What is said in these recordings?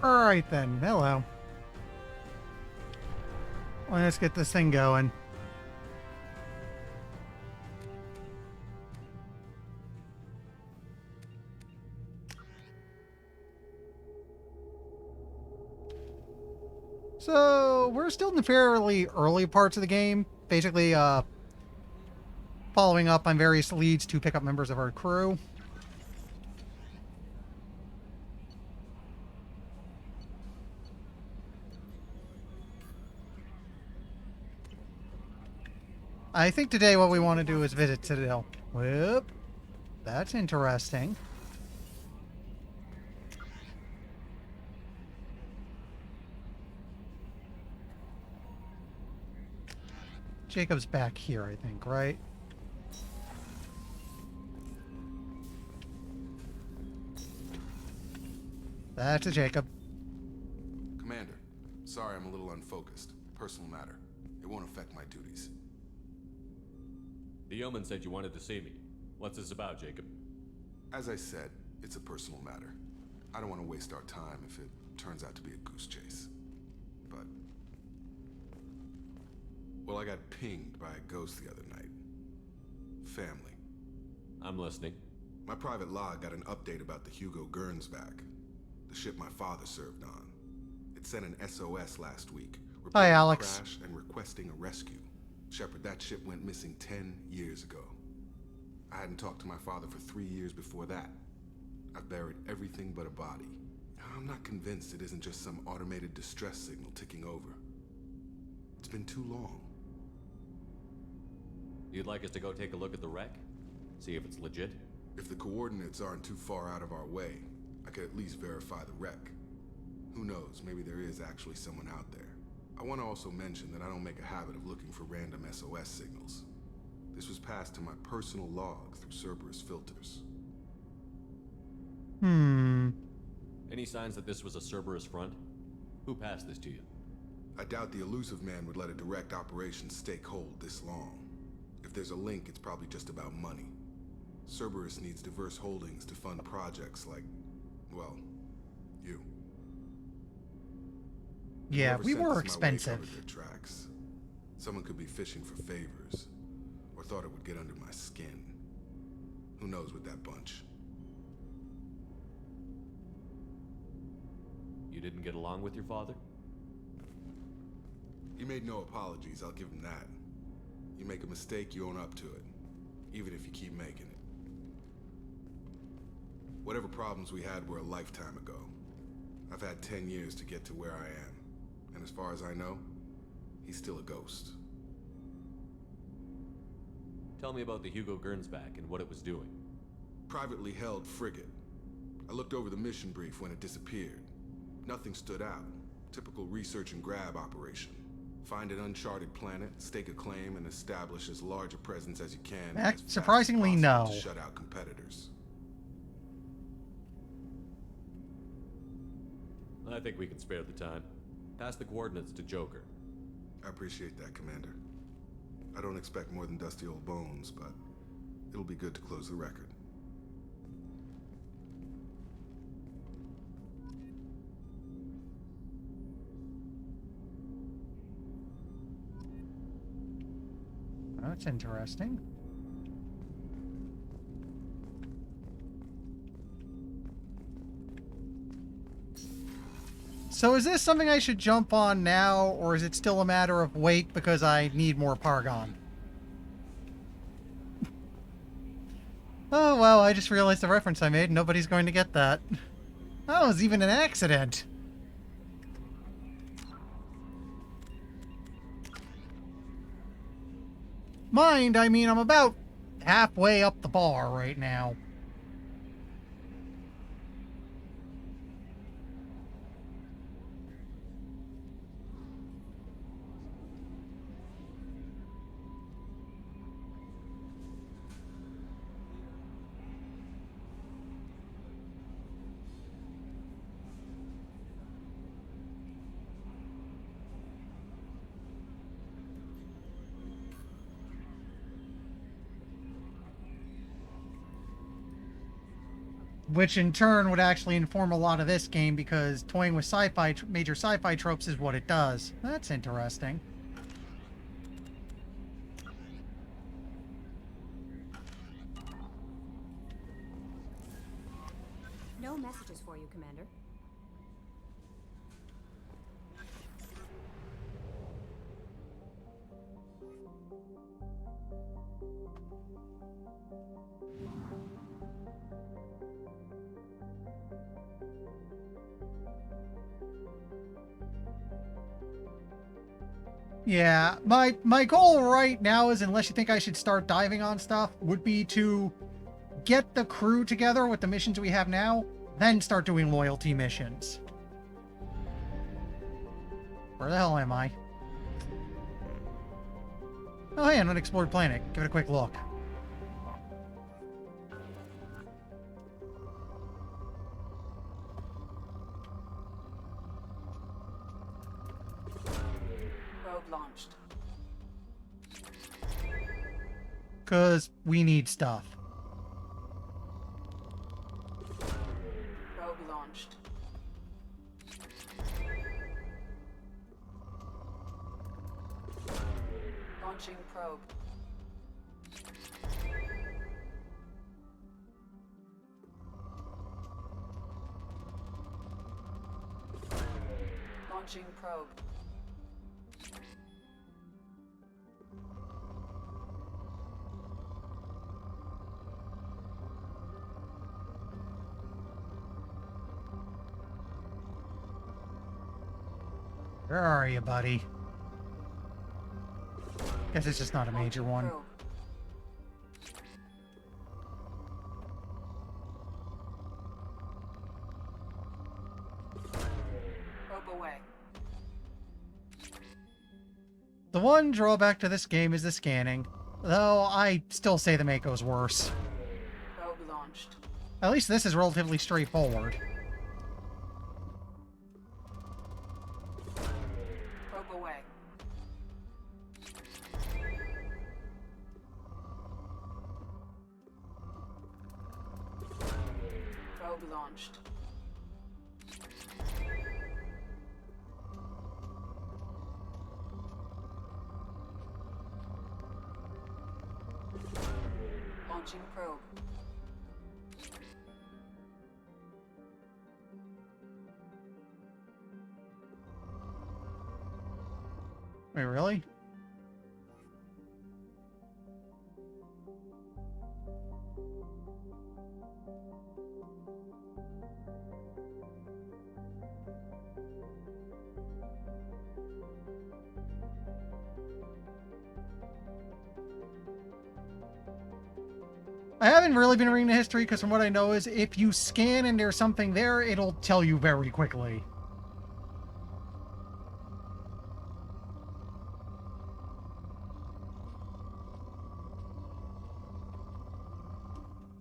Alright then, hello. Let's get this thing going. So, we're still in the fairly early parts of the game. Basically, following up on various leads to pick up members of our crew. I think today what we want to do is visit Citadel. Whoop. That's interesting. Jacob's back here, I think, right? That's a Jacob. Commander, sorry I'm a little unfocused. Personal matter. It won't affect my duties. The yeoman said you wanted to see me. What's this about, Jacob? As I said, it's a personal matter. I don't want to waste our time if it turns out to be a goose chase. But... well, I got pinged by a ghost the other night. Family. I'm listening. My private log got an update about the Hugo Gernsback, the ship my father served on. It sent an SOS last week, Hi, reporting a Alex. crash and requesting a rescue. Shepard, that ship went missing 10 years ago. I hadn't talked to my father for 3 years before that. I've buried everything but a body. I'm not convinced it isn't just some automated distress signal ticking over. It's been too long. You'd like us to go take a look at the wreck? See if it's legit? If the coordinates aren't too far out of our way, I could at least verify the wreck. Who knows, maybe there is actually someone out there. I want to also mention that I don't make a habit of looking for random SOS signals. This was passed to my personal log through Cerberus filters. Any signs that this was a Cerberus front? Who passed this to you? I doubt the elusive man would let a direct operation stake hold this long. If there's a link, it's probably just about money. Cerberus needs diverse holdings to fund projects like, well, you. Yeah, Whoever we sent were this my way expensive. covered their tracks. Someone could be fishing for favors, or thought it would get under my skin. Who knows with that bunch? You didn't get along with your father? He made no apologies, I'll give him that. You make a mistake, you own up to it, even if you keep making it. Whatever problems we had were a lifetime ago. I've had 10 years to get to where I am, and as far as I know, he's still a ghost. Tell me about the Hugo Gernsback and what it was doing. Privately held frigate. I looked over the mission brief when it disappeared. Nothing stood out. Typical research and grab operation. Find an uncharted planet, stake a claim, and establish as large a presence as you can. As fast as Surprisingly, possible no. to shut out competitors. I think we can spare the time. Pass the coordinates to Joker. I appreciate that, Commander. I don't expect more than dusty old bones, but it'll be good to close the record. That's interesting. So is this something I should jump on now, or is it still a matter of wait because I need more Pargon? Oh, well, I just realized the reference I made. Nobody's going to get that. That was even an accident. Mind, I mean, I'm about halfway up the bar right now. Which in turn would actually inform a lot of this game because toying with major sci-fi tropes is what it does. That's interesting. No messages for you, Commander. Yeah, my goal right now is, unless you think I should start diving on stuff, would be to get the crew together with the missions we have now, then start doing loyalty missions. Where the hell am I? Oh, hey, an unexplored planet. Give it a quick look. Probe launched. Because we need stuff. Probe launched. Launching probe. Launching probe. Where are you, buddy? Guess it's just not a major one. Probe. Probe away. The one drawback to this game is the scanning, though I still say the Mako's worse. Probe launched. At least this is relatively straightforward. Probe away. Probe launched. Launching probe. Wait, really? I haven't really been reading the history because from what I know is if you scan and there's something there, it'll tell you very quickly.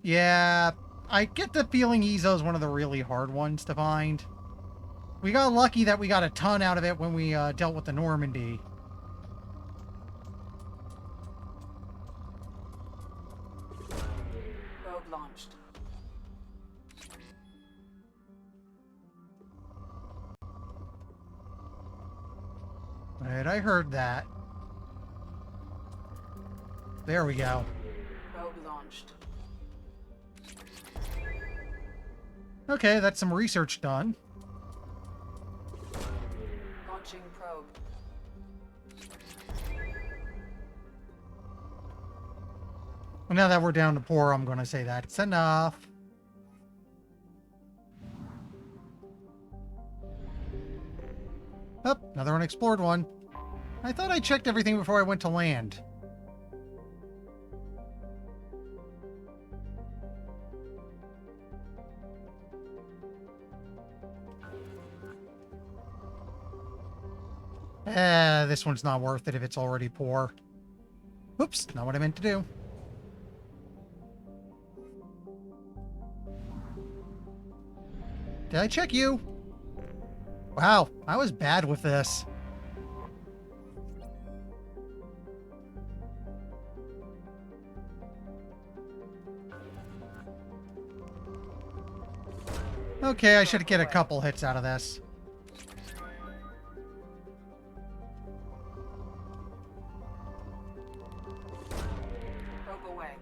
Yeah, I get the feeling Ezo's one of the really hard ones to find. We got lucky that we got a ton out of it when we dealt with the Normandy. Probe launched. Right, I heard that. There we go. Probe launched. Okay, that's some research done. Launching probe. Well, now that we're down to poor, I'm going to say that's enough. Oh, another unexplored one. I thought I checked everything before I went to land. This one's not worth it if it's already poor. Oops, not what I meant to do. Did I check you? Wow, I was bad with this. Okay, I should get a couple hits out of this. Probe away.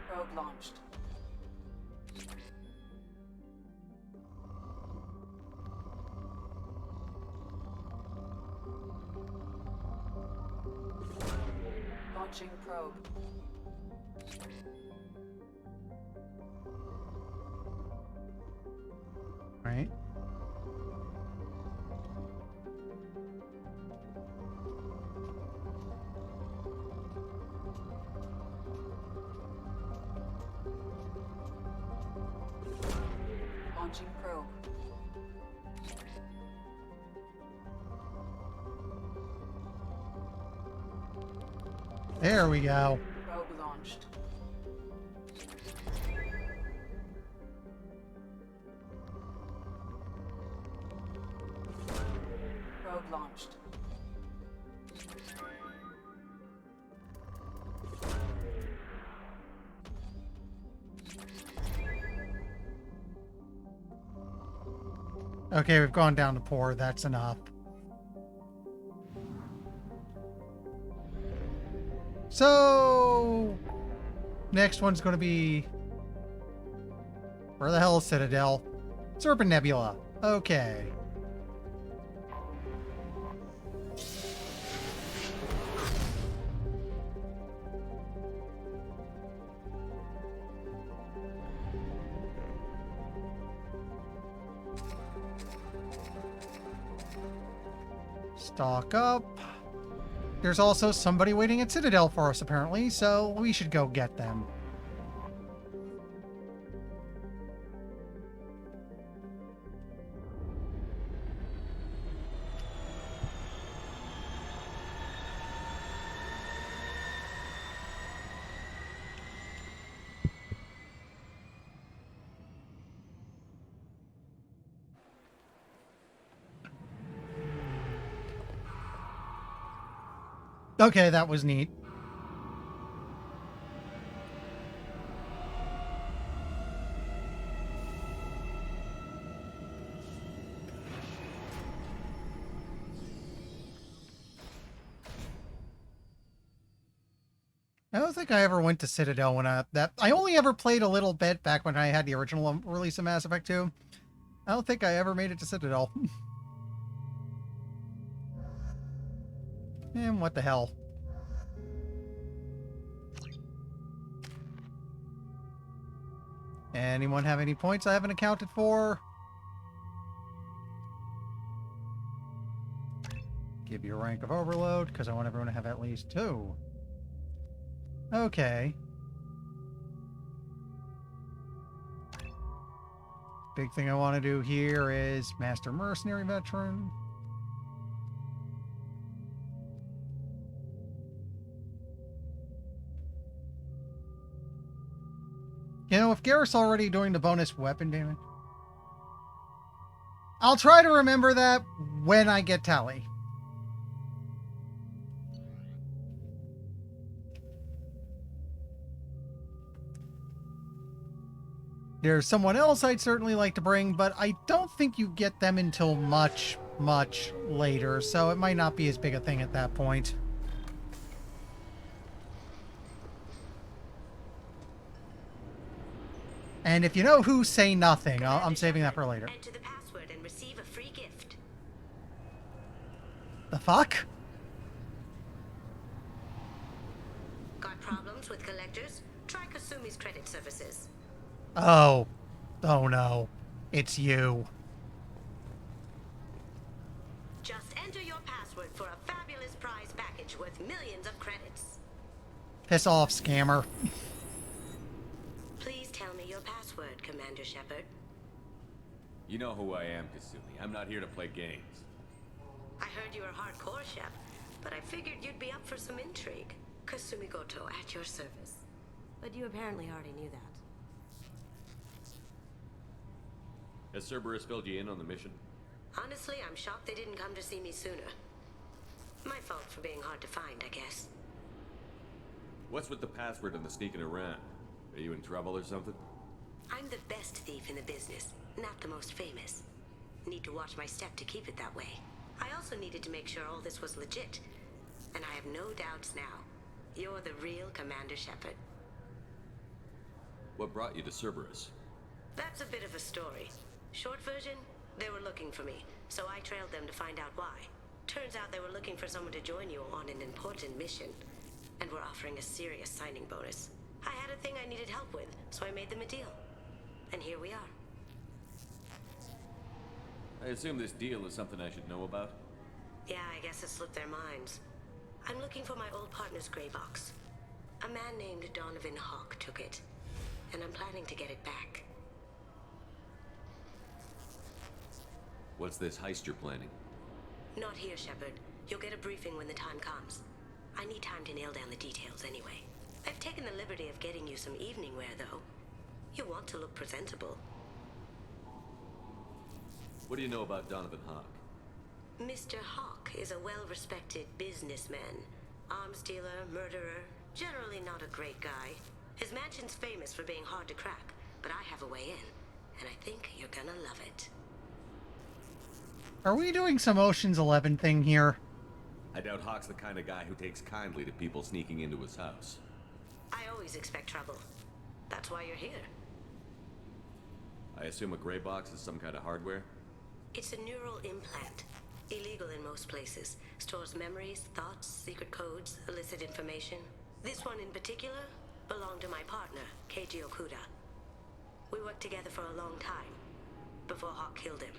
Probe launched. Launching probe. Right. Launching probe. There we go. Probe launched. Probe launched. Okay, we've gone down to poor. That's enough. So, next one's going to be... Where the hell is Citadel? Serpent Nebula. Okay. Stock up. There's also somebody waiting at Citadel for us, apparently, so we should go get them. Okay, that was neat. I don't think I ever went to Citadel when I only ever played a little bit back when I had the original release of Mass Effect 2. I don't think I ever made it to Citadel. And what the hell? Anyone have any points I haven't accounted for? Give you a rank of overload, because I want everyone to have at least 2. Okay. Big thing I want to do here is Master Mercenary Veteran. You know, if Garrus already doing the bonus weapon damage, I'll try to remember that when I get Tally. There's someone else I'd certainly like to bring, but I don't think you get them until much, much later, so it might not be as big a thing at that point. And if you know who, say nothing. I'm saving that for later. Enter the password and receive a free gift. The fuck? Got problems with collectors? Try Kasumi's credit services. Oh. Oh no. It's you. Just enter your password for a fabulous prize package worth millions of credits. Piss off, scammer. Please tell me your password, Commander Shepard. You know who I am, Kasumi. I'm not here to play games. I heard you were hardcore, Shep, but I figured you'd be up for some intrigue. Kasumi Goto at your service. But you apparently already knew that. Has Cerberus filled you in on the mission? Honestly, I'm shocked they didn't come to see me sooner. My fault for being hard to find, I guess. What's with the password and the sneaking around? Are you in trouble or something? I'm the best thief in the business, not the most famous. Need to watch my step to keep it that way. I also needed to make sure all this was legit. And I have no doubts now. You're the real Commander Shepard. What brought you to Cerberus? That's a bit of a story. Short version, they were looking for me, so I trailed them to find out why. Turns out they were looking for someone to join you on an important mission, and were offering a serious signing bonus. I had a thing I needed help with, so I made them a deal. And here we are. I assume this deal is something I should know about? Yeah, I guess it slipped their minds. I'm looking for my old partner's gray box. A man named Donovan Hawk took it, and I'm planning to get it back. What's this heist you're planning? Not here, Shepard. You'll get a briefing when the time comes. I need time to nail down the details anyway. I've taken the liberty of getting you some evening wear, though. You want to look presentable. What do you know about Donovan Hawk? Mr. Hawk is a well-respected businessman. Arms dealer, murderer, generally not a great guy. His mansion's famous for being hard to crack, but I have a way in, and I think you're gonna love it. Are we doing some Ocean's 11 thing here? I doubt Hawk's the kind of guy who takes kindly to people sneaking into his house. I always expect trouble. That's why you're here. I assume a gray box is some kind of hardware? It's a neural implant. Illegal in most places. Stores memories, thoughts, secret codes, illicit information. This one in particular belonged to my partner, Keiji Okuda. We worked together for a long time, before Hawk killed him.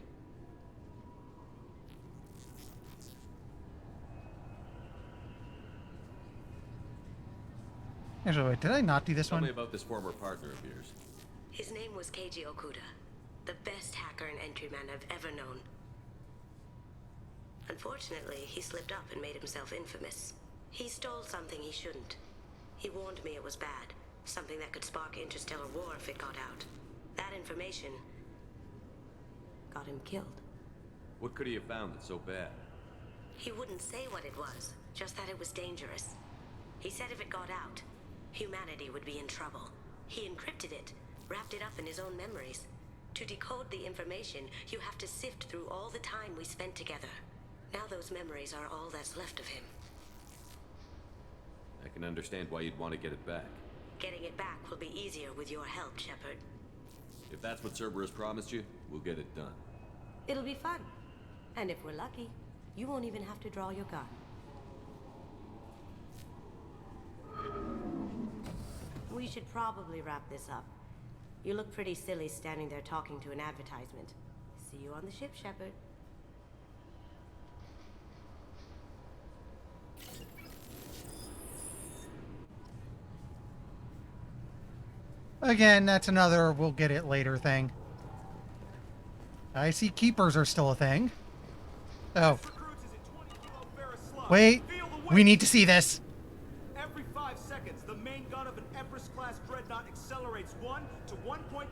Actually, wait, did I not do this Tell one? me about this former partner of yours. His name was Keiji Okuda, the best hacker and entryman I've ever known. Unfortunately, he slipped up and made himself infamous. He stole something he shouldn't. He warned me it was bad, something that could spark interstellar war if it got out. That information got him killed. What could he have found that's so bad? He wouldn't say what it was, just that it was dangerous. He said if it got out, humanity would be in trouble. He encrypted it, wrapped it up in his own memories. To decode the information, you have to sift through all the time we spent together. Now those memories are all that's left of him. I can understand why you'd want to get it back. Getting it back will be easier with your help, Shepard. If that's what Cerberus promised you, we'll get it done. It'll be fun. And if we're lucky, you won't even have to draw your gun. We should probably wrap this up. You look pretty silly standing there talking to an advertisement. See you on the ship, Shepard. Again, that's another we'll get it later thing. I see keepers are still a thing. Oh. Wait, we need to see this. Every 5 seconds, the main gun of an Empress-class dreadnought accelerates 1 to 1.3%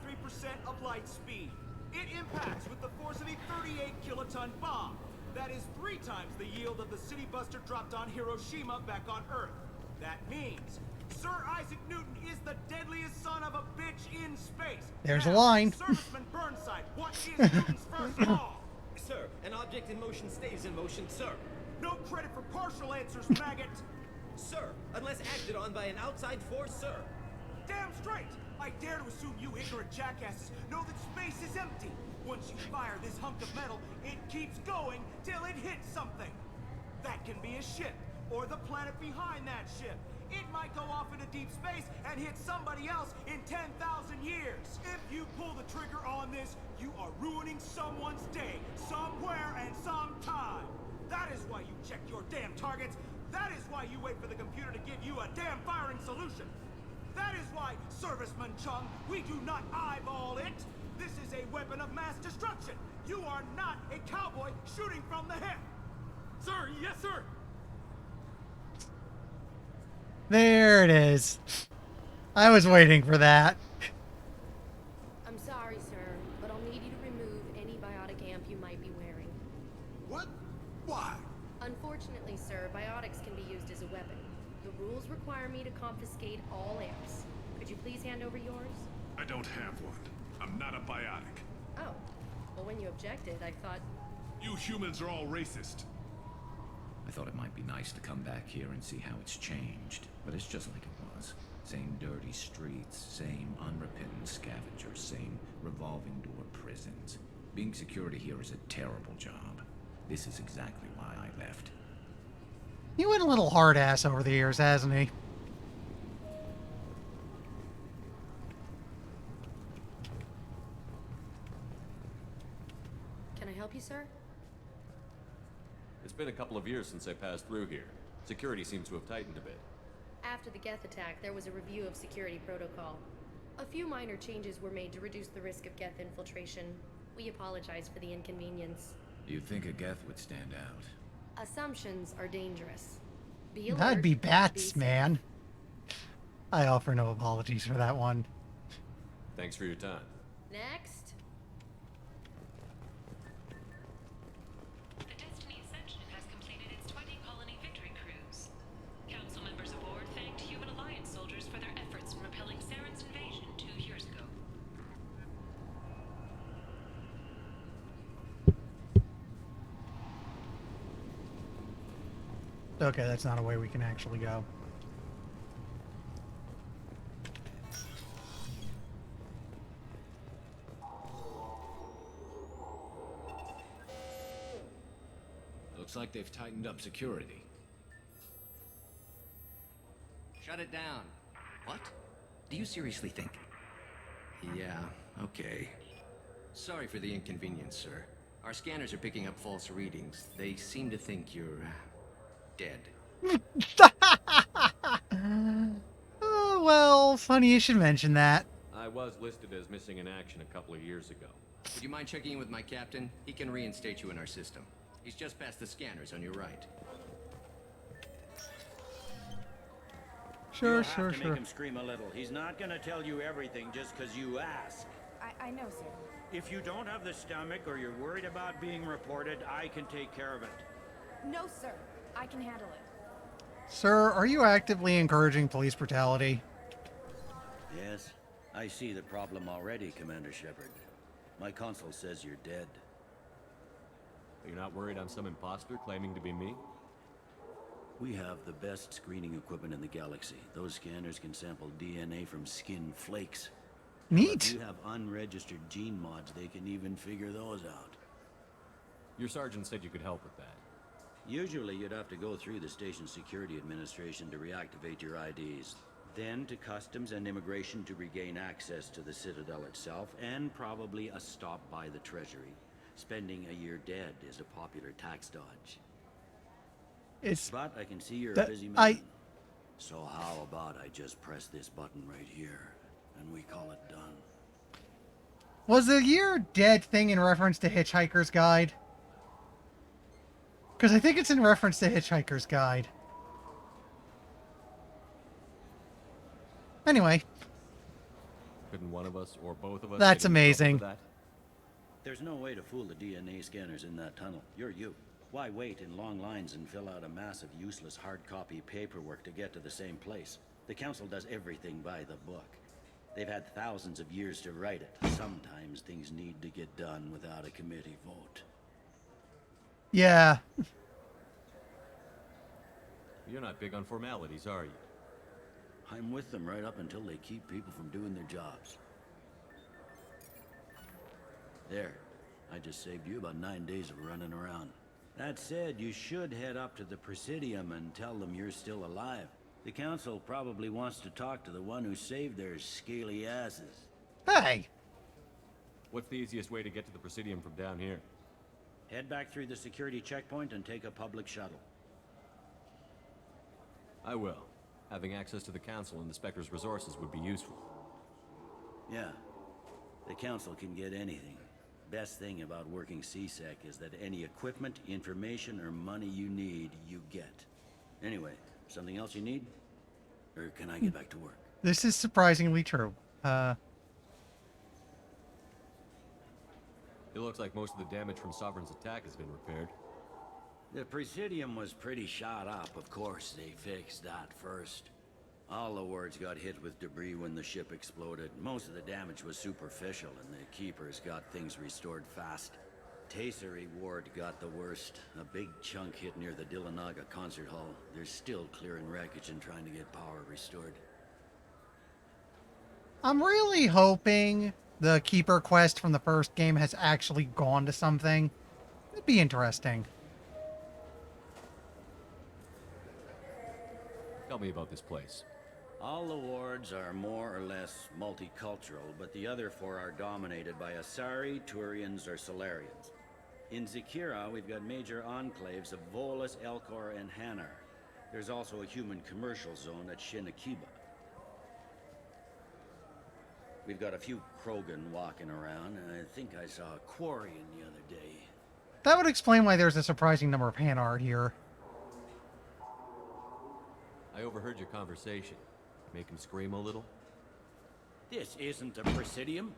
of light speed. It impacts with the force of a 38-kiloton bomb. That is 3 times the yield of the city buster dropped on Hiroshima back on Earth. That means Sir Isaac Newton is the deadliest son of a bitch in space. There's a Now, line. Serviceman Burnside, what is Newton's first law? Sir, an object in motion stays in motion, sir. No credit for partial answers, maggot. Sir, unless acted on by an outside force, sir. Damn straight! I dare to assume you ignorant jackasses know that space is empty. Once you fire this hunk of metal, it keeps going till it hits something. That can be a ship, or the planet behind that ship. It might go off into deep space and hit somebody else in 10,000 years. If you pull the trigger on this, you are ruining someone's day, somewhere and sometime. That is why you check your damn targets. That is why you wait for the computer to give you a damn firing solution. That is why, Serviceman Chung, we do not eyeball it. This is a weapon of mass destruction. You are not a cowboy shooting from the hip. Sir, yes, sir. There it is. I was waiting for that. I'm sorry, sir, but I'll need you to remove any biotic amp you might be wearing. What? Why? Unfortunately, sir, biotics can be used as a weapon. The rules require me to confiscate all amps. Could you please hand over yours? I don't have one. I'm not a biotic. Oh. Well, when you objected, I thought... You humans are all racist. I thought it might be nice to come back here and see how it's changed, but it's just like it was. Same dirty streets, same unrepentant scavengers, same revolving door prisons. Being security here is a terrible job. This is exactly why I left. He went a little hard ass over the years, hasn't he? Can I help you, sir? It's been a couple of years since I passed through here. Security seems to have tightened a bit. After the Geth attack, there was a review of security protocol. A few minor changes were made to reduce the risk of Geth infiltration. We apologize for the inconvenience. You'd think a Geth would stand out. Assumptions are dangerous. Be alert. That'd be bats, safe. man. I offer no apologies for that one. Thanks for your time. Next. The Destiny Ascension has completed its 20-colony victory cruise. Council members aboard thanked Human Alliance soldiers for their efforts in repelling Saren's invasion 2 years ago. Okay, that's not a way we can actually go. Looks like they've tightened up security. Shut it down. What? Do you seriously think? Yeah, okay. Sorry for the inconvenience, sir. Our scanners are picking up false readings. They seem to think you're... dead. Oh, well, funny you should mention that. I was listed as missing in action a couple of years ago. Would you mind checking in with my captain? He can reinstate you in our system. He's just past the scanners on your right. Sure, You'll sure, have to sure. make him scream a little. He's not gonna tell you everything just because you ask. I know, sir. If you don't have the stomach or you're worried about being reported, I can take care of it. No, sir. I can handle it. Sir, are you actively encouraging police brutality? Yes, I see the problem already, Commander Shepard. My console says you're dead. You're not worried I'm some imposter claiming to be me? We have the best screening equipment in the galaxy. Those scanners can sample DNA from skin flakes. Neat. If you have unregistered gene mods, they can even figure those out. Your sergeant said you could help with that. Usually you'd have to go through the station security administration to reactivate your IDs. Then to customs and immigration to regain access to the Citadel itself, and probably a stop by the Treasury. Spending a year dead is a popular tax dodge. But I can see you're a busy man. So how about I just press this button right here, and we call it done? Was the year dead thing in reference to Hitchhiker's Guide? Because I think it's in reference to Hitchhiker's Guide. Anyway. Couldn't one of us or both of us? That's amazing. That? There's no way to fool the DNA scanners in that tunnel. You're you. Why wait in long lines and fill out a massive useless hard copy paperwork to get to the same place? The Council does everything by the book. They've had thousands of years to write it. Sometimes things need to get done without a committee vote. Yeah. You're not big on formalities, are you? I'm with them right up until they keep people from doing their jobs. There. I just saved you about 9 days of running around. That said, you should head up to the Presidium and tell them you're still alive. The Council probably wants to talk to the one who saved their scaly asses. Hey! What's the easiest way to get to the Presidium from down here? Head back through the security checkpoint and take a public shuttle. I will. Having access to the Council and the Spectre's resources would be useful. Yeah. The Council can get anything. Best thing about working CSEC is that any equipment, information, or money you need, you get. Anyway, something else you need? Or can I get back to work? This is surprisingly true. It looks like most of the damage from Sovereign's attack has been repaired. The Presidium was pretty shot up. Of course, they fixed that first. All the wards got hit with debris when the ship exploded. Most of the damage was superficial, and the Keepers got things restored fast. Tasery Ward got the worst. A big chunk hit near the Dillanaga concert hall. They're still clearing wreckage and trying to get power restored. I'm really hoping the Keeper quest from the first game has actually gone to something. It'd be interesting. Tell me about this place. All the wards are more or less multicultural, but the other four are dominated by Asari, Turians, or Solarians. In Zakira, we've got major enclaves of Volus, Elcor, and Hanar. There's also a human commercial zone at Shinakiba. We've got a few Krogan walking around, and I think I saw a Quarian the other day. That would explain why there's a surprising number of Hanar here. I overheard your conversation. Make him scream a little? This isn't the Presidium.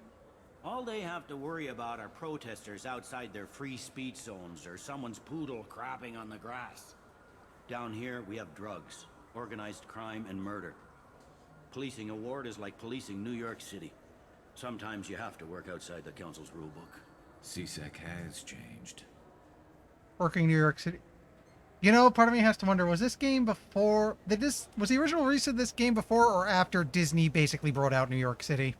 All they have to worry about are protesters outside their free speech zones or someone's poodle crapping on the grass. Down here, we have drugs, organized crime, and murder. Policing a ward is like policing New York City. Sometimes you have to work outside the Council's rulebook. CSEC has changed. Working New York City. You know, part of me has to wonder, was this game before... was the original release of this game before or after Disney basically brought out New York City?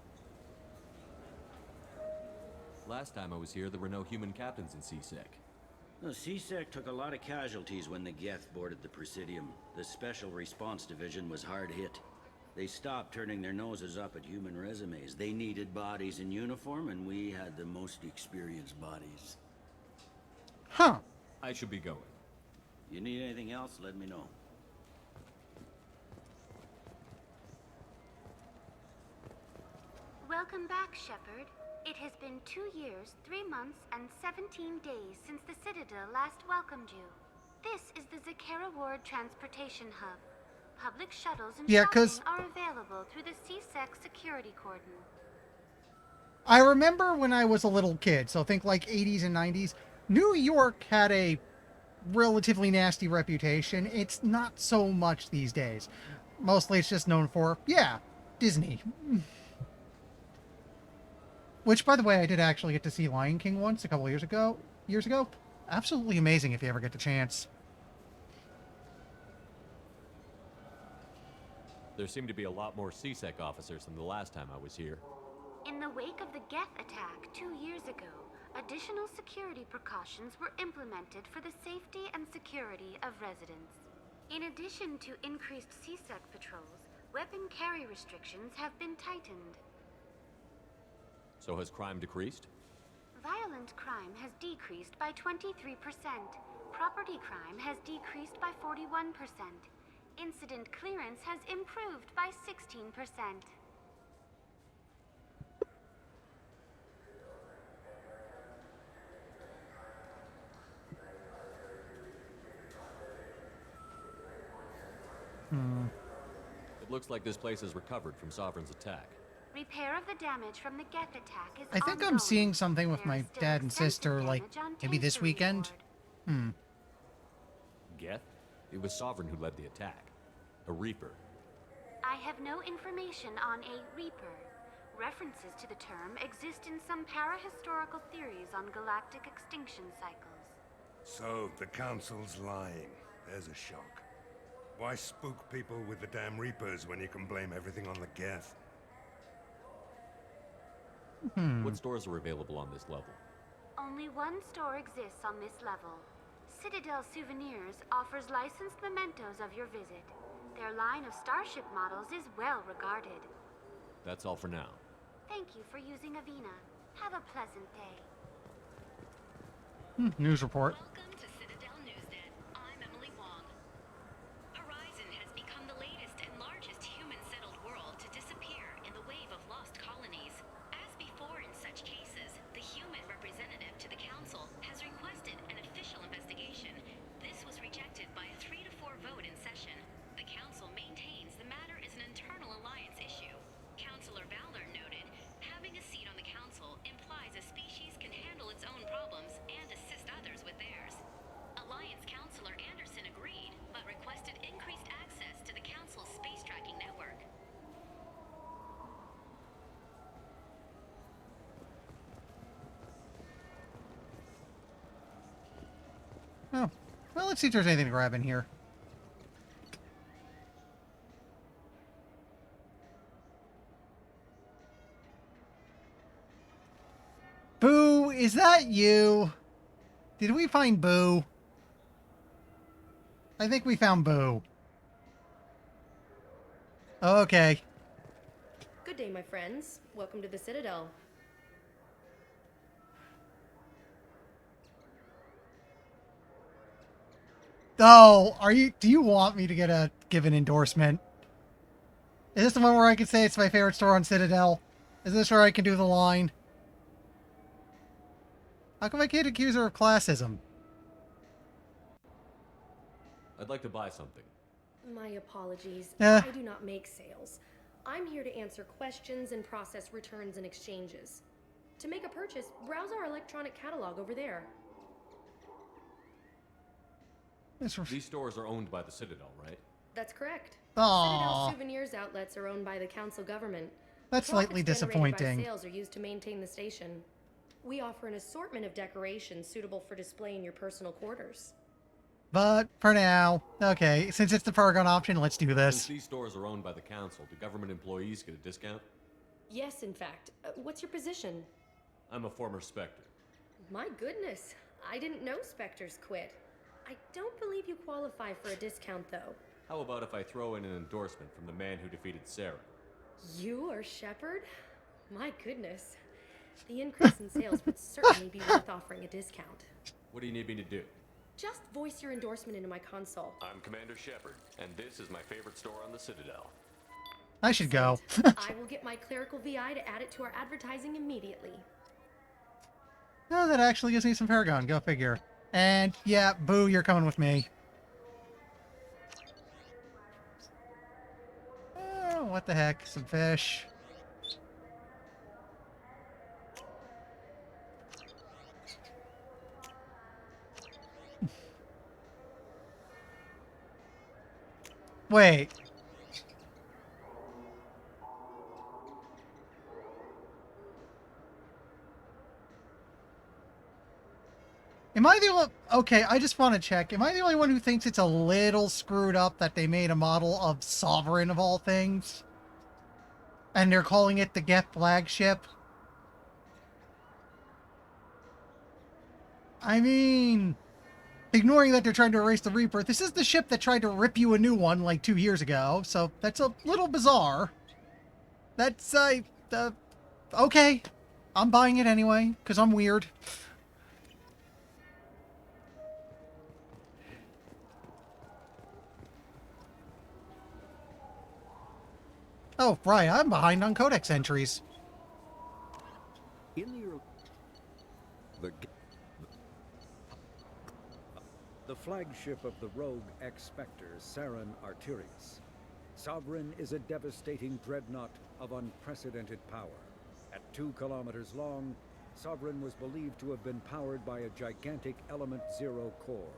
Last time I was here, there were no human captains in CSEC. The CSEC took a lot of casualties when the Geth boarded the Presidium. The Special Response Division was hard hit. They stopped turning their noses up at human resumes. They needed bodies in uniform, and we had the most experienced bodies. Huh. I should be going. You need anything else, let me know. Welcome back, Shepard. It has been 2 years, 3 months, and 17 days since the Citadel last welcomed you. This is the Zakera Ward Transportation Hub. Public shuttles and shopping are available through the CSEC security cordon. I remember when I was a little kid, so think like 80s and 90s, New York had a relatively nasty reputation. It's not so much these days. Mostly it's just known for, yeah, Disney. Which, by the way, I did actually get to see Lion King once a couple of years ago. Absolutely amazing if you ever get the chance. There seem to be a lot more CSEC officers than the last time I was here. In the wake of the Geth attack 2 years ago, additional security precautions were implemented for the safety and security of residents. In addition to increased CSEC patrols, weapon carry restrictions have been tightened. So has crime decreased? Violent crime has decreased by 23%. Property crime has decreased by 41%. Incident clearance has improved by 16%. It looks like this place has recovered from Sovereign's attack. Repair of the damage from the Geth attack is I think ongoing. I'm seeing something with There my is still dad and extensive sister, like, damage on maybe this Taser weekend. Reward. Geth? It was Sovereign who led the attack. A Reaper. I have no information on a Reaper. References to the term exist in some parahistorical theories on galactic extinction cycles. So, the Council's lying. There's a shock. Why spook people with the damn Reapers when you can blame everything on the Geth? What stores are available on this level? Only one store exists on this level. Citadel Souvenirs offers licensed mementos of your visit. Their line of starship models is well regarded. That's all for now. Thank you for using Avina. Have a pleasant day. News report. Welcome to Citadel Newsnet. I'm Emily Wong. Horizon has become the latest and largest human-settled world to disappear in the wave of lost colonies. As before in such cases, the human representative to the Council has requested an official investigation. This was rejected by a 3 to 4 vote in session. The Council maintains the matter is an internal alliance issue. Councilor Valor noted, having a seat on the Council implies a species can handle its own problems and assist others with theirs. Alliance Councilor Anderson agreed, but requested increased access to the Council's space tracking network. Oh, well, let's see if there's anything to grab in here. Boo, is that you? Did we find Boo? I think we found Boo. Okay. Good day, my friends. Welcome to the Citadel. Oh, do you want me to give an endorsement? Is this the one where I can say it's my favorite store on Citadel? Is this where I can do the line? How come I can't accuse her of classism? I'd like to buy something. My apologies. Yeah. I do not make sales. I'm here to answer questions and process returns and exchanges. To make a purchase, browse our electronic catalog over there. These stores are owned by the Citadel, right? That's correct. Aww. Citadel Souvenirs outlets are owned by the Council government. That's slightly Profits generated disappointing. by sales are used to maintain the station. We offer an assortment of decorations suitable for display in your personal quarters. But for now, okay, since it's the Paragon option, let's do Since this. these stores are owned by the Council, do government employees get a discount? Yes, in fact. What's your position? I'm a former Spectre. My goodness, I didn't know Spectres quit. I don't believe you qualify for a discount, though. How about if I throw in an endorsement from the man who defeated Sarah? You are Shepard? My goodness. The increase in sales would certainly be worth offering a discount. What do you need me to do? Just voice your endorsement into my console. I'm Commander Shepard, and this is my favorite store on the Citadel. I should go. I will get my clerical VI to add it to our advertising immediately. No, that actually gives me some Paragon. Go figure. And yeah, Boo, you're coming with me. Oh, what the heck? Some fish. Wait. Am I the only... Okay, I just want to check. Am I the only one who thinks it's a little screwed up that they made a model of Sovereign of all things? And they're calling it the Geth flagship? I mean... Ignoring that they're trying to erase the Reaper, this is the ship that tried to rip you a new one like 2 years ago, so that's a little bizarre. That's, okay. I'm buying it anyway, because I'm weird. Oh, right, I'm behind on codex entries. The flagship of the rogue ex-Spectre, Saren Arterius. Sovereign is a devastating dreadnought of unprecedented power. At 2 kilometers long, Sovereign was believed to have been powered by a gigantic Element Zero core,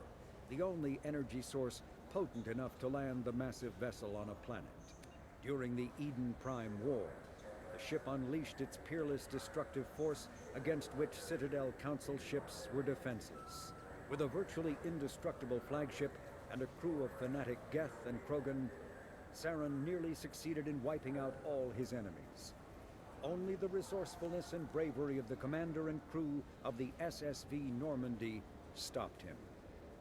the only energy source potent enough to land the massive vessel on a planet. During the Eden Prime War, the ship unleashed its peerless destructive force against which Citadel Council ships were defenseless. With a virtually indestructible flagship and a crew of fanatic Geth and Krogan, Saren nearly succeeded in wiping out all his enemies. Only the resourcefulness and bravery of the commander and crew of the SSV Normandy stopped him.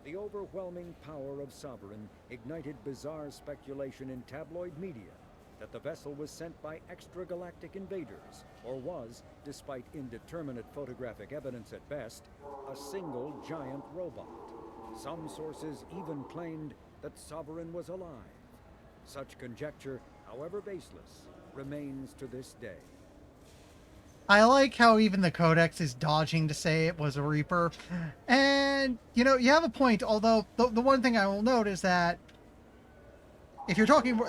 The overwhelming power of Sovereign ignited bizarre speculation in tabloid media that the vessel was sent by extragalactic invaders, or was, despite indeterminate photographic evidence at best, a single giant robot. Some sources even claimed that Sovereign was alive. Such conjecture, however baseless, remains to this day. I like how even the Codex is dodging to say it was a Reaper. And, you know, you have a point, although the one thing I will note is that if you're talking...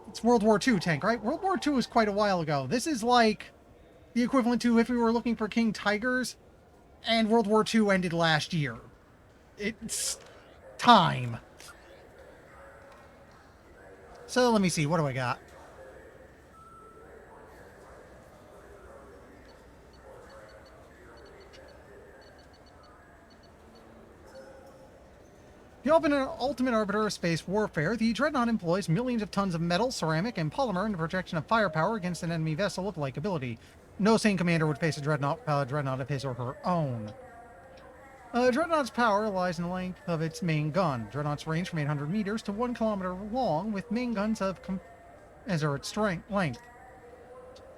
It's World War II tank, right? World War II was quite a while ago. This is like the equivalent to if we were looking for King Tigers and World War II ended last year. It's time. So let me see. What do I got? The ultimate arbiter of space warfare, the Dreadnought employs millions of tons of metal, ceramic, and polymer in the projection of firepower against an enemy vessel of like ability. No sane commander would face a Dreadnought of his or her own. Dreadnought's power lies in the length of its main gun. Dreadnoughts range from 800 meters to 1 kilometer long, with main guns of commensurate length.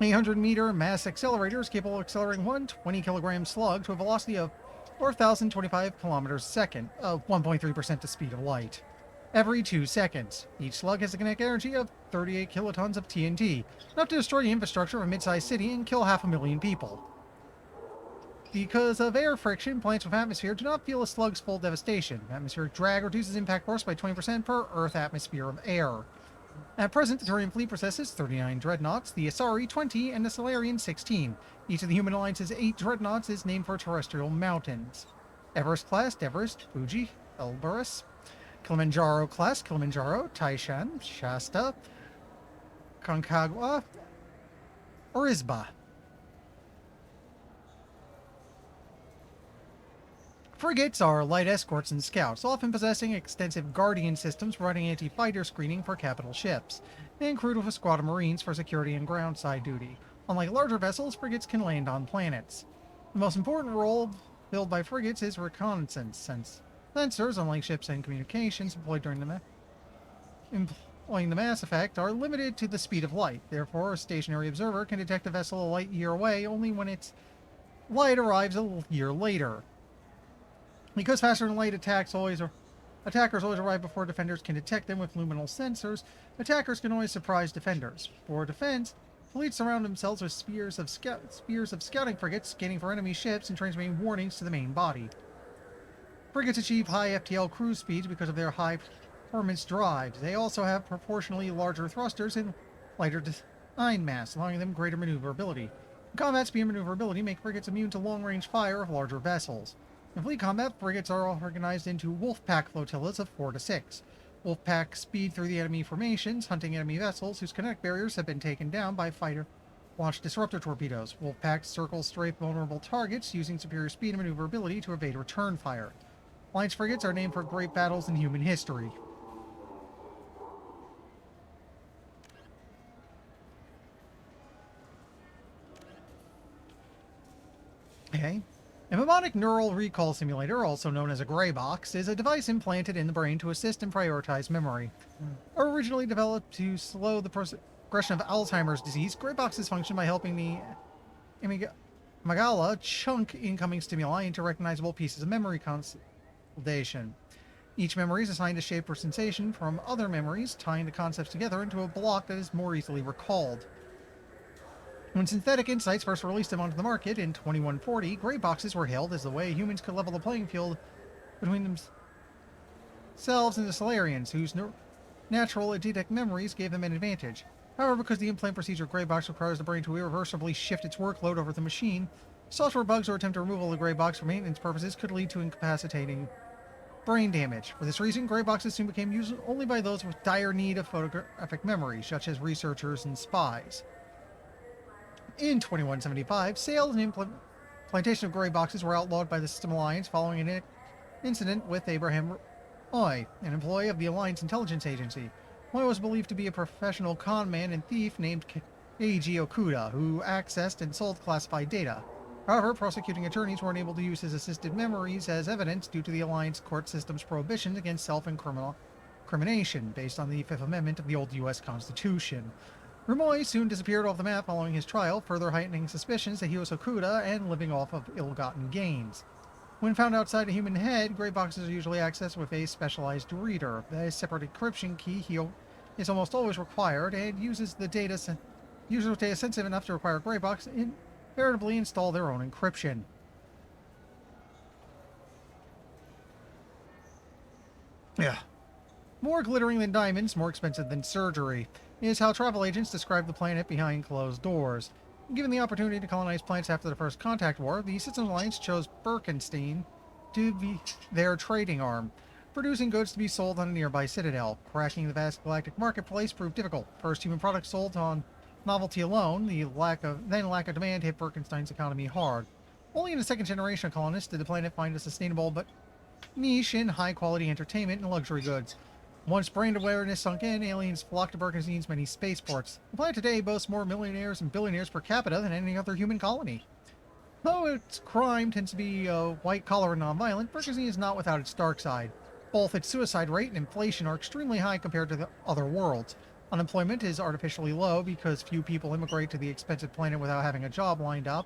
800-meter mass accelerators capable of accelerating one 20-kilogram slug to a velocity of 4,025 kilometers a second, of 1.3% the speed of light, every 2 seconds. Each slug has a kinetic energy of 38 kilotons of TNT, enough to destroy the infrastructure of a mid-sized city and kill 500,000 people. Because of air friction, planets with atmosphere do not feel a slug's full devastation. Atmospheric drag reduces impact force by 20% per Earth atmosphere of air. At present, the Turian fleet possesses 39 dreadnoughts, the Asari 20, and the Solarian 16. Each of the Human Alliance's 8 dreadnoughts is named for terrestrial mountains. Everest-class, Everest, Fuji, Elbrus. Kilimanjaro-class, Kilimanjaro, Taishan, Shasta, Concagua, Orizba. Frigates are light escorts and scouts, often possessing extensive Guardian systems providing anti-fighter screening for capital ships, and crewed with a squad of Marines for security and groundside duty. Unlike larger vessels, frigates can land on planets. The most important role filled by frigates is reconnaissance, since sensors, unlike ships and communications employed during the Mass Effect, are limited to the speed of light. Therefore, a stationary observer can detect a vessel a light year away only when its light arrives a year later. Because faster than light attackers always arrive before defenders can detect them with luminal sensors, attackers can always surprise defenders. For defense, fleets surround themselves with spears of scouting frigates scanning for enemy ships and transmitting warnings to the main body. Frigates achieve high FTL cruise speeds because of their high performance drives. They also have proportionally larger thrusters and lighter design mass, allowing them greater maneuverability. In combat, speed and maneuverability make frigates immune to long-range fire of larger vessels. In fleet combat, frigates are organized into wolf pack flotillas of 4 to 6. Wolfpack speed through the enemy formations, hunting enemy vessels whose kinetic barriers have been taken down by fighter launched disruptor torpedoes. Wolfpack circles strafe vulnerable targets using superior speed and maneuverability to evade return fire. Alliance frigates are named for great battles in human history. Okay. A mnemonic neural recall simulator, also known as a gray box, is a device implanted in the brain to assist and prioritize memory. Originally developed to slow the progression of Alzheimer's disease, gray boxes function by helping the amygdala chunk incoming stimuli into recognizable pieces of memory consolidation. Each memory is assigned a shape or sensation from other memories, tying the concepts together into a block that is more easily recalled. When Synthetic Insights first released them onto the market in 2140, gray boxes were hailed as the way humans could level the playing field between themselves and the Solarians, whose natural eidetic memories gave them an advantage. However, because the implant procedure gray box requires the brain to irreversibly shift its workload over the machine, software bugs or attempted removal of the gray box for maintenance purposes could lead to incapacitating brain damage. For this reason, gray boxes soon became used only by those with dire need of photographic memory, such as researchers and spies. In 2175, sales and implantation of gray boxes were outlawed by the System Alliance following an incident with Abraham Roy, an employee of the Alliance Intelligence Agency. Roy was believed to be a professional con man and thief named Keiji Okuda, who accessed and sold classified data. However, prosecuting attorneys weren't able to use his assisted memories as evidence due to the Alliance court system's prohibitions against self-incrimination, based on the Fifth Amendment of the old U.S. Constitution. Rumoy soon disappeared off the map following his trial, further heightening suspicions that he was Okuda and living off of ill-gotten gains. When found outside a human head, gray boxes are usually accessed with a specialized reader. A separate encryption key is almost always required and uses the data users with data sensitive enough to require a gray box invariably install their own encryption. Yeah. More glittering than diamonds, more expensive than surgery, is how travel agents describe the planet behind closed doors. Given the opportunity to colonize planets after the First Contact War, the Systems Alliance chose Birkenstein to be their trading arm, producing goods to be sold on a nearby Citadel. Cracking the vast galactic marketplace proved difficult. First human products sold on novelty alone, the lack of demand hit Birkenstein's economy hard. Only in the second generation of colonists did the planet find a sustainable but niche in high-quality entertainment and luxury goods. Once brand awareness sunk in, aliens flocked to Birkenstein's many spaceports. The planet today boasts more millionaires and billionaires per capita than any other human colony. Though its crime tends to be white-collar and non-violent, Birkenstein is not without its dark side. Both its suicide rate and inflation are extremely high compared to the other worlds. Unemployment is artificially low because few people immigrate to the expensive planet without having a job lined up.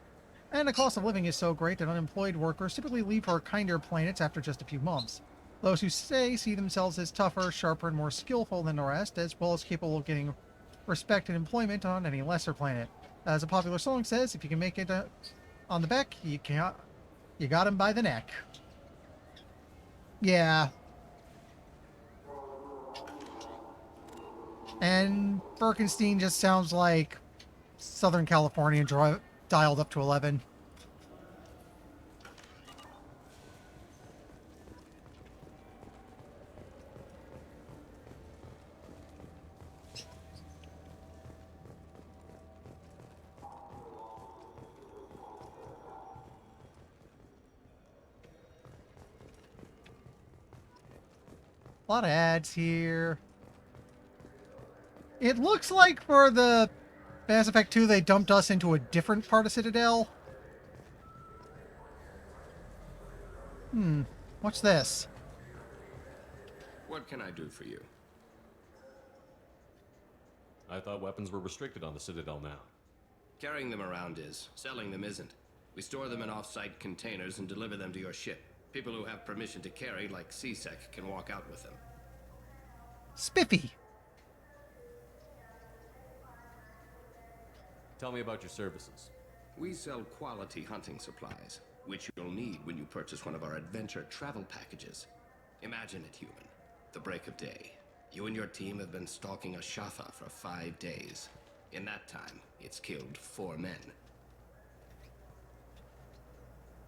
And the cost of living is so great that unemployed workers typically leave for kinder planets after just a few months. Those who stay see themselves as tougher, sharper, and more skillful than the rest, as well as capable of getting respect and employment on any lesser planet. As a popular song says, if you can make it on the back, you got him by the neck. Yeah. And Birkenstein just sounds like Southern California dialed up to 11. A lot of ads here. It looks like for the Mass Effect 2 they dumped us into a different part of Citadel. What's this? What can I do for you? I thought weapons were restricted on the Citadel now. Carrying them around is. Selling them isn't. We store them in off-site containers and deliver them to your ship. People who have permission to carry, like CSEC, can walk out with them. Spiffy. Tell me about your services. We sell quality hunting supplies, which you'll need when you purchase one of our adventure travel packages. Imagine it, human. The break of day. You and your team have been stalking a Shafa for 5 days. In that time, it's killed 4 men.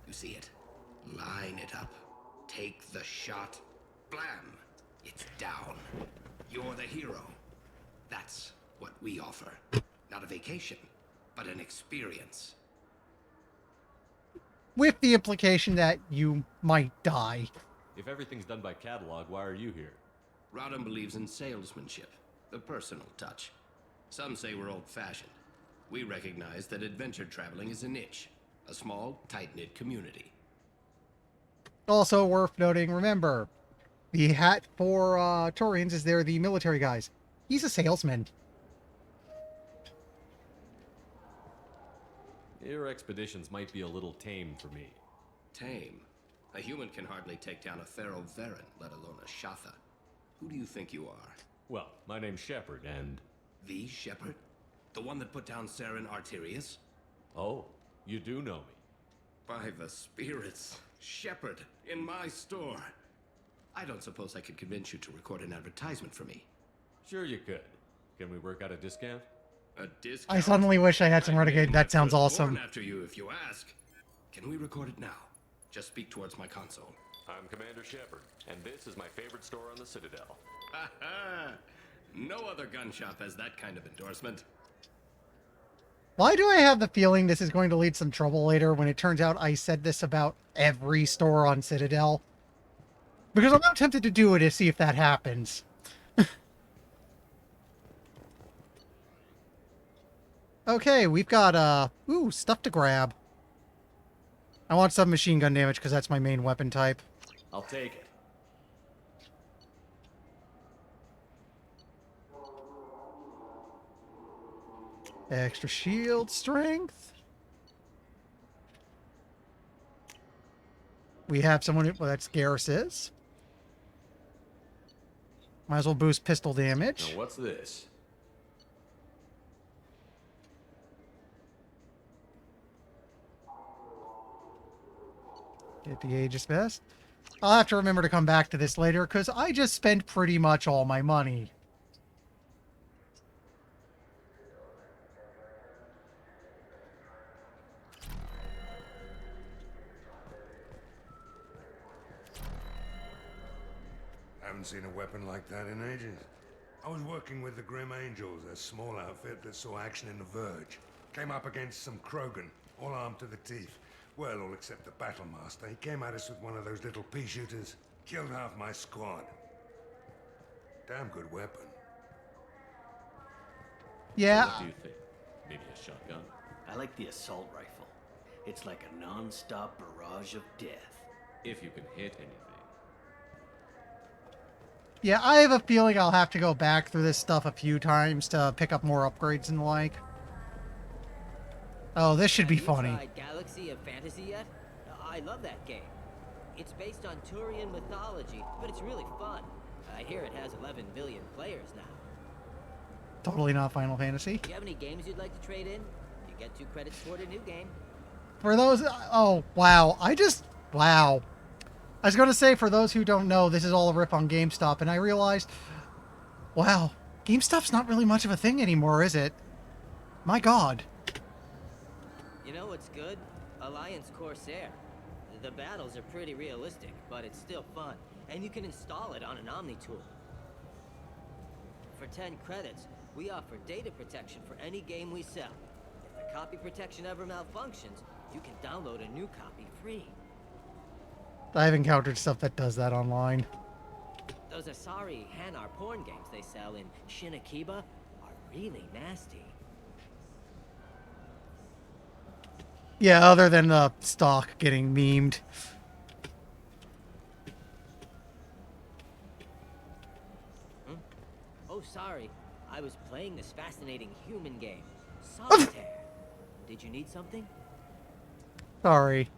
You see it? Line it up. Take the shot. Blam! It's down. You're the hero. That's what we offer. Not a vacation, but an experience. With the implication that you might die. If everything's done by catalog, why are you here? Rodham believes in salesmanship, the personal touch. Some say we're old-fashioned. We recognize that adventure traveling is a niche, a small, tight-knit community. Also worth noting, remember, the hat for Turians is they're the military guys. He's a salesman. Your expeditions might be a little tame for me. Tame? A human can hardly take down a feral Varen, let alone a Shatha. Who do you think you are? Well, my name's Shepard, and... The Shepard? The one that put down Saren Arterius? Oh, you do know me. By the spirits. Shepard, in my store. I don't suppose I could convince you to record an advertisement for me. Sure you could. Can we work out a discount? A discount? I suddenly wish I had some Renegade. That sounds awesome. After you, if you ask. Can we record it now? Just speak towards my console. I'm Commander Shepard, and this is my favorite store on the Citadel. Ha ha! No other gun shop has that kind of endorsement. Why do I have the feeling this is going to lead some trouble later when it turns out I said this about every store on Citadel? Because I'm now tempted to do it to see if that happens. Okay, we've got, stuff to grab. I want some machine gun damage because that's my main weapon type. I'll take it. Extra shield strength. We have someone, well, that's Garrus. Might as well boost pistol damage. Now what's this? Get the Aegis Vest. I'll have to remember to come back to this later, because I just spent pretty much all my money. Haven't seen a weapon like that in ages. I was working with the Grim Angels, a small outfit that saw action in the Verge. Came up against some Krogan, all armed to the teeth. Well, all except the Battlemaster. He came at us with one of those little pea shooters. Killed half my squad. Damn good weapon. Yeah. What do you think? Maybe a shotgun? I like the assault rifle. It's like a non-stop barrage of death. If you can hit anything. Yeah, I have a feeling I'll have to go back through this stuff a few times to pick up more upgrades and the like. Oh, this should be funny. Have you tried Galaxy of Fantasy yet? I love that game. It's based on Turian mythology, but it's really fun. I hear it has 11 billion players now. Totally not Final Fantasy. Do you have any games you'd like to trade in? You get 2 credits toward a new game. For those... Oh, wow. Wow. I was going to say, for those who don't know, this is all a rip on GameStop, and I realized... Wow. GameStop's not really much of a thing anymore, is it? My god. You know what's good? Alliance Corsair. The battles are pretty realistic, but it's still fun, and you can install it on an Omni tool. For 10 credits, we offer data protection for any game we sell. If the copy protection ever malfunctions, you can download a new copy free. I've encountered stuff that does that online. Those Asari Hanar porn games they sell in Shinakiba are really nasty. Yeah, other than the stock getting memed. Oh, sorry. I was playing this fascinating human game, Solitaire. Did you need something? Sorry.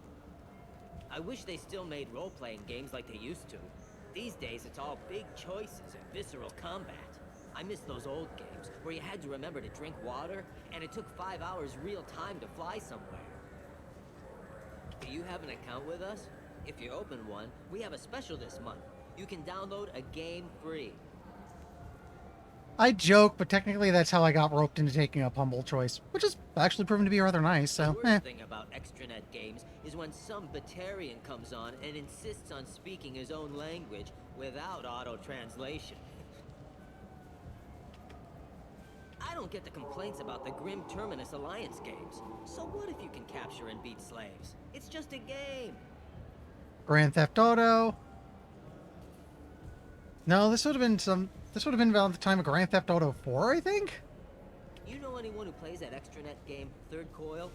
I wish they still made role-playing games like they used to. These days, it's all big choices and visceral combat. I miss those old games where you had to remember to drink water, and it took 5 hours real time to fly somewhere. Do you have an account with us? If you open one, we have a special this month. You can download a game free. I joke, but technically that's how I got roped into taking up Humble Choice, which has actually proven to be rather nice, The so, worst thing about extranet games is when some Batarian comes on and insists on speaking his own language without auto-translation. I don't get the complaints about the Grim Terminus Alliance games. So what if you can capture and beat slaves? It's just a game. Grand Theft Auto. No, this would have been around the time of Grand Theft Auto 4, I think? You know anyone who plays that extranet game, Third Coil?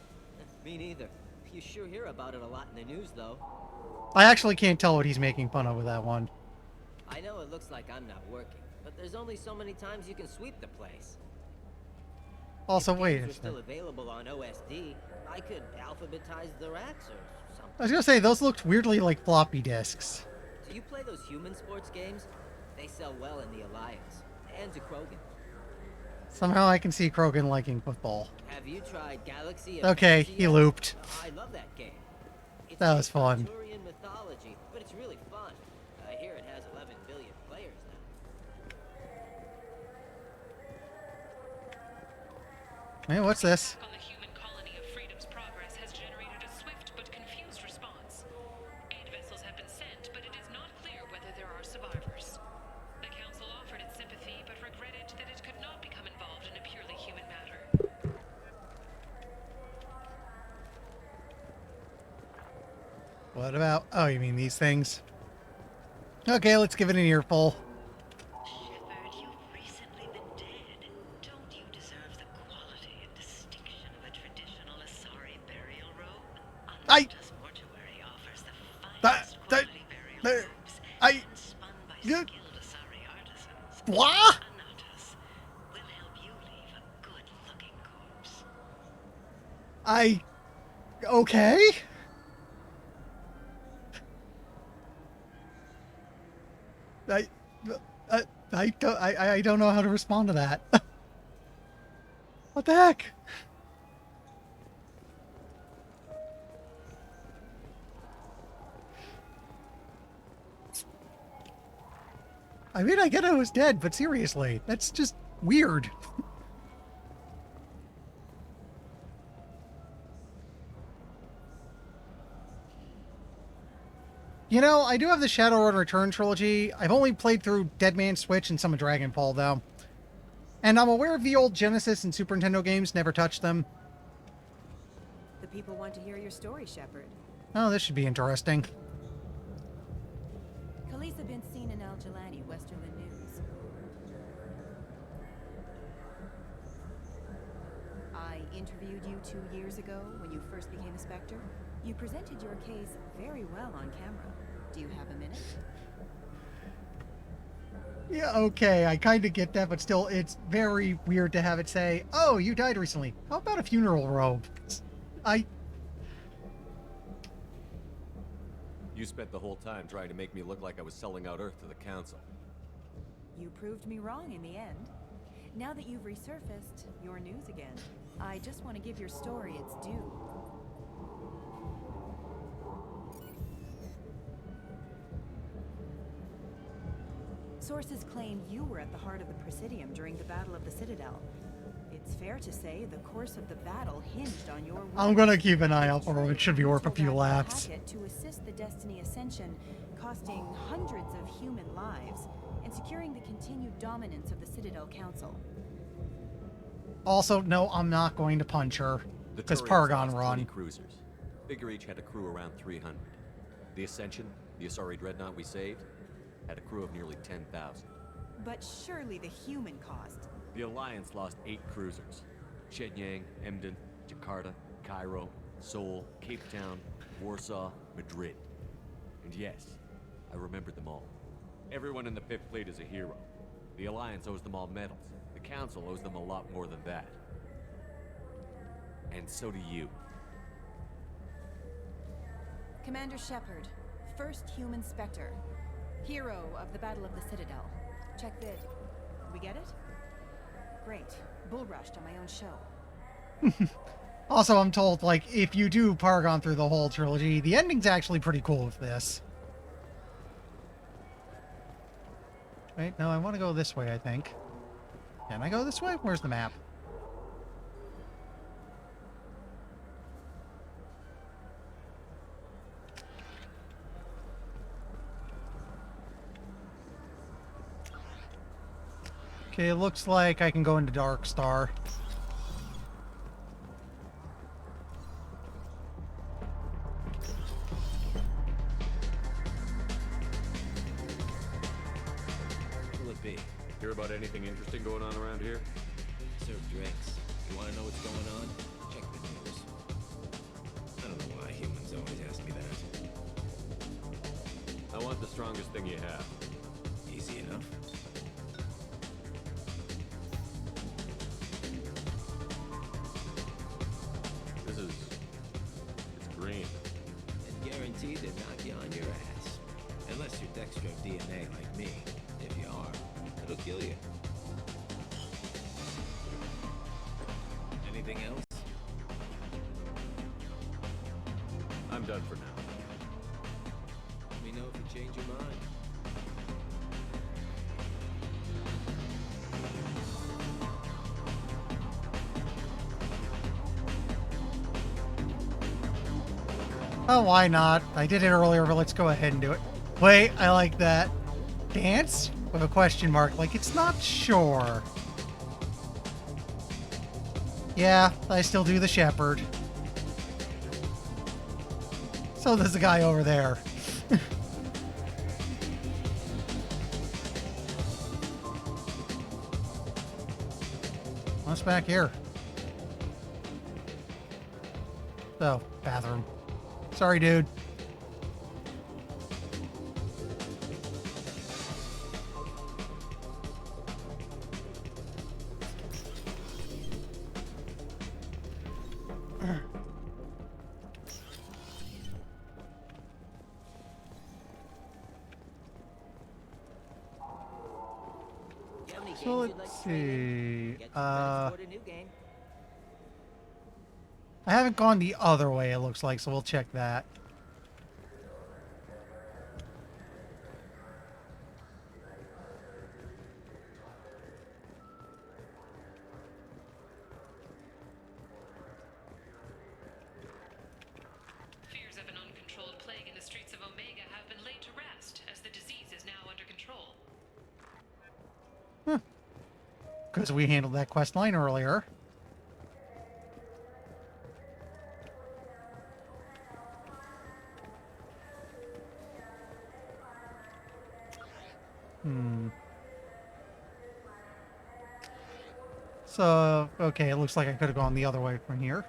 Me neither. You sure hear about it a lot in the news, though. I actually can't tell what he's making fun of with that one. I know it looks like I'm not working, but there's only so many times you can sweep the place. Also, if wait games a were still second. available on OSD, I could alphabetize the racks or something. I was gonna say, those looked weirdly like floppy disks. Do you play those human sports games? They sell well in the Alliance. And to Krogan. Somehow I can see Krogan liking football. Have you tried Galaxy of Okay, Fantasy he yet? looped. I love that game. It's That was based on fun. Turian mythology, but it's really fun. I hear it has 11 billion players now. Hey, what's this? On the human colony of Freedom's Progress has generated a swift but confused response. Aid vessels have been sent, but it is not clear whether there are survivors. The Council offered its sympathy, but regretted that it could not become involved in a purely human matter. What about... Oh, you mean these things? Okay, let's give it an earful. Shepard, you've recently been dead. Don't you deserve the quality and distinction of a traditional Asari burial robe? Unnota's mortuary offers the finest quality burial robes, spun by skilled Asari artisans. What? Unnota's will help you leave a good-looking corpse. Okay? I don't know how to respond to that. What the heck? I mean, I get I was dead, but seriously, that's just weird. You know, I do have the Shadowrun Return trilogy. I've only played through Dead Man's Switch and some of Dragonfall, though. And I'm aware of the old Genesis and Super Nintendo games, never touched them. The people want to hear your story, Shepard. Oh, this should be interesting. Khaleesa been seen in Al Jalani, Westerland News. I interviewed you 2 years ago when you first became a Spectre. You presented your case very well on camera. Do you have a minute? Yeah, okay, I kind of get that, but still, it's very weird to have it say, oh, you died recently. How about a funeral robe? You spent the whole time trying to make me look like I was selling out Earth to the Council. You proved me wrong in the end. Now that you've resurfaced, you're news again. I just want to give your story its due. Sources claim you were at the heart of the Presidium during the Battle of the Citadel. It's fair to say the course of the battle hinged on your... I'm gonna keep an eye out for it. It should be worth a few laughs. ...to assist the Destiny Ascension, costing hundreds of human lives, and securing the continued dominance of the Citadel Council. Also, no, I'm not going to punch her. The Because Turians Paragon lost run. 20 cruisers. Figure each had a crew around 300. The Ascension, the Asari dreadnought we saved, had a crew of nearly 10,000. But surely the human cost. The Alliance lost 8 cruisers. Shenyang, Emden, Jakarta, Cairo, Seoul, Cape Town, Warsaw, Madrid. And yes, I remembered them all. Everyone in the 5th Fleet is a hero. The Alliance owes them all medals. The Council owes them a lot more than that. And so do you. Commander Shepard, first human Spectre. Hero of the Battle of the Citadel. Check vid. We get it? Great. Bull rushed on my own show. Also, I'm told, like, if you do Paragon through the whole trilogy, the ending's actually pretty cool with this. Wait, no, I want to go this way, I think. Can I go this way? Where's the map? Okay, it looks like I can go into Dark Star. Who will it be? Hear about anything interesting going on around here? Serve drinks. You want to know what's going on? Check the news. I don't know why humans always ask me that. I want the strongest thing you have. Easy enough. It's green. And guaranteed to knock you on your ass. Unless you're Dextro DNA like me. If you are, it'll kill you. Anything else? I'm done for now. Let me know if you change your mind. Oh, why not? I did it earlier, but let's go ahead and do it. Wait, I like that. Dance? With a question mark, like it's not sure. Yeah, I still do the shepherd. So there's a guy over there. What's back here? Oh, bathroom. Sorry, dude. So let's see. I haven't gone the other way, it looks like, so we'll check that. Fears of an uncontrolled plague in the streets of Omega have been laid to rest, as the disease is now under control. Because we handled that quest line earlier. So, okay, it looks like I could have gone the other way from here.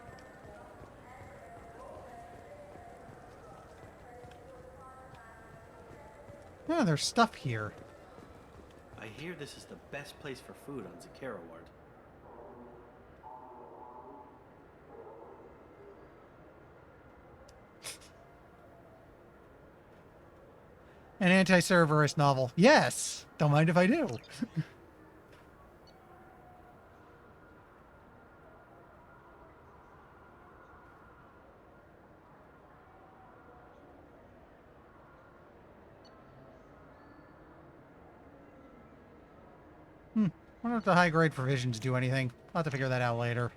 Yeah, there's stuff here. I hear this is the best place for food on Zakera Ward. An anti-Cerberus novel. Yes! Don't mind if I do. Wonder if the high-grade provisions do anything. I'll have to figure that out later.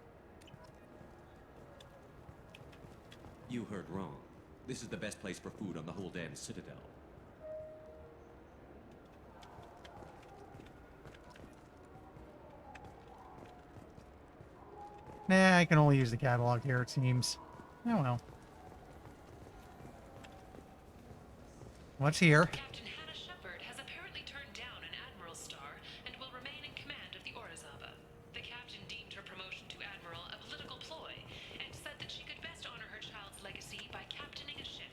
You heard wrong. This is the best place for food on the whole damn Citadel. Nah, I can only use the catalog here, it seems. Oh well. What's here? Captain Hannah Shepard has apparently turned down an admiral's star and will remain in command of the Orizaba. The captain deemed her promotion to admiral a political ploy and said that she could best honor her child's legacy by captaining a ship.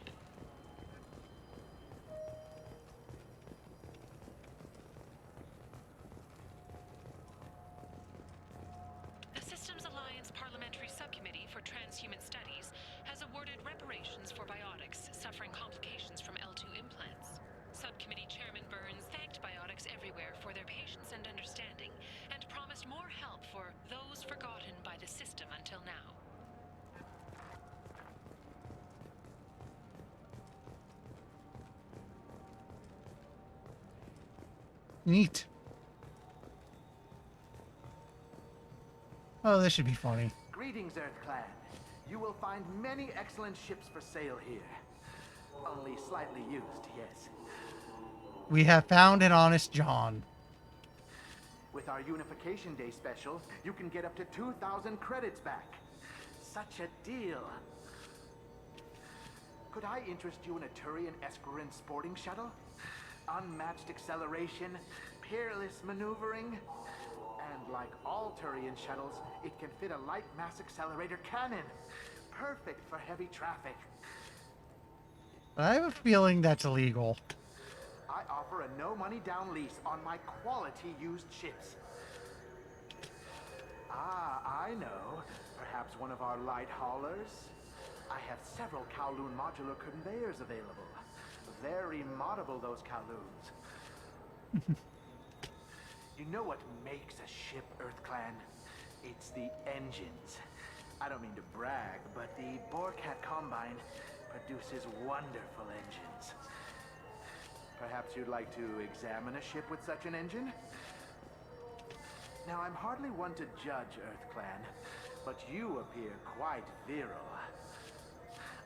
The Systems Alliance Parliamentary Subcommittee for Transhuman Studies has awarded reparations for biotics suffering complications from L2 implants. Subcommittee Chairman Burns thanked biotics everywhere for their patience and understanding, and promised more help for those forgotten by the system until now. Neat. Oh, this should be funny. Greetings, Earth Clan. You will find many excellent ships for sale here. Only slightly used, yes. We have found an honest John. With our Unification Day special, you can get up to 2,000 credits back. Such a deal. Could I interest you in a Turian Esquirine sporting shuttle? Unmatched acceleration, peerless maneuvering, and like all Turian shuttles, it can fit a light mass accelerator cannon. Perfect for heavy traffic. I have a feeling that's illegal. I offer a no-money down lease on my quality used ships. Ah, I know. Perhaps one of our light haulers? I have several Kowloon modular conveyors available. Very moddable, those Kowloons. You know what makes a ship, Earth Clan? It's the engines. I don't mean to brag, but the Borcat Combine produces wonderful engines. Perhaps you'd like to examine a ship with such an engine? Now, I'm hardly one to judge, Earth Clan, but you appear quite virile.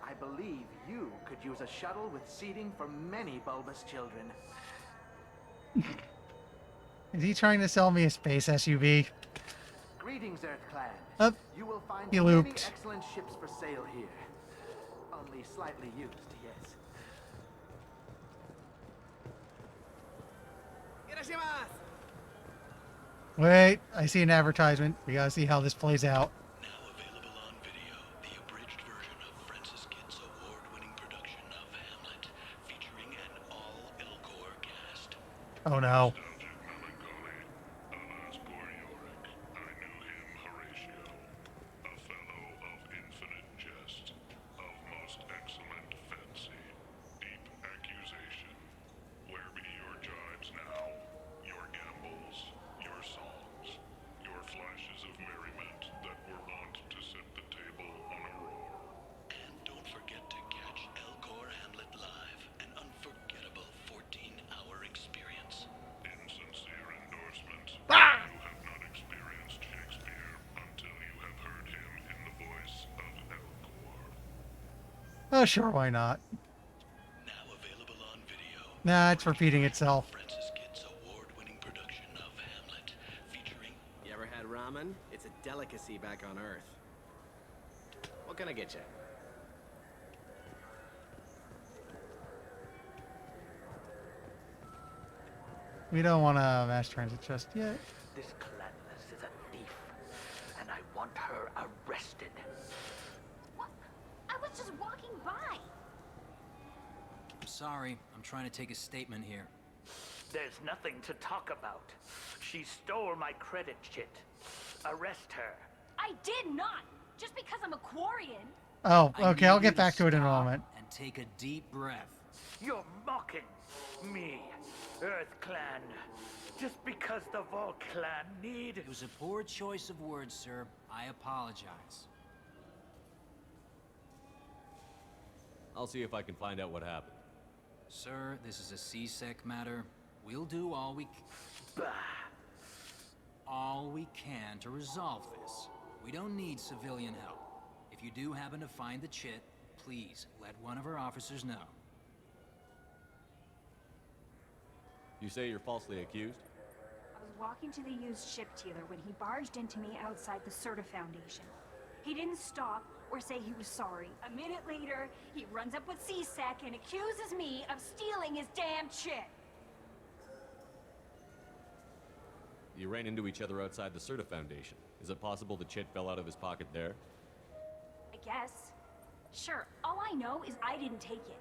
I believe you could use a shuttle with seating for many bulbous children. Is he trying to sell me a space SUV? Greetings, Earth Clan. Oh, You will find he many looped. excellent ships for sale here. Only slightly used, yes. Wait, I see an advertisement. We gotta see how this plays out. Oh no. Oh, sure, why not? Nah, it's repeating itself. You ever had ramen? It's a delicacy back on Earth. What can I get you? We don't want to mass transit just yet. This Clanless is a thief, and I want her arrested. What? I was just walking by. I'm sorry. I'm trying to take a statement here. There's nothing to talk about. She stole my credit chit. Arrest her. I did not. Just because I'm a Quarian. Oh, I okay, need I'll you get to back to it in a stop moment. And take a deep breath. You're mocking me, Earth Clan. Just because the Vol Clan need... It was a poor choice of words, sir. I apologize. I'll see if I can find out what happened. Sir, this is a C-Sec matter. We'll do all we can to resolve this. We don't need civilian help. If you do happen to find the chit, please let one of our officers know. You say you're falsely accused? I was walking to the used ship dealer when he barged into me outside the Serta Foundation. He didn't stop or say he was sorry. A minute later, he runs up with C-Sec and accuses me of stealing his damn chit. You ran into each other outside the Serta Foundation. Is it possible the chit fell out of his pocket there? I guess. Sure, all I know is I didn't take it.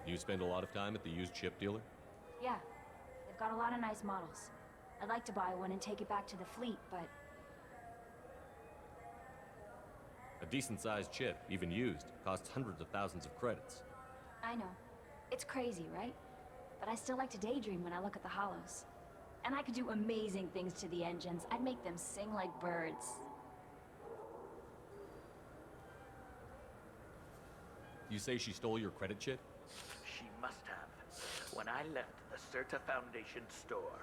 You spend a lot of time at the used ship dealer? Yeah, they've got a lot of nice models. I'd like to buy one and take it back to the fleet, but... A decent-sized chip, even used, costs hundreds of thousands of credits. I know. It's crazy, right? But I still like to daydream when I look at the hollows. And I could do amazing things to the engines. I'd make them sing like birds. You say she stole your credit chit? She must have. When I left the Certa Foundation store,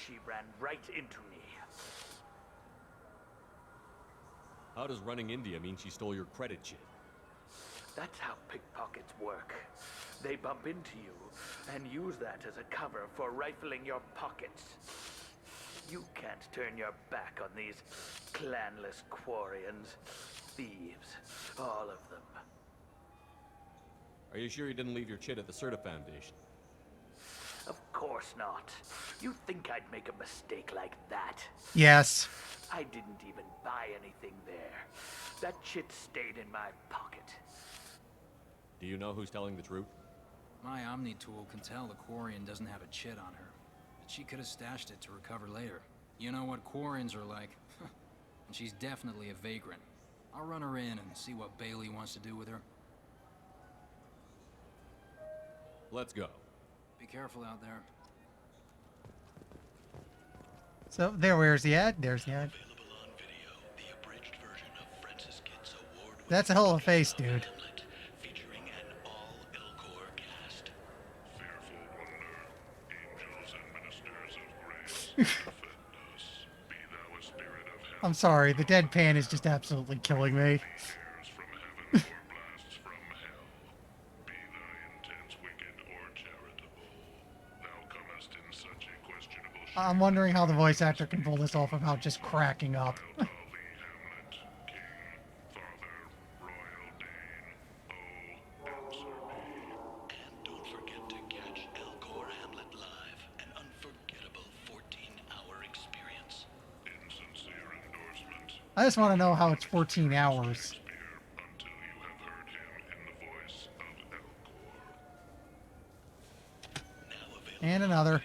she ran right into me. How does running into you mean she stole your credit chit? That's how pickpockets work. They bump into you and use that as a cover for rifling your pockets. You can't turn your back on these clanless quarians. Thieves, all of them. Are you sure you didn't leave your chit at the Certa Foundation? Of course not. You think I'd make a mistake like that? Yes. I didn't even buy anything there. That chit stayed in my pocket. Do you know who's telling the truth? My Omni tool can tell the Quarian doesn't have a chit on her, but she could have stashed it to recover later. You know what Quarians are like. And she's definitely a vagrant. I'll run her in and see what Bailey wants to do with her. Let's go. Be careful out there. So where's the ad? There's the ad. That's a hell of a face, dude. I'm sorry, the deadpan is just absolutely killing me. I'm wondering how the voice actor can pull this off without just cracking up. I just want to know how it's 14 hours. And another.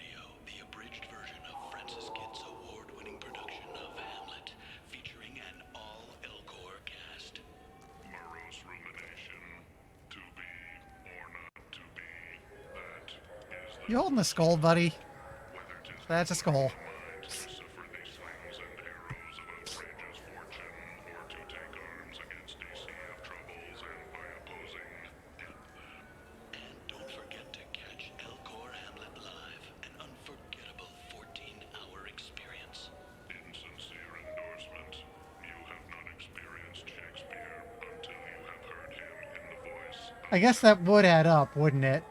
You holding the skull, buddy? That's a skull. I guess that would add up, wouldn't it?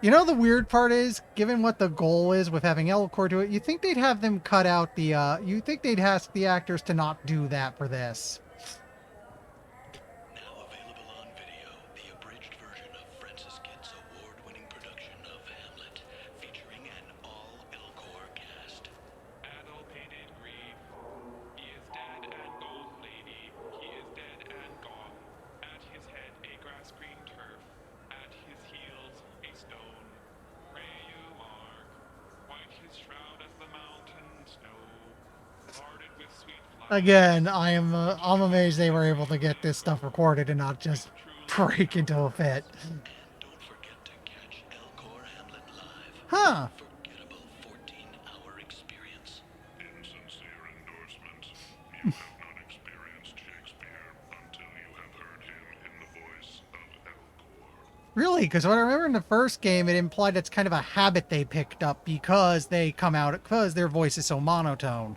You know, the weird part is, given what the goal is with having Elcor do it, you think they'd have them cut out the, you think they'd ask the actors to not do that for this. Again, I'm amazed they were able to get this stuff recorded and not just break into a fit. Huh. Really? Because what I remember in the first game, it implied it's kind of a habit they picked up because they come out, because their voice is so monotone.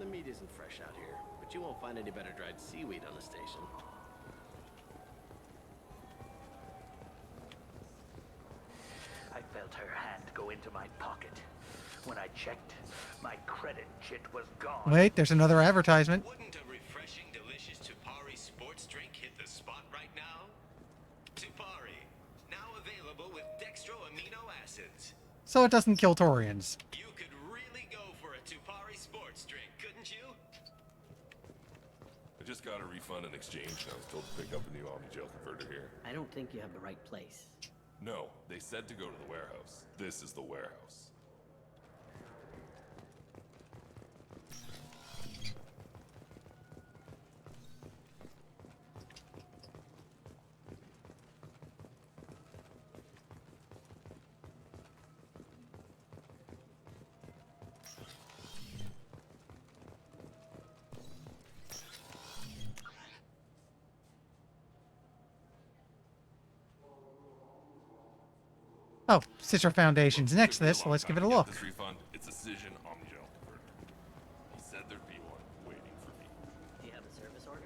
The meat isn't fresh out here, but you won't find any better dried seaweed on the station. I felt her hand go into my pocket. When I checked, my credit chit was gone. Wait, there's another advertisement. Wouldn't a refreshing, delicious Tupari sports drink hit the spot right now? Tupari, now available with dextro amino acids. So it doesn't kill Torians. You could really go for a Tupari sports drink, couldn't you? I just got a refund in exchange, and I was told to pick up a new Omni-Gel converter here. I don't think you have the right place. No, they said to go to the warehouse. This is the warehouse. Oh, Citra Foundation's next to this, so let's give it a look. This refund, it's a Cision Omnigel converter. He said there'd be one waiting for me. Do you have a service order?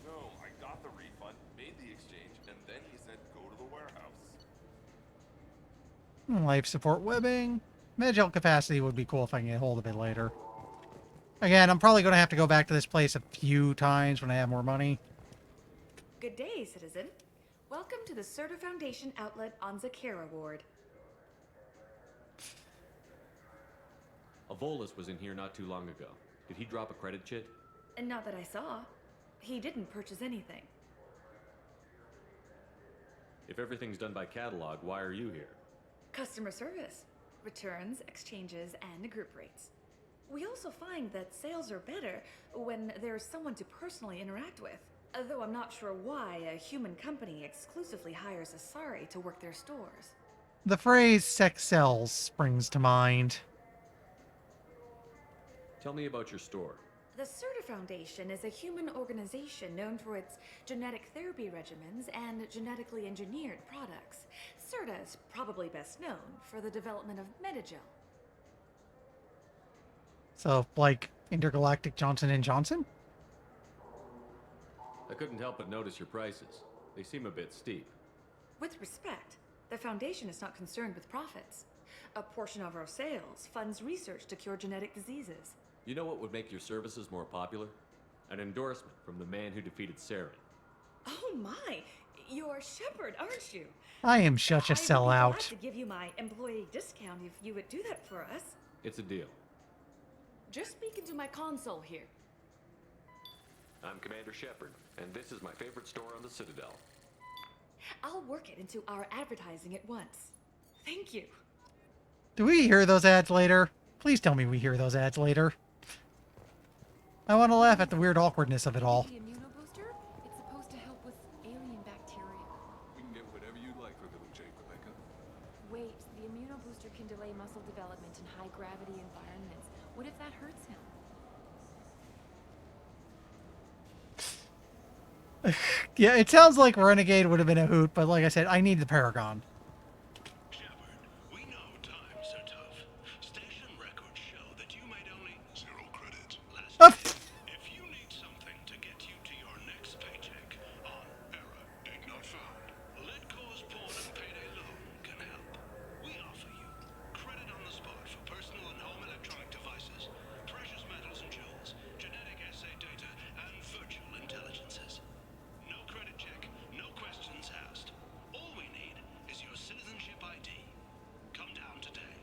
No, I got the refund, made the exchange, and then he said go to the warehouse. Life support webbing. Medgel capacity would be cool if I can get hold of it later. Again, I'm probably going to have to go back to this place a few times when I have more money. Good day, citizen. Welcome to the Certa Foundation outlet on Zakera Ward. Avolis was in here not too long ago. Did he drop a credit chit? And not that I saw. He didn't purchase anything. If everything's done by catalog, why are you here? Customer service. Returns, exchanges, and group rates. We also find that sales are better when there's someone to personally interact with. Though I'm not sure why a human company exclusively hires Asari to work their stores. The phrase sex sells springs to mind. Tell me about your store. The Certa Foundation is a human organization known for its genetic therapy regimens and genetically engineered products. Certa is probably best known for the development of Metagel. So, like, Intergalactic Johnson & Johnson? I couldn't help but notice your prices. They seem a bit steep. With respect, the Foundation is not concerned with profits. A portion of our sales funds research to cure genetic diseases. You know what would make your services more popular? An endorsement from the man who defeated Saren. Oh my! You're Shepard, aren't you? I am such a I would be sellout. glad to give you my employee discount if you would do that for us. It's a deal. Just speak into my console here. I'm Commander Shepard, and this is my favorite store on the Citadel. I'll work it into our advertising at once. Thank you. Do we hear those ads later? Please tell me we hear those ads later. I want to laugh at the weird awkwardness of it all. The immunobooster? It's supposed to help with alien bacteria. We can get whatever you like for little Jake, Rebecca. Wait, the immunobooster can delay muscle development in high-gravity environments. What if that hurts him? Yeah, it sounds like Renegade would have been a hoot, but like I said, I need the Paragon. We know times are tough. Station records show that you made only 0 credit last year. If you need something to get you to your next paycheck on error, dig not found, Lead Cause Pawn and Payday Loan can help. We offer you credit on the spot for personal and home electronic devices, precious metals and jewels, genetic assay data, and virtual intelligences. No credit check, no questions asked. All we need is your citizenship ID. Come down today.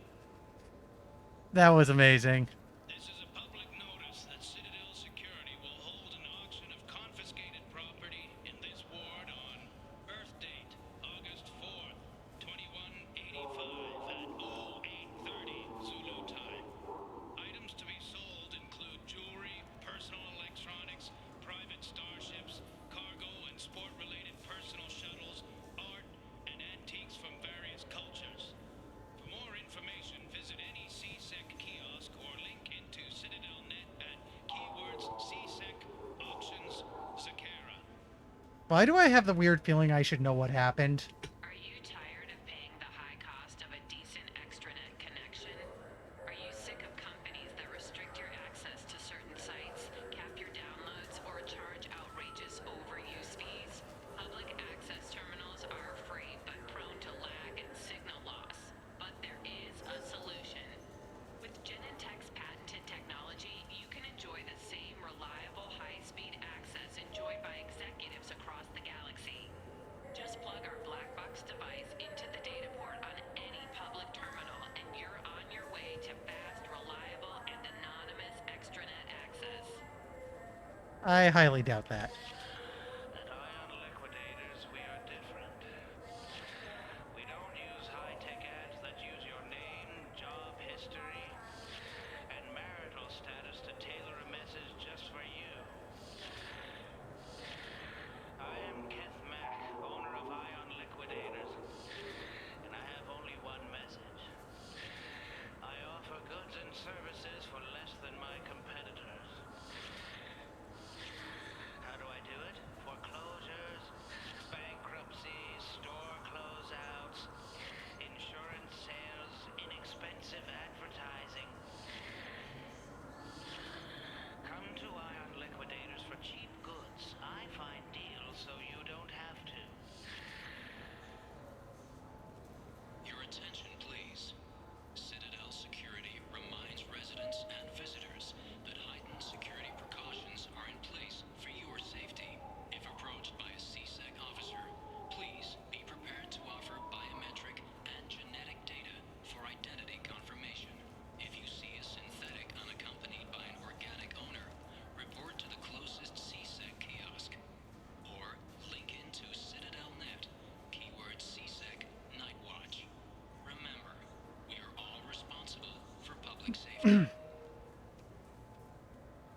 That was amazing. This is a public notice that Citadel Security will hold an auction of confiscated property in this ward on Earth date, August 4th, 2185 at 0830 Zulu time. Items to be sold include jewelry, personal electronics, private starships, cargo and sport-related personal shuttles, art, and antiques from various cultures. For more information, visit any CSEC kiosk or link into CitadelNet at keywords CSEC Auctions Zakera. Why do I have the weird feeling I should know what happened? Are you tired of paying the high cost of a decent extranet connection? Are you sick of companies that restrict your access to certain sites, cap your downloads, or charge outrageous overuse fees? Public access terminals are free but prone to lag and signal loss. But there is a solution. With Genentech's patented technology, you can enjoy the same reliable high-speed access enjoyed by executives across the galaxy. Just plug our black box device into the data port on any public terminal, and you're on your way to fast, reliable, and anonymous extranet access. I highly doubt that. At Ion Liquidators, we are different. We don't use high-tech ads that use your name, job history, and marital status to tailor a message just for you. I am Keth Mack, owner of Ion Liquidators, and I have only one message. I offer goods and services for less than my competitors. How do I do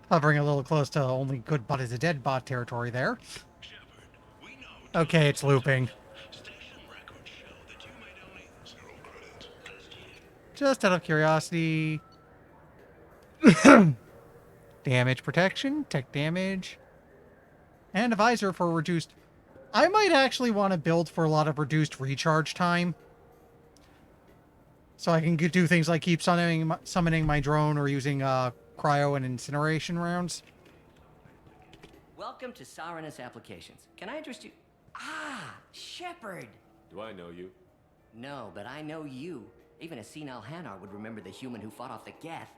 Hovering a little close to only good bot is a dead bot territory there. Okay, it's looping. Just out of curiosity. Damage protection, tech damage, and a visor for reduced. I might actually want to build for a lot of reduced recharge time. So I can do things like keep summoning my drone or using cryo and incineration rounds. Welcome to Sarenus Applications. Can I interest you? Ah, Shepard! Do I know you? No, but I know you. Even a senile Hanar would remember the human who fought off the Geth.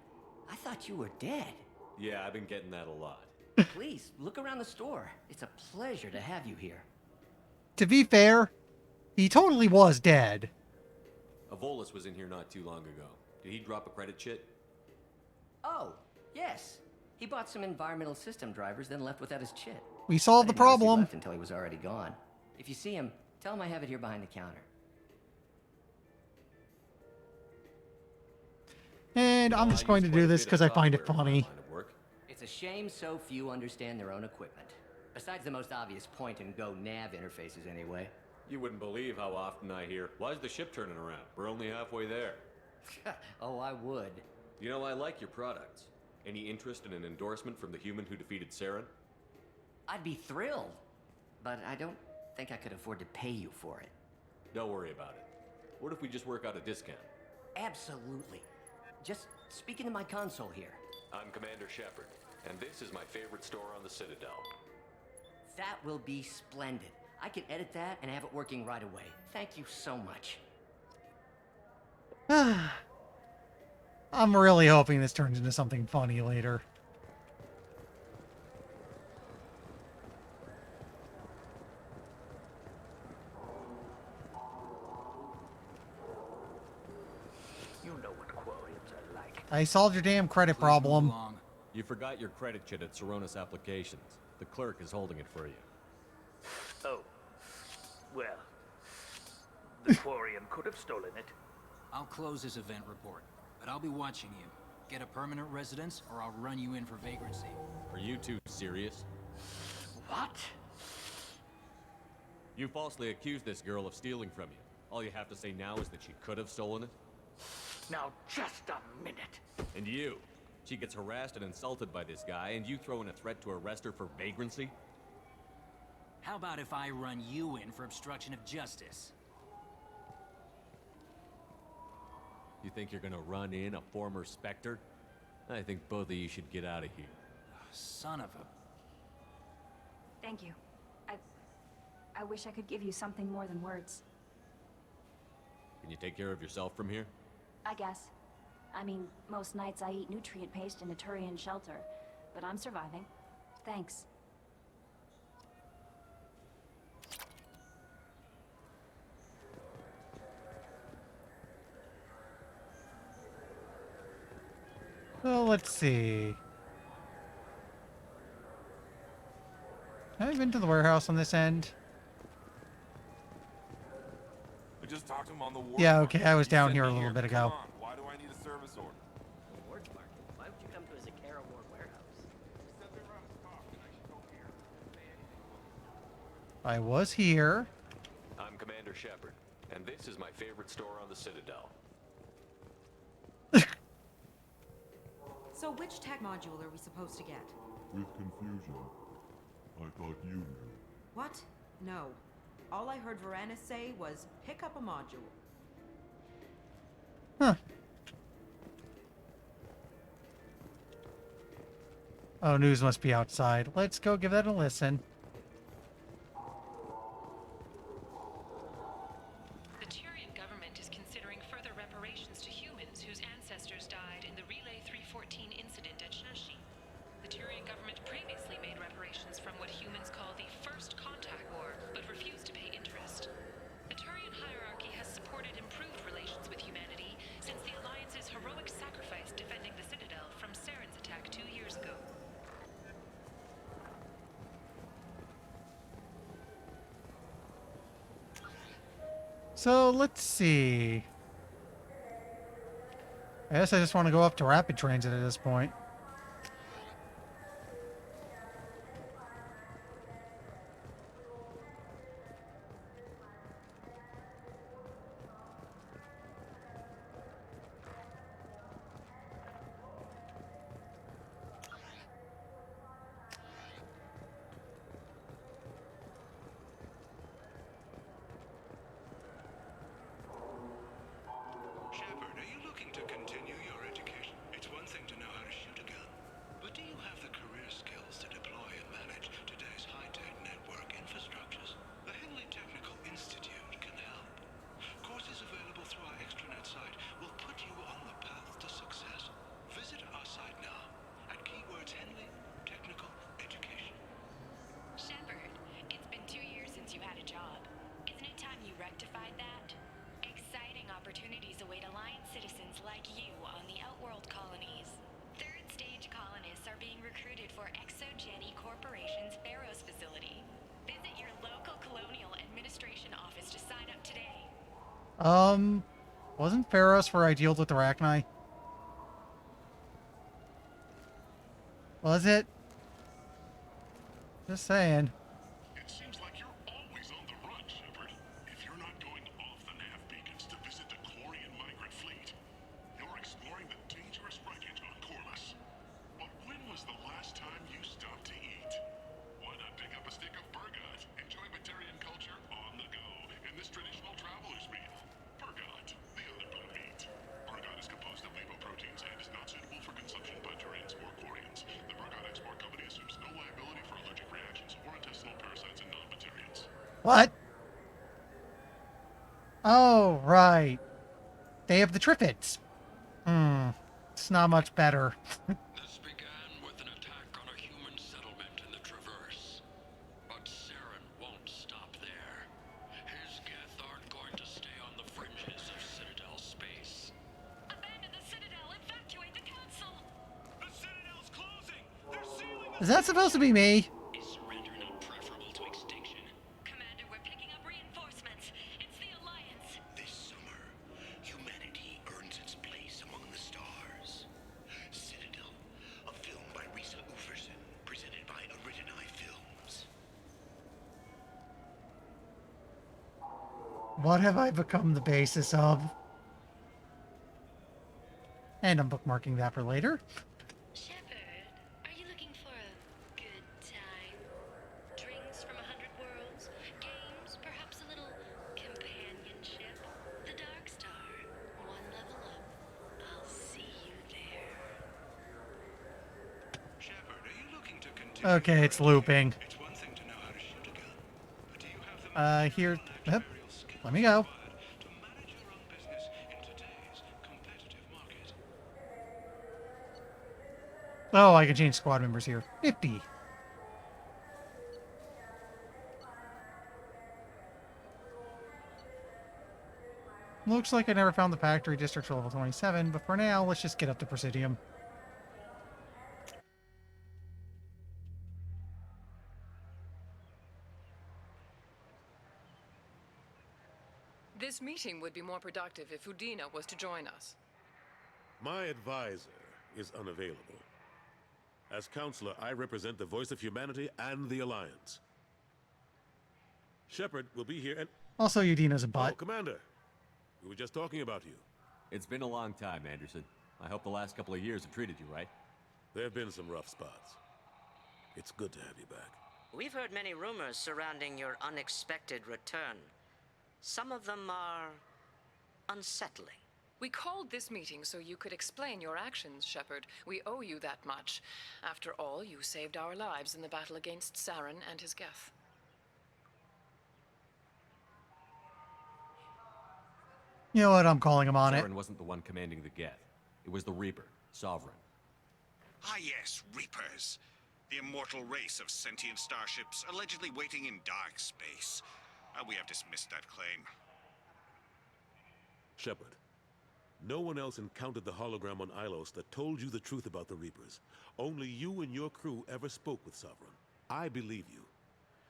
I thought you were dead. Yeah, I've been getting that a lot. Please, look around the store. It's a pleasure to have you here. To be fair, he totally was dead. Avolis was in here not too long ago. Did he drop a credit chit? Oh, yes. He bought some environmental system drivers, then left without his chit. We solved the I didn't notice problem. He left until he was already gone. If you see him, tell him I have it here behind the counter. And I'm just going to do this because I find it funny. It's a shame so few understand their own equipment. Besides the most obvious point-and-go nav interfaces, anyway. You wouldn't believe how often I hear, "Why's the ship turning around? We're only halfway there." Oh, I would. You know, I like your products. Any interest in an endorsement from the human who defeated Saren? I'd be thrilled. But I don't think I could afford to pay you for it. Don't worry about it. What if we just work out a discount? Absolutely. Just speak into my console here. I'm Commander Shepard, and this is my favorite store on the Citadel. That will be splendid. I can edit that and have it working right away. Thank you so much. I'm really hoping this turns into something funny later. You know what Quarians are like. I solved your damn credit problem. You forgot your credit chit at Sarenus Applications. The clerk is holding it for you. Oh. Well, the Quarian could have stolen it. I'll close this event report, but I'll be watching you. Get a permanent residence, or I'll run you in for vagrancy. Are you two serious? What? You falsely accused this girl of stealing from you. All you have to say now is that she could have stolen it? Now, just a minute. And you? She gets harassed and insulted by this guy, and you throw in a threat to arrest her for vagrancy? How about if I run you in for obstruction of justice? You think you're gonna run in a former Spectre? I think both of you should get out of here. Son of a... Thank you. I wish I could give you something more than words. Can you take care of yourself from here? I guess. I mean, most nights I eat nutrient paste in a Turian shelter, but I'm surviving. Thanks. Well, let's see. Have I been to the warehouse on this end? We just talked to him on the war. Yeah, okay, I was He down sent here a me little bit ago. Come on, why do I need a service order? Ward Market? Why would you come to a Zakara Ward warehouse? I was here. I'm Commander Shepard, and this is my favorite store on the Citadel. So which tech module are we supposed to get? With confusion. I thought you knew. What? No. All I heard Varanus say was, pick up a module. Huh. Oh, news must be outside. Let's go give that a listen. The Turian government is considering further reparations to humans whose ancestors died in the Relay 314 incident at Shashi. The Turian government previously made reparations from what humans call the First Contact War, but refused to pay interest. The Turian hierarchy has supported improved relations with humanity since the Alliance's heroic sacrifice defending the Citadel from Saren's attack 2 years ago. So, let's see. I guess I just want to go up to rapid transit at this point. Shepard, are you looking to continue your education? It's one thing to know how to shoot a gun, but do you have the career skills to deploy and manage today's high-tech network infrastructures? The Henley Technical Institute can help. Courses available through our extranet site will put you on the path to success. Visit our site now at keywords Henley Technical Education. Shepard, it's been 2 years since you had a job. Isn't it time you rectified that? Exciting opportunities await Alliance citizens like you on the Outworld colonies. Third stage colonists are being recruited for ExoGeni Corporation's Pharos facility. Visit your local colonial administration office to sign up today. Wasn't Pharos where I dealt with Arachni? Was it? Just saying. It seems like you're always on the run, Shepard. If you're not going off the nav beacons to visit the Quarian migrant fleet, you're exploring the dangerous wreckage on Corliss. But when was the last time you stopped to eat? Why not pick up a stick of Burgot? Enjoy Batarian culture on the go in this traditional traveler's meal. Burgot, the other meat. Burgot is composed of lipoproteins and is not suitable for consumption by Turians or Quarians. The Burgot Export Company assumes no liability for allergic reactions or intestinal parasites in non-Batarians. What? Oh, right. They have the Triffids. It's not much better. This began with an attack on a human settlement in the Traverse. But Saren won't stop there. His Geth aren't going to stay on the fringes of Citadel space. Abandon the Citadel! Evacuate the council! The Citadel's closing! They're sealing Is that supposed to be me? Is surrender not preferable to extinction? Commander, we're picking up reinforcements. It's the Alliance. This summer, humanity earns its place among the stars. Citadel, a film by Risa Uferson, presented by Originai Films. What have I become the basis of? And I'm bookmarking that for later. Shepard, are you looking for a good time? Drinks from 100 worlds? Games? Perhaps a little companionship? The Dark Star. One level up. I'll see you there. Shepard, are you looking to continue? Okay, it's looping. It's one thing to know how to shoot a gun, but do you have the Here. Yep. Let me go. to manage your own business in today's competitive market? Oh, I can change squad members here. 50. Looks like I never found the factory district for level 27, but for now, let's just get up to Presidium. This meeting would be more productive if Udina was to join us. My advisor is unavailable. As counselor, I represent the voice of humanity and the Alliance. Shepard will be here and... Also, Udina's a Oh, butt. Commander. We were just talking about you. It's been a long time, Anderson. I hope the last couple of years have treated you right. There have been some rough spots. It's good to have you back. We've heard many rumors surrounding your unexpected return. Some of them are unsettling. We called this meeting so you could explain your actions, Shepard. We owe you that much. After all, you saved our lives in the battle against Saren and his Geth. You know what? I'm calling him on it. Saren wasn't the one commanding the Geth. It was the Reaper, Sovereign. Ah yes, Reapers. The immortal race of sentient starships allegedly waiting in dark space. We have dismissed that claim. Shepard, no one else encountered the hologram on Ilos that told you the truth about the Reapers. Only you and your crew ever spoke with Sovereign. I believe you.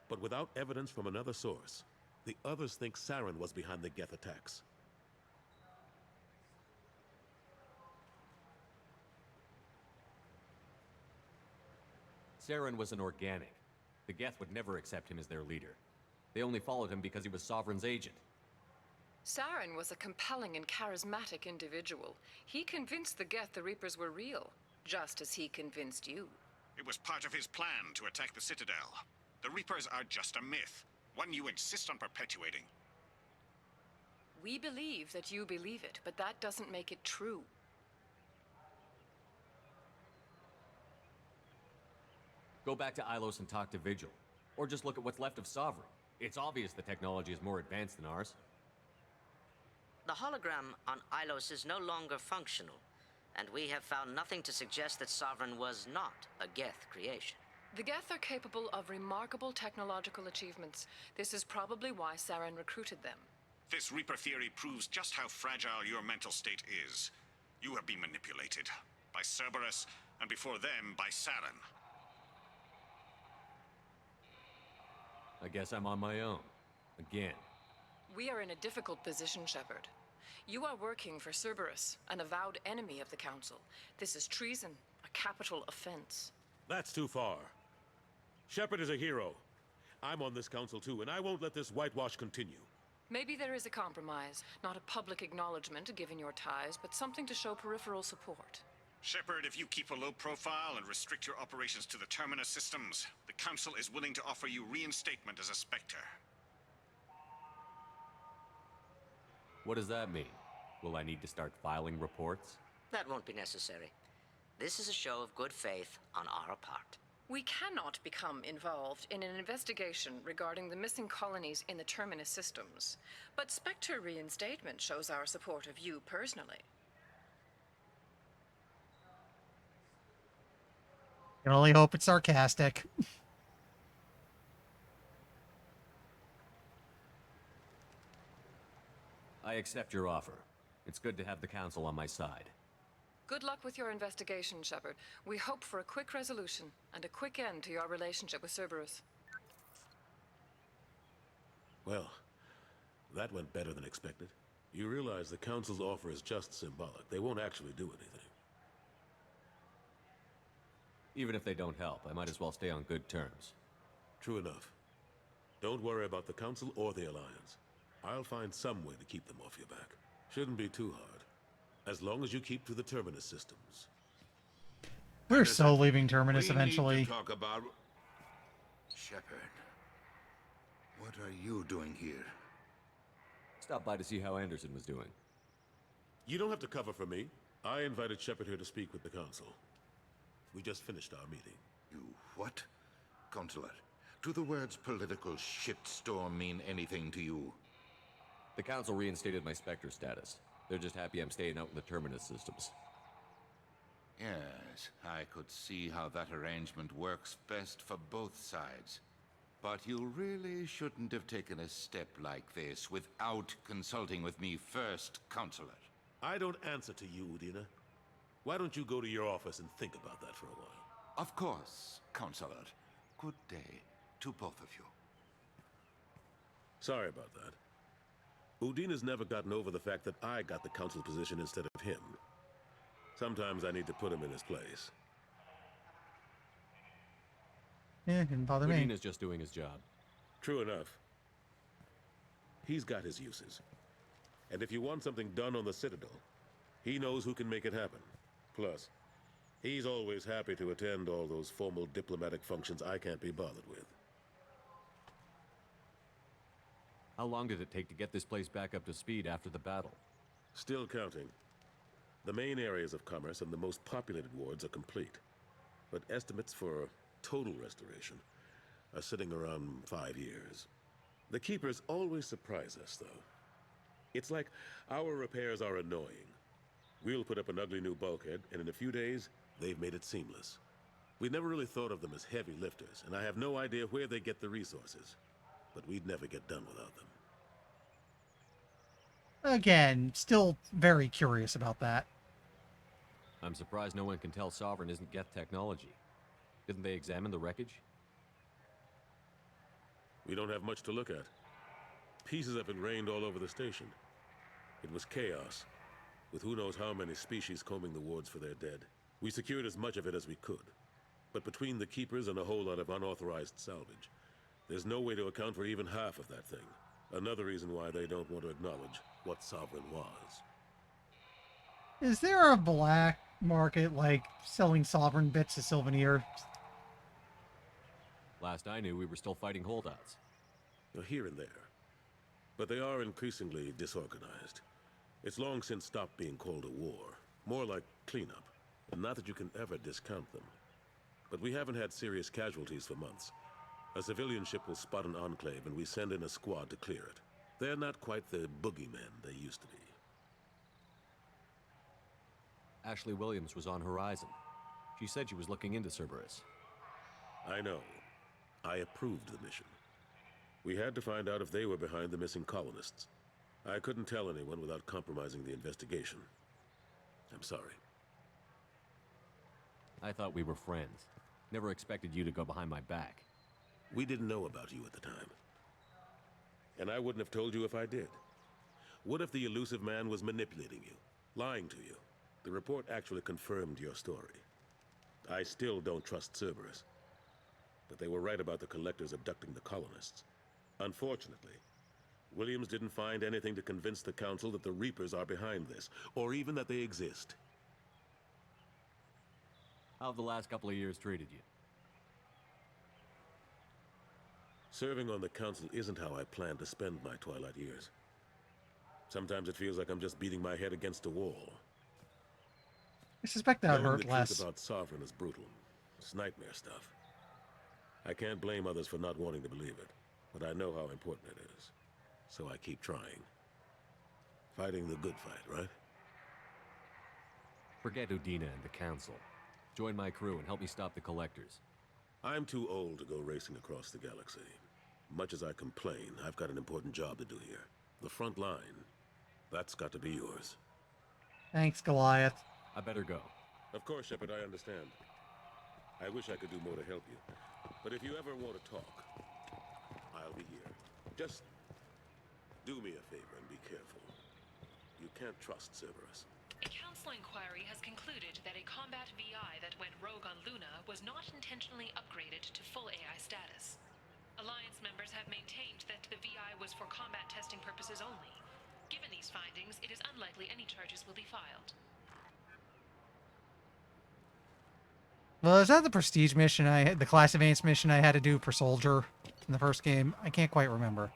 But without evidence from another source, the others think Saren was behind the Geth attacks. Saren was an organic. The Geth would never accept him as their leader. They only followed him because he was Sovereign's agent. Saren was a compelling and charismatic individual. He convinced the Geth the Reapers were real, just as he convinced you. It was part of his plan to attack the Citadel. The Reapers are just a myth, one you insist on perpetuating. We believe that you believe it, but that doesn't make it true. Go back to Ilos and talk to Vigil. Or just look at what's left of Sovereign. It's obvious the technology is more advanced than ours. The hologram on Ilos is no longer functional, and we have found nothing to suggest that Sovereign was not a Geth creation. The Geth are capable of remarkable technological achievements. This is probably why Saren recruited them. This Reaper theory proves just how fragile your mental state is. You have been manipulated by Cerberus, and before them, by Saren. I guess I'm on my own. Again. We are in a difficult position, Shepard. You are working for Cerberus, an avowed enemy of the Council. This is treason, a capital offense. That's too far. Shepard is a hero. I'm on this council too, and I won't let this whitewash continue. Maybe there is a compromise. Not a public acknowledgement given your ties, but something to show peripheral support. Shepard, if you keep a low profile and restrict your operations to the Terminus systems, the Council is willing to offer you reinstatement as a Spectre. What does that mean? Will I need to start filing reports? That won't be necessary. This is a show of good faith on our part. We cannot become involved in an investigation regarding the missing colonies in the Terminus systems. But Spectre reinstatement shows our support of you personally. Can only hope it's sarcastic. I accept your offer. It's good to have the Council on my side. Good luck with your investigation, Shepard. We hope for a quick resolution and a quick end to your relationship with Cerberus. Well, that went better than expected. You realize the Council's offer is just symbolic. They won't actually do anything. Even if they don't help, I might as well stay on good terms. True enough. Don't worry about the Council or the Alliance. I'll find some way to keep them off your back. Shouldn't be too hard. As long as you keep to the Terminus systems. We're so leaving Terminus eventually. We need to talk about... Shepard. What are you doing here? Stop by to see how Anderson was doing. You don't have to cover for me. I invited Shepard here to speak with the Council. We just finished our meeting. You what? Consular, do the words political shitstorm mean anything to you? The Council reinstated my Spectre status. They're just happy I'm staying out in the Terminus systems. Yes, I could see how that arrangement works best for both sides. But you really shouldn't have taken a step like this without consulting with me first, Consular. I don't answer to you, Udina. Why don't you go to your office and think about that for a while? Of course, Consular. Good day to both of you. Sorry about that. Udina's never gotten over the fact that I got the Council position instead of him. Sometimes I need to put him in his place. Yeah, didn't bother me. Udina's just doing his job. True enough. He's got his uses. And if you want something done on the Citadel, he knows who can make it happen. Plus, he's always happy to attend all those formal diplomatic functions I can't be bothered with. How long did it take to get this place back up to speed after the battle? Still counting. The main areas of commerce and the most populated wards are complete. But estimates for total restoration are sitting around 5 years. The Keepers always surprise us, though. It's like our repairs are annoying. We'll put up an ugly new bulkhead, and in a few days, they've made it seamless. We never really thought of them as heavy lifters, and I have no idea where they get the resources. But we'd never get done without them. Again, still very curious about that. I'm surprised no one can tell Sovereign isn't Geth technology. Didn't they examine the wreckage? We don't have much to look at. Pieces of it rained all over the station. It was chaos, with who knows how many species combing the wards for their dead. We secured as much of it as we could. But between the keepers and a whole lot of unauthorized salvage, there's no way to account for even half of that thing. Another reason why they don't want to acknowledge what Sovereign was. Is there a black market, like, selling Sovereign bits to Sylvanir? Last I knew, we were still fighting holdouts. Here and there. But they are increasingly disorganized. It's long since stopped being called a war. More like cleanup. And not that you can ever discount them. But we haven't had serious casualties for months. A civilian ship will spot an enclave and we send in a squad to clear it. They're not quite the boogeymen they used to be. Ashley Williams was on Horizon. She said she was looking into Cerberus. I know. I approved the mission. We had to find out if they were behind the missing colonists. I couldn't tell anyone without compromising the investigation. I'm sorry. I thought we were friends. Never expected you to go behind my back. We didn't know about you at the time. And I wouldn't have told you if I did. What if the elusive man was manipulating you, lying to you? The report actually confirmed your story. I still don't trust Cerberus. But they were right about the collectors abducting the colonists. Unfortunately, Williams didn't find anything to convince the Council that the Reapers are behind this, or even that they exist. How have the last couple of years treated you? Serving on the Council isn't how I plan to spend my twilight years. Sometimes it feels like I'm just beating my head against a wall. I suspect that would Knowing hurt the less. truth about Sovereign is brutal. It's nightmare stuff. I can't blame others for not wanting to believe it, but I know how important it is. So I keep trying. Fighting the good fight, right? Forget Udina and the Council. Join my crew and help me stop the Collectors. I'm too old to go racing across the galaxy. Much as I complain, I've got an important job to do here. The front line. That's got to be yours. Thanks, Goliath. I better go. Of course, Shepard, I understand. I wish I could do more to help you. But if you ever want to talk, I'll be here. Just do me a favor and be careful. You can't trust Cerberus. A council inquiry has concluded that a combat VI that went rogue on Luna was not intentionally upgraded to full AI status. Alliance members have maintained that the VI was for combat testing purposes only. Given these findings, it is unlikely any charges will be filed. Well, is that the prestige mission the class advance mission I had to do for Soldier in the first game? I can't quite remember.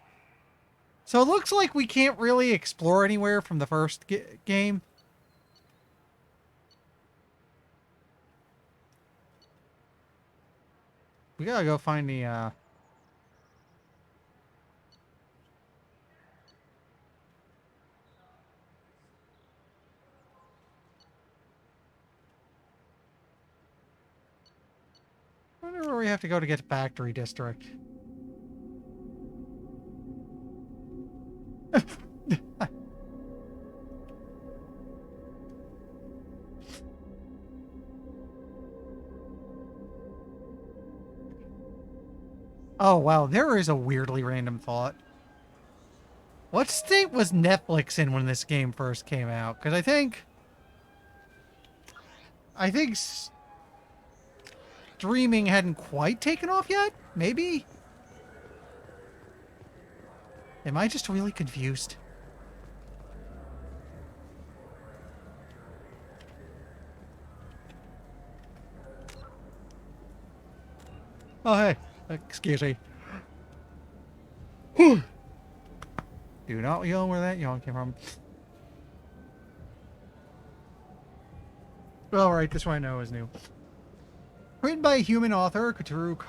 So it looks like we can't really explore anywhere from the first game. We gotta go find the, I wonder where we have to go to get to Factory District. Oh, wow. There is a weirdly random thought. What state was Netflix in when this game first came out? Because I think streaming hadn't quite taken off yet? Maybe? Am I just really confused? Oh, hey. Excuse me. Whew. Do not yell where that yawn came from. Alright, this one I know is new. Written by a human author, Kuturu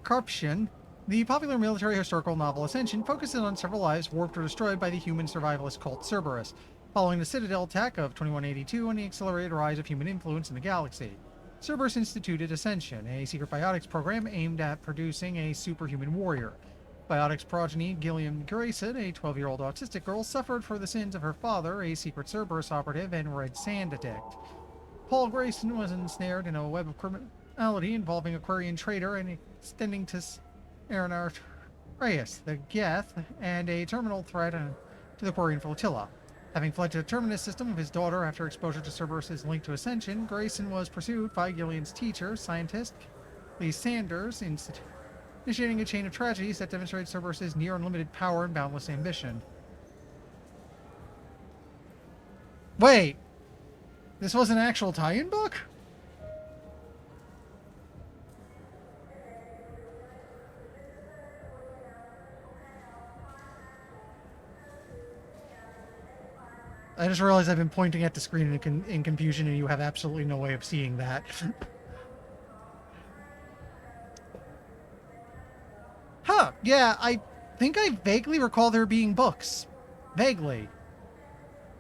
Karpshin, the popular military historical novel Ascension focuses on several lives warped or destroyed by the human survivalist cult Cerberus, following the Citadel attack of 2182 and the accelerated rise of human influence in the galaxy. Cerberus instituted Ascension, a secret biotics program aimed at producing a superhuman warrior. Biotics progeny Gilliam Grayson, a 12-year-old autistic girl, suffered for the sins of her father, a secret Cerberus operative and red sand addict. Paul Grayson was ensnared in a web of criminality involving a Quarian trader and extending to Aeronar Reyes, the Geth, and a terminal threat to the Quarian flotilla. Having fled to the Terminus system with his daughter after exposure to Cerberus' link to Ascension, Grayson was pursued by Gillian's teacher, scientist Lee Sanders, initiating a chain of tragedies that demonstrated Cerberus' near unlimited power and boundless ambition. Wait! This was an actual tie-in book? I just realized I've been pointing at the screen in confusion and you have absolutely no way of seeing that. Huh, yeah, I think I vaguely recall there being books. Vaguely.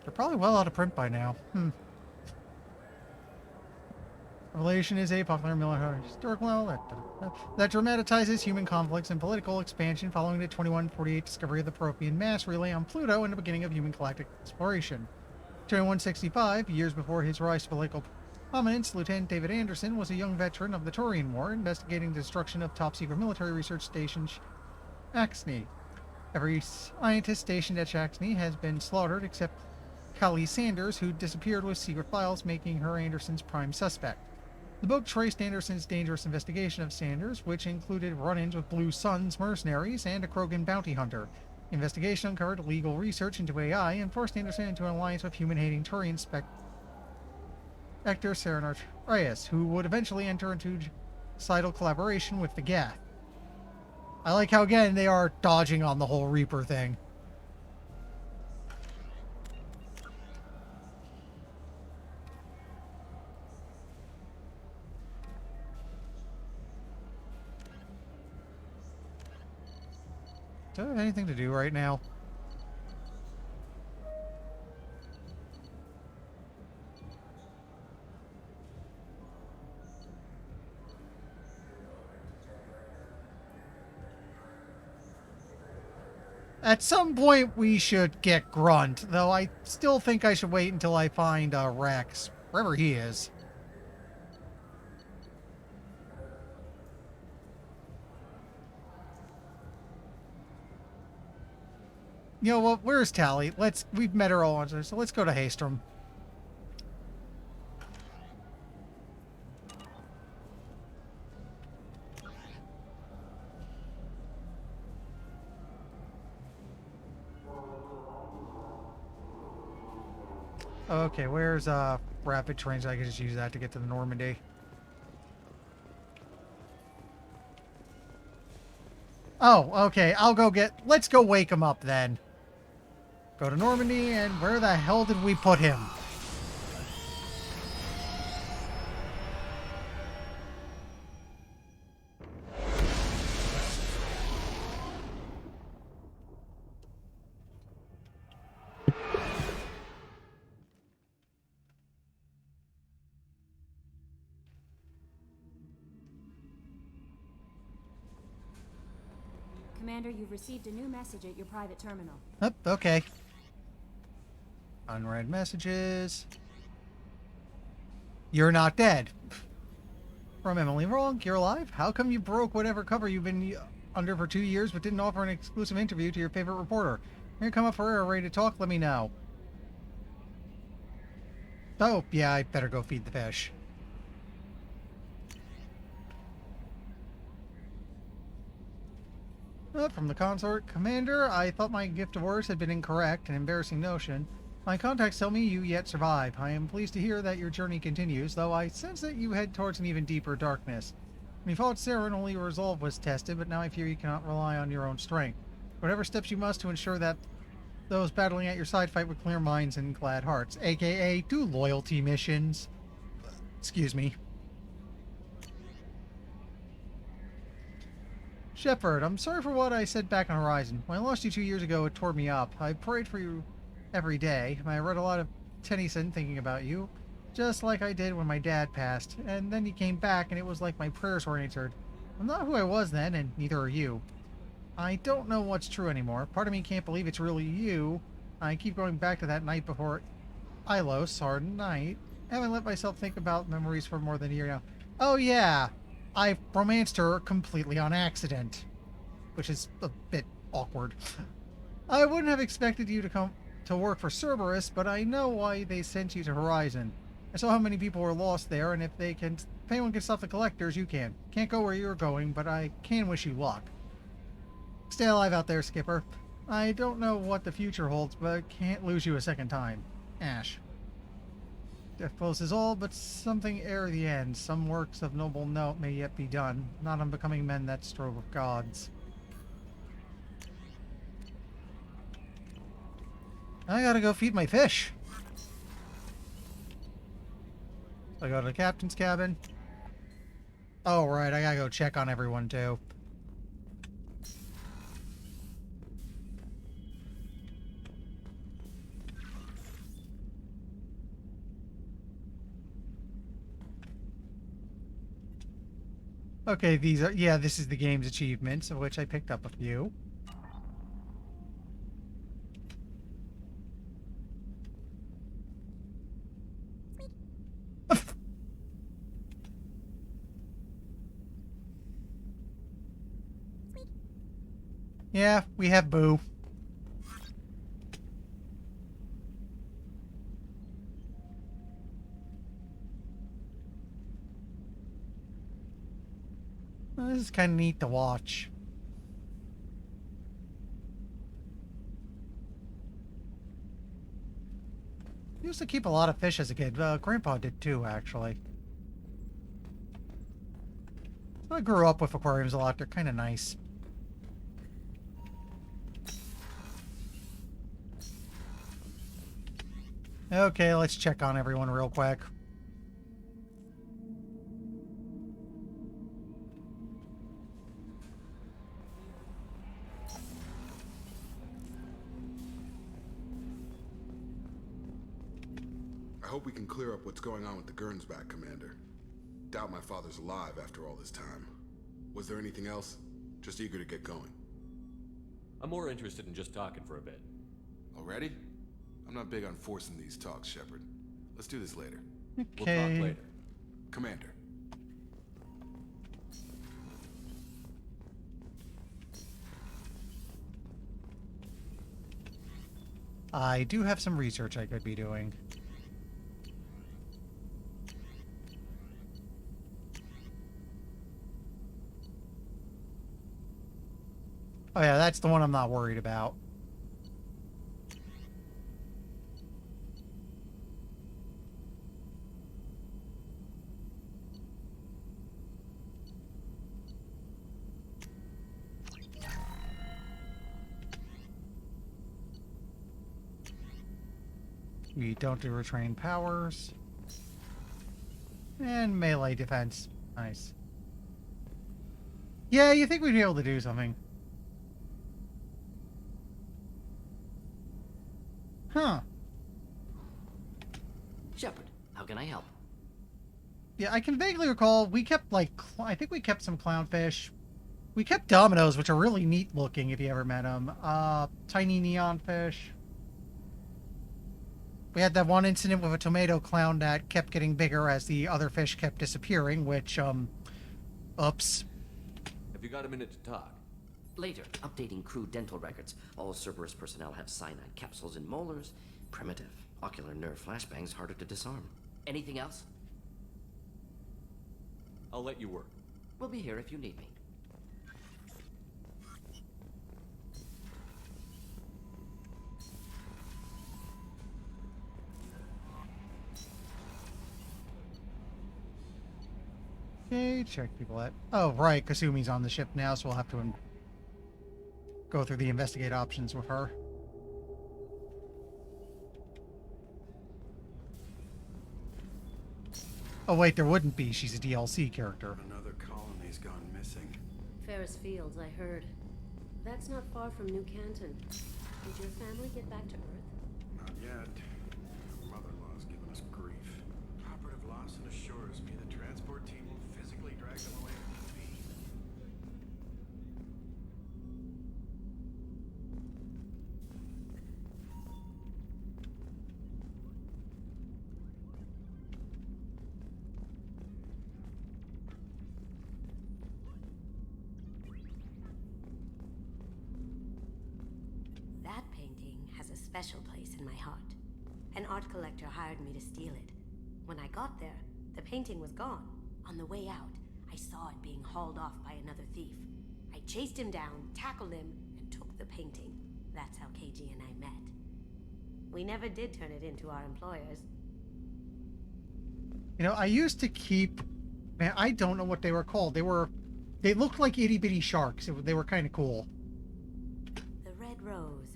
They're probably well out of print by now. Revelation is a popular military historical novel that dramatizes human conflicts and political expansion following the 2148 discovery of the Prothean mass relay on Pluto and the beginning of human galactic exploration. 2165, years before his rise to political prominence, Lieutenant David Anderson was a young veteran of the Turian War, investigating the destruction of top-secret military research station Shaxney. Every scientist stationed at Shaxney has been slaughtered except Callie Sanders, who disappeared with secret files, making her Anderson's prime suspect. The book traced Anderson's dangerous investigation of Sanders, which included run-ins with Blue Sun's mercenaries and a Krogan bounty hunter. The investigation uncovered legal research into AI and forced Anderson into an alliance with human-hating Turian Spectre Serenard Reyes, who would eventually enter into genocidal collaboration with the Geth. I like how, again, they are dodging on the whole Reaper thing. Do I have anything to do right now? At some point we should get Grunt, though I still think I should wait until I find Rex, wherever he is. You know what? Where's Tally? We've met her all once, so let's go to Haystrom. Okay, where's rapid trains? I can just use that to get to the Normandy. Oh, okay. Let's go wake him up then. Go to Normandy, and where the hell did we put him? Commander, you've received a new message at your private terminal. Oh, okay. Unread messages. You're not dead. From Emily Wrong, you're alive? How come you broke whatever cover you've been under for 2 years but didn't offer an exclusive interview to your favorite reporter? When you come up for air ready to talk, let me know. Oh, yeah, I better go feed the fish. From the consort. Commander, I thought my gift of words had been incorrect, an embarrassing notion. My contacts tell me you yet survive. I am pleased to hear that your journey continues, though I sense that you head towards an even deeper darkness. When you fought Saren, only your resolve was tested, but now I fear you cannot rely on your own strength. Whatever steps you must to ensure that those battling at your side fight with clear minds and glad hearts, aka do loyalty missions. Excuse me. Shepard, I'm sorry for what I said back on Horizon. When I lost you 2 years ago, it tore me up. I prayed for you every day. I read a lot of Tennyson thinking about you, just like I did when my dad passed. And then you came back, and it was like my prayers were answered. I'm not who I was then, and neither are you. I don't know what's true anymore. Part of me can't believe it's really you. I keep going back to that night before Ilos, hard night. I haven't let myself think about memories for more than a year now. Oh yeah, I romanced her completely on accident, which is a bit awkward. I wouldn't have expected you to come to work for Cerberus, but I know why they sent you to Horizon. I saw how many people were lost there, and if anyone can stop the collectors, you can. Can't go where you're going, but I can wish you luck. Stay alive out there, Skipper. I don't know what the future holds, but can't lose you a second time. Ash. Death close is all, but something ere the end. Some works of noble note may yet be done, not unbecoming men that strove with gods. I gotta go feed my fish. So I go to the captain's cabin. Oh, right, I gotta go check on everyone, too. Okay, these are... Yeah, this is the game's achievements, of which I picked up a few. Yeah, we have Boo. This is kind of neat to watch. I used to keep a lot of fish as a kid. Grandpa did too, actually. I grew up with aquariums a lot. They're kind of nice. Okay, let's check on everyone real quick. I hope we can clear up what's going on with the Gernsback, Commander. Doubt my father's alive after all this time. Was there anything else? Just eager to get going. I'm more interested in just talking for a bit. Already? I'm not big on forcing these talks, Shepard. Let's do this later. Okay. We'll talk later. Commander. I do have some research I could be doing. Oh yeah, that's the one I'm not worried about. We don't do retrained powers. And melee defense. Nice. Yeah, you think we'd be able to do something. Huh. Shepard, how can I help? Yeah, I can vaguely recall we kept, like, I think we kept some clownfish. We kept dominoes, which are really neat looking if you ever met them. Tiny neon fish. We had that one incident with a tomato clown that kept getting bigger as the other fish kept disappearing, which, oops. Have you got a minute to talk? Later, updating crew dental records. All Cerberus personnel have cyanide capsules in molars. Primitive. Ocular nerve flashbangs harder to disarm. Anything else? I'll let you work. We'll be here if you need me. Okay, check people out. Oh, right, Kasumi's on the ship now, so we'll have to go through the investigate options with her. Oh, wait, there wouldn't be. She's a DLC character. Another colony's gone missing. Ferris Fields, I heard. That's not far from New Canton. Did your family get back to Earth? Not yet. Our mother-in-law's given us grief. Operative Lawson assures me the transport team will physically drag them away if need be. That painting has a special place in my heart. An art collector hired me to steal it. When I got there, the painting was gone. On the way out, I saw it being hauled off by another thief. I chased him down, tackled him, and took the painting. That's how KG and I met. We never did turn it into our employers. You know, I used to keep... Man, I don't know what they were called. They looked like itty-bitty sharks. They were kind of cool. The Red Rose.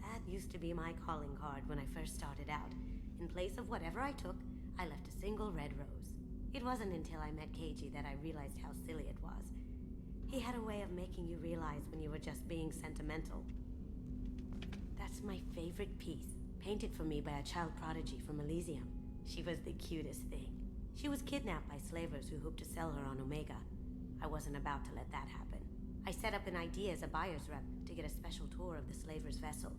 That used to be my calling card when I first started out. In place of whatever I took, I left a single red rose. It wasn't until I met KG that I realized how silly it was. He had a way of making you realize when you were just being sentimental. That's my favorite piece, painted for me by a child prodigy from Elysium. She was the cutest thing. She was kidnapped by slavers who hoped to sell her on Omega. I wasn't about to let that happen. I set up an idea as a buyer's rep to get a special tour of the slaver's vessel.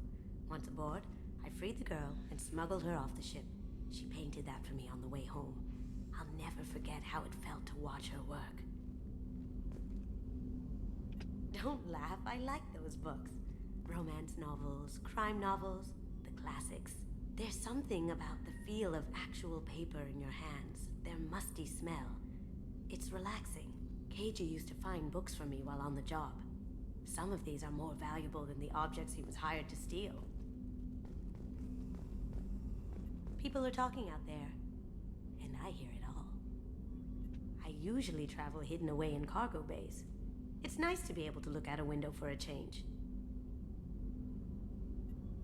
Once aboard, I freed the girl and smuggled her off the ship. She painted that for me on the way home. I'll never forget how it felt to watch her work. Don't laugh, I like those books. Romance novels, crime novels, the classics. There's something about the feel of actual paper in your hands, their musty smell. It's relaxing. KG used to find books for me while on the job. Some of these are more valuable than the objects he was hired to steal. People are talking out there, and I hear it all. I usually travel hidden away in cargo bays. It's nice to be able to look out a window for a change.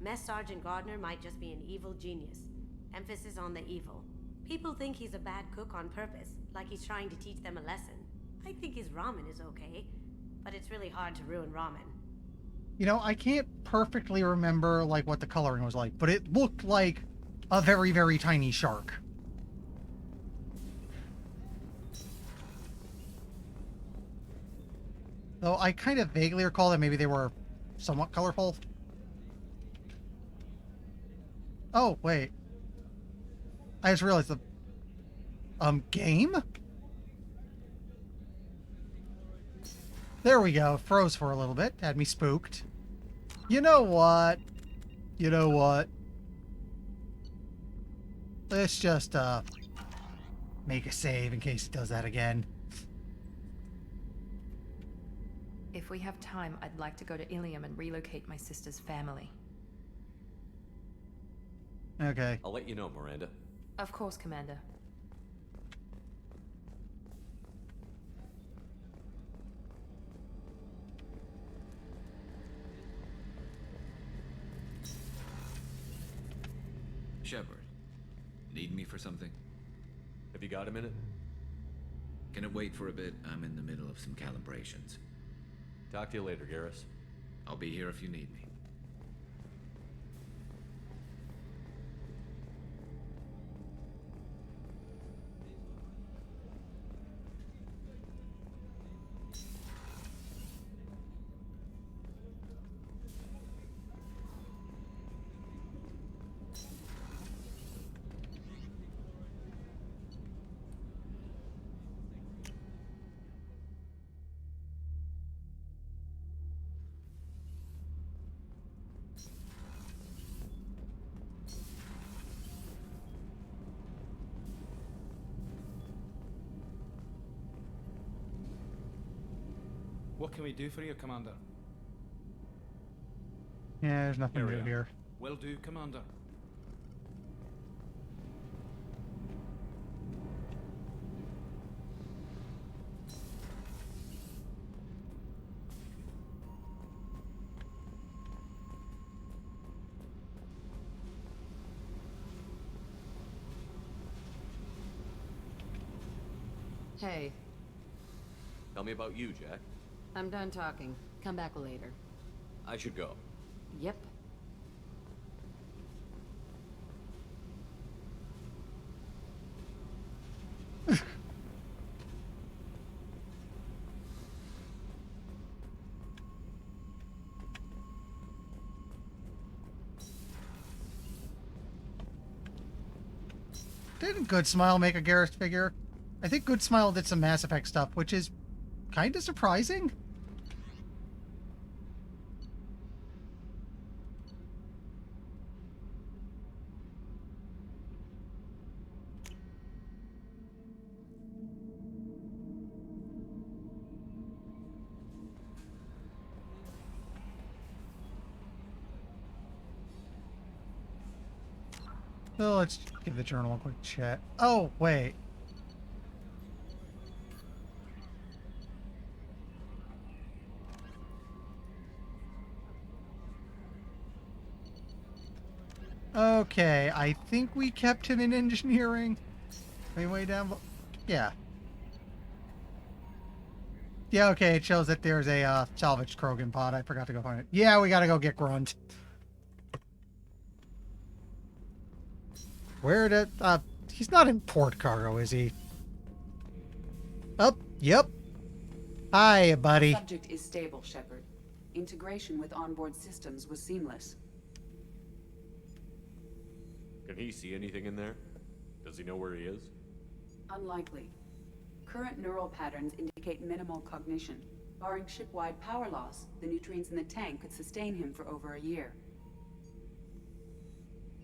Mess Sergeant Gardner might just be an evil genius. Emphasis on the evil. People think he's a bad cook on purpose, like he's trying to teach them a lesson. I think his ramen is okay, but it's really hard to ruin ramen. You know, I can't perfectly remember, like, what the coloring was like, but it looked like a very, very tiny shark. Though I kind of vaguely recall that maybe they were somewhat colorful. Oh, wait. I just realized the... game? There we go. Froze for a little bit. Had me spooked. You know what? You know what? Let's just, make a save in case it does that again. If we have time, I'd like to go to Ilium and relocate my sister's family. Okay. I'll let you know, Miranda. Of course, Commander. Shepard, need me for something? Have you got a minute? Can it wait for a bit? I'm in the middle of some calibrations. Talk to you later, Garrus. I'll be here if you need me. What can we do for you, Commander? Yeah, there's nothing new here. Will do, Commander. Hey, Tell me about you, Jack. I'm done talking. Come back later. I should go. Yep. Didn't Good Smile make a Garrus figure? I think Good Smile did some Mass Effect stuff, which is kind of surprising. So let's give the journal a quick check. Oh, wait. Okay, I think we kept him in engineering. Way down. Yeah. Yeah, okay, it shows that there's a salvaged Krogan pod. I forgot to go find it. Yeah, we gotta go get Grunt. Where did... he's not in port cargo, is he? Oh, yep. Hi, buddy. Subject is stable, Shepard. Integration with onboard systems was seamless. Can he see anything in there? Does he know where he is? Unlikely. Current neural patterns indicate minimal cognition. Barring ship-wide power loss, the nutrients in the tank could sustain him for over a year.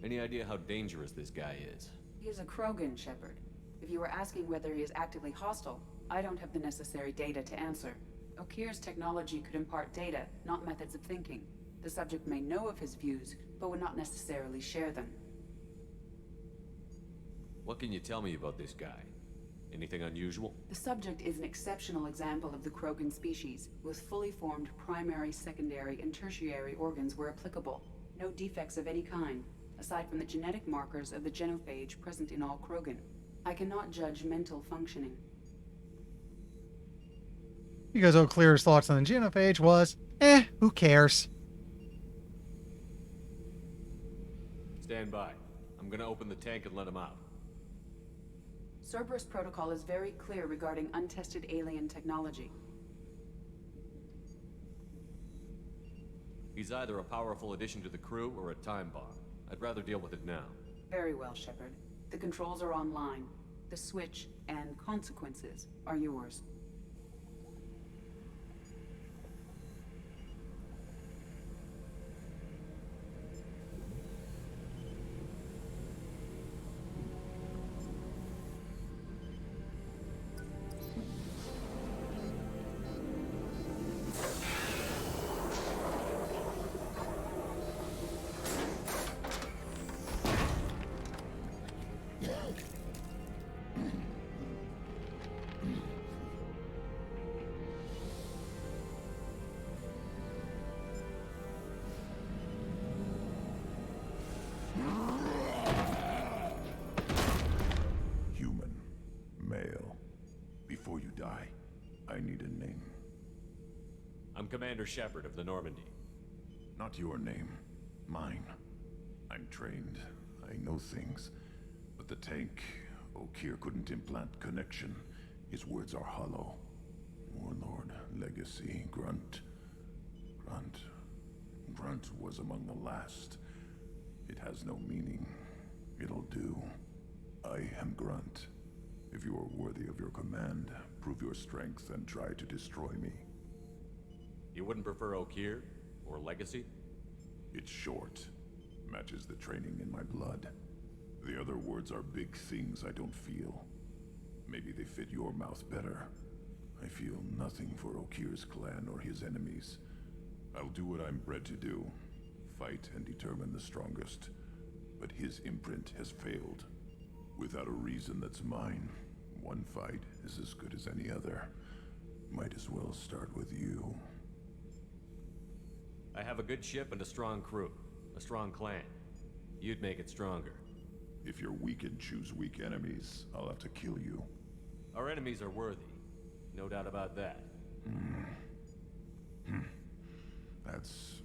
Any idea how dangerous this guy is? He is a Krogan, Shepard. If you were asking whether he is actively hostile, I don't have the necessary data to answer. Okeer's technology could impart data, not methods of thinking. The subject may know of his views, but would not necessarily share them. What can you tell me about this guy? Anything unusual? The subject is an exceptional example of the Krogan species, with fully formed primary, secondary, and tertiary organs where applicable. No defects of any kind, aside from the genetic markers of the genophage present in all Krogan. I cannot judge mental functioning. Because O'Clear's thoughts on the genophage was, who cares? Stand by. I'm gonna open the tank and let him out. Cerberus protocol is very clear regarding untested alien technology. He's either a powerful addition to the crew or a time bomb. I'd rather deal with it now. Very well, Shepard. The controls are online. The switch and consequences are yours. Commander Shepard of the Normandy. Not your name. Mine. I'm trained. I know things. But the tank, Okeer couldn't implant connection. His words are hollow. Warlord, Legacy, Grunt. Grunt was among the last. It has no meaning. It'll do. I am Grunt. If you are worthy of your command, prove your strength and try to destroy me. You wouldn't prefer Okeer? Or Legacy? It's short. Matches the training in my blood. The other words are big things I don't feel. Maybe they fit your mouth better. I feel nothing for Okeer's clan or his enemies. I'll do what I'm bred to do. Fight and determine the strongest. But his imprint has failed. Without a reason that's mine, one fight is as good as any other. Might as well start with you. I have a good ship and a strong crew. A strong clan. You'd make it stronger. If you're weak and choose weak enemies, I'll have to kill you. Our enemies are worthy. No doubt about that. That's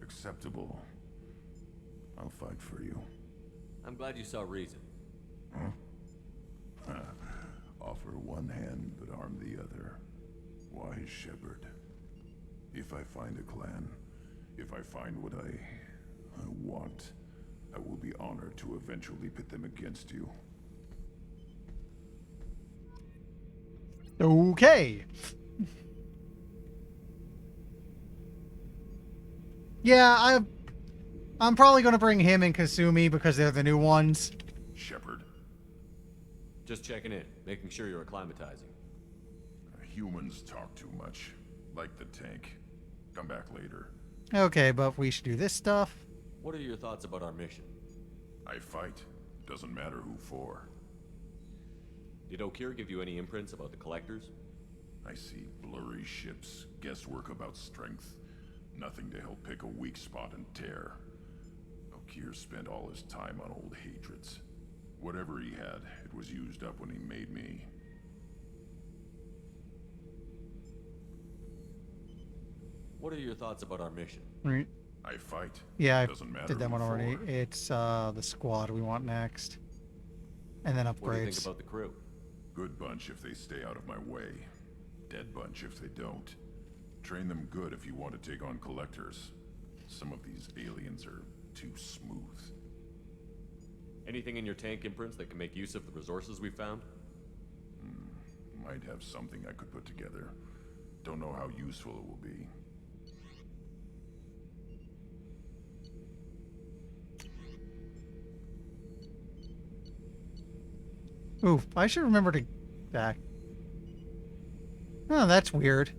acceptable. I'll fight for you. I'm glad you saw reason. Huh? Offer one hand, but arm the other. Wise Shepard. If I find a clan, if I find what I want, I will be honored to eventually pit them against you. Okay. Yeah, I'm probably going to bring him and Kasumi because they're the new ones. Shepard. Just checking in, making sure you're acclimatizing. Humans talk too much. Like the tank. Come back later. Okay, but we should do this stuff. What are your thoughts about our mission? I fight. Doesn't matter who for. Did Okir give you any imprints about the collectors? I see blurry ships, guesswork about strength. Nothing to help pick a weak spot and tear. Okir spent all his time on old hatreds. Whatever he had, it was used up when he made me. What are your thoughts about our mission? Right. I fight. Yeah, Doesn't I matter did that who one already. for. It's the squad we want next. And then upgrades. What do you think about the crew? Good bunch if they stay out of my way. Dead bunch if they don't. Train them good if you want to take on collectors. Some of these aliens are too smooth. Anything in your tank imprints that can make use of the resources we found? Might have something I could put together. Don't know how useful it will be. Ooh, I should remember to back. Oh, that's weird.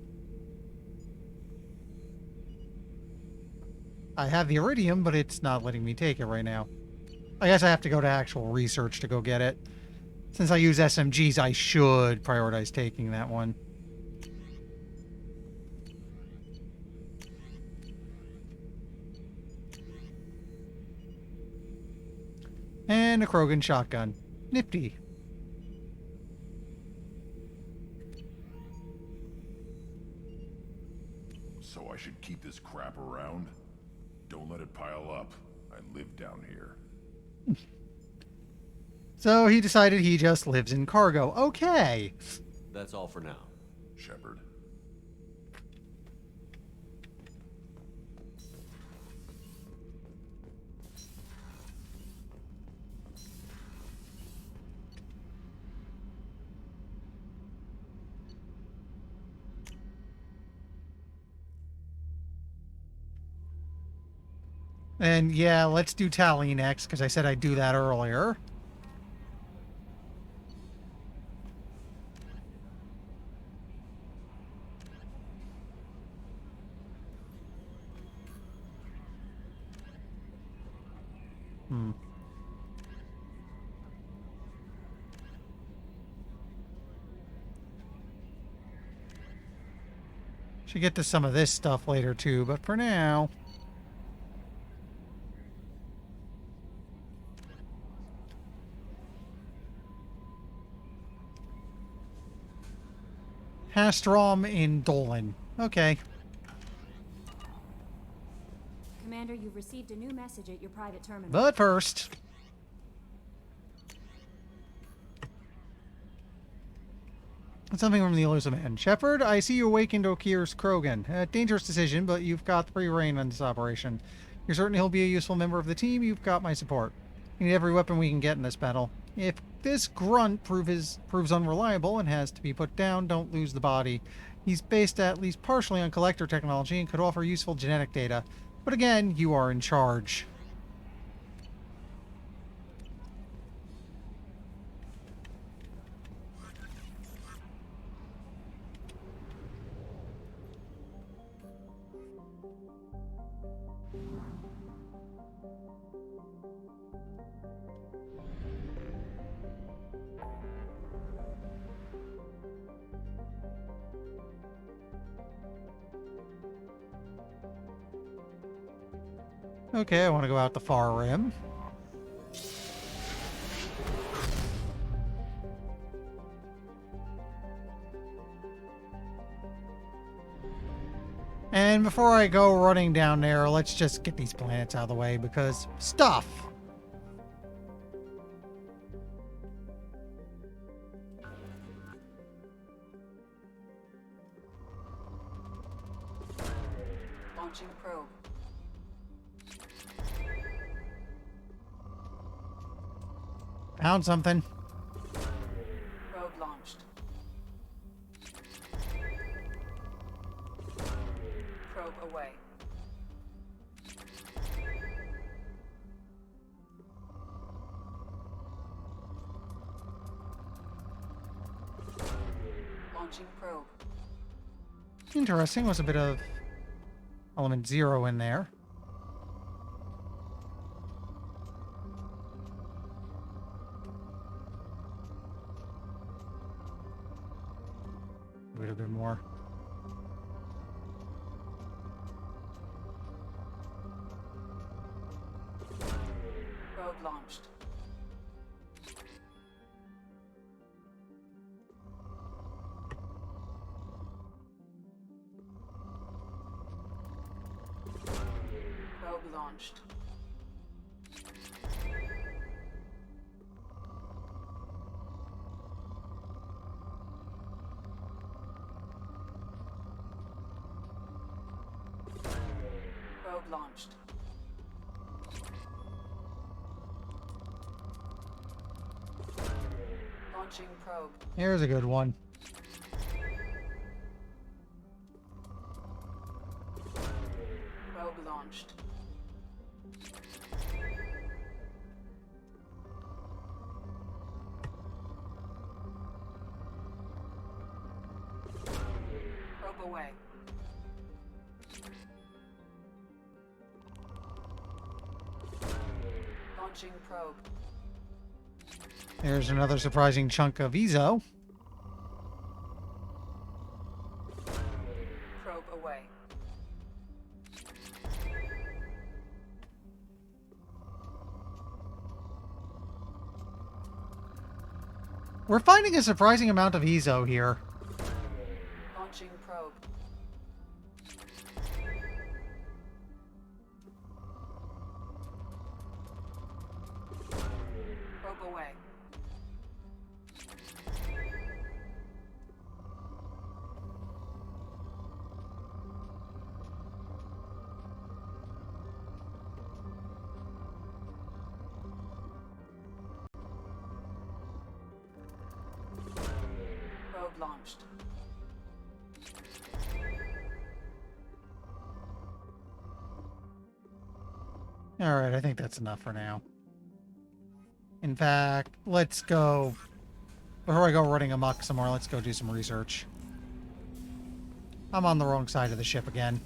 I have the iridium, but it's not letting me take it right now. I guess I have to go to actual research to go get it. Since I use SMGs, I should prioritize taking that one. And a Krogan shotgun. Nifty. So I should keep this crap around? Don't let it pile up. I live down here. So he decided he just lives in cargo. Okay. That's all for now. Shepard. And yeah, let's do Tally next, because I said I'd do that earlier. Should get to some of this stuff later too, but for now... Hastrom in Dolan. Okay. Commander, you've received a new message at your private terminal. But first... something from the elusive man. Shepard, I see you awakened Okir's Krogan. A dangerous decision, but you've got free reign on this operation. You're certain he'll be a useful member of the team. You've got my support. We need every weapon we can get in this battle. If this grunt proves unreliable and has to be put down, don't lose the body. He's based at least partially on collector technology and could offer useful genetic data. But again, you are in charge. Okay, I want to go out the far rim. And before I go running down there, let's just get these planets out of the way because stuff. Launching probe. Found something. Probe launched. Probe away. Launching probe. Interesting. Was a bit of element 0 in there. anymore. Probe launched. Probe launched. Probe launched. Launching probe. Here's a good one. Probe launched. Probe away. Launching probe. There's another surprising chunk of Ezo. Probe away. We're finding a surprising amount of Ezo here. Launching probe. Probe away. Probe launched. Alright, I think that's enough for now. In fact, let's go... Before I go running amok somewhere, let's go do some research. I'm on the wrong side of the ship again.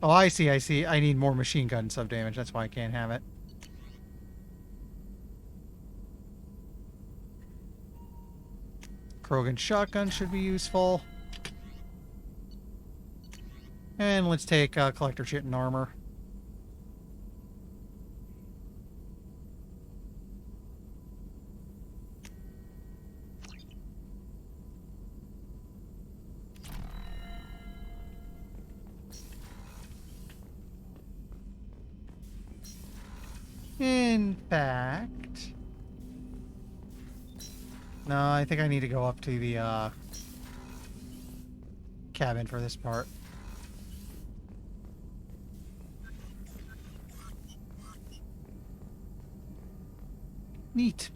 Oh, I see, I see. I need more machine gun sub damage. That's why I can't have it. Krogan shotgun should be useful. And let's take collector chit and armor. In fact... No, I think I need to go up to the cabin for this part. Neat.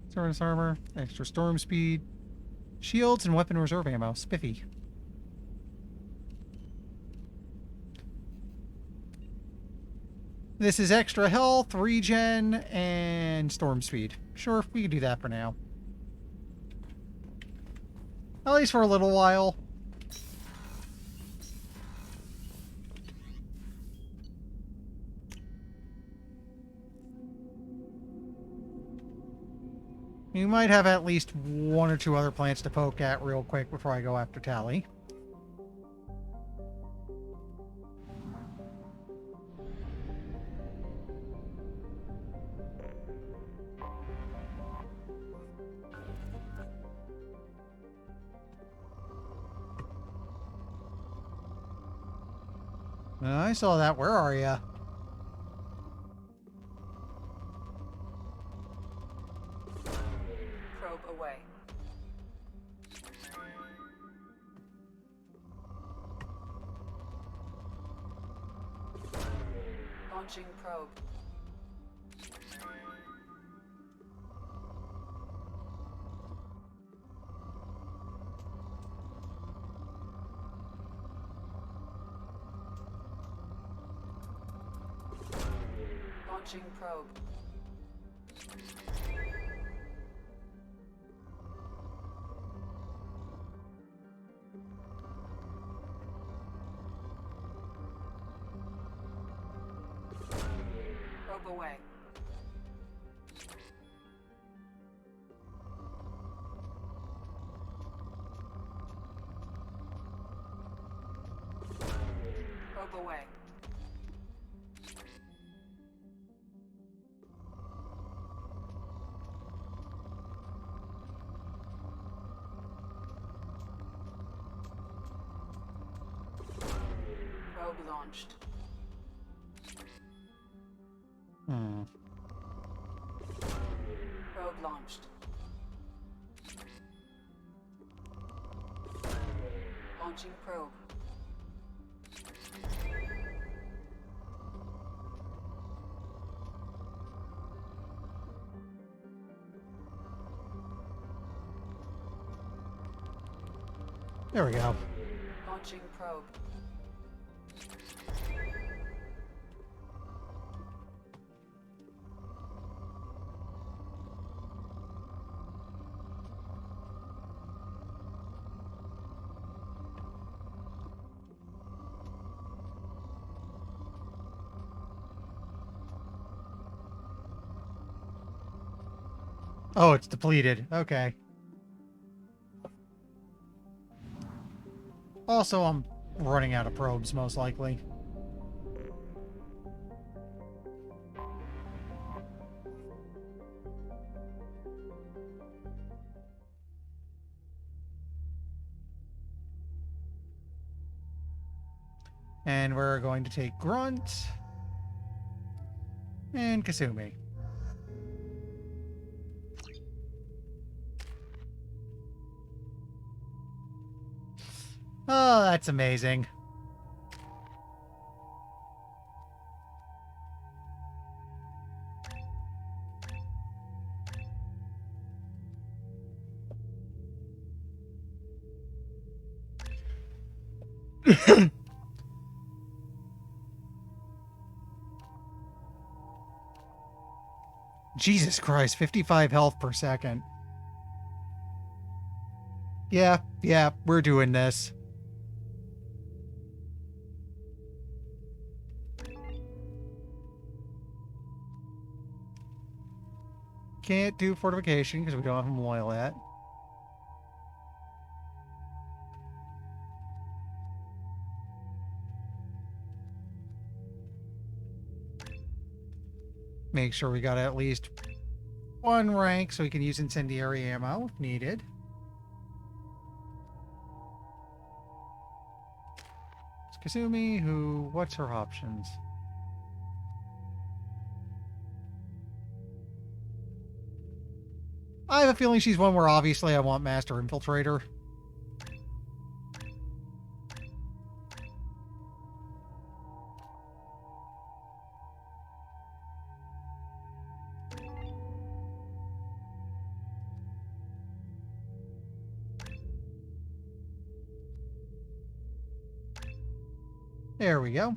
Service armor, extra storm speed, shields, and weapon reserve ammo. Spiffy. This is extra health, regen, and storm speed. Sure, we can do that for now. At least for a little while. You might have at least one or two other plants to poke at real quick before I go after Tally. I saw that. Where are you? Probe away. Launching probe. Launching probe. Probe away. Probe away. Probe launched. Probe launched. Launching probe. There we go. Launching probe. Oh, it's depleted. Okay. Also, I'm running out of probes, most likely. And we're going to take Grunt and Kasumi. Oh, that's amazing. Jesus Christ, 55 health per second. Yeah, we're doing this. Can't do fortification because we don't have them loyal yet. Make sure we got at least one rank so we can use incendiary ammo if needed. It's Kasumi, what's her options? I have a feeling she's one where obviously I want Master Infiltrator. There we go.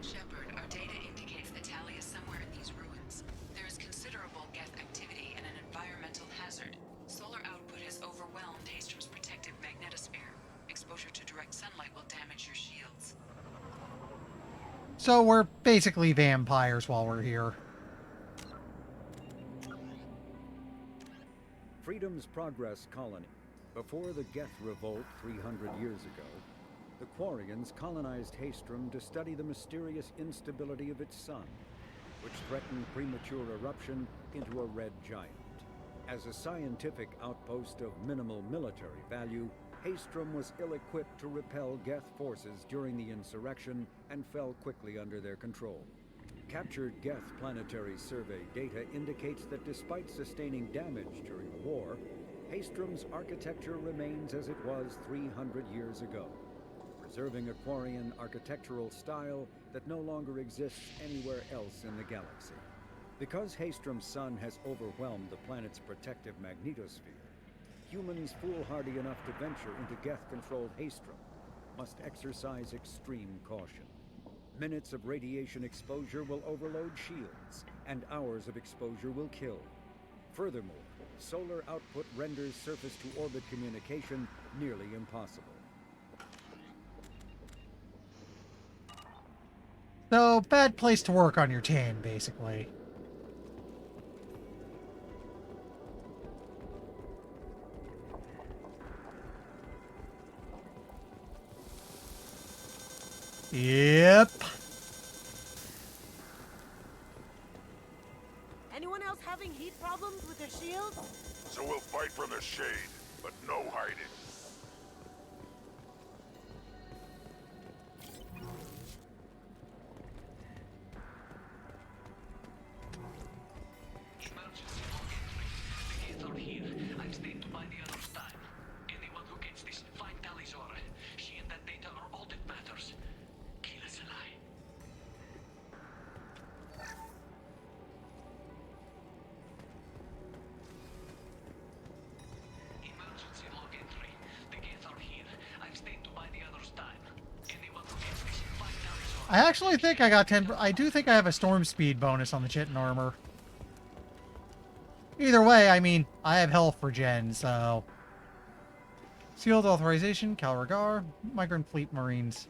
Shepard, our data indicates that Tali is somewhere in these ruins. There is considerable Geth activity and an environmental hazard. Solar output has overwhelmed Hastrom's protective magnetosphere. Exposure to direct sunlight will damage your shields. So we're basically vampires while we're here. Freedom's Progress colony. Before the Geth Revolt 300 years ago, the Quarians colonized Haestrom to study the mysterious instability of its sun, which threatened premature eruption into a red giant. As a scientific outpost of minimal military value, Haestrom was ill-equipped to repel Geth forces during the insurrection and fell quickly under their control. Captured Geth planetary survey data indicates that despite sustaining damage during the war, Haestrom's architecture remains as it was 300 years ago, preserving a Quarian architectural style that no longer exists anywhere else in the galaxy. Because Haestrom's sun has overwhelmed the planet's protective magnetosphere, humans foolhardy enough to venture into Geth-controlled Haestrom must exercise extreme caution. Minutes of radiation exposure will overload shields, and hours of exposure will kill. Furthermore, solar output renders surface-to-orbit communication nearly impossible. So, bad place to work on your team, basically. Yep. Anyone else having heat problems with their shields? So we'll fight from the shade, but no hiding. I actually think I got 10. I do think I have a storm speed bonus on the Chitin armor. Either way, I mean, I have health for Gen, so. Sealed authorization, Calregar, Migrant Fleet Marines.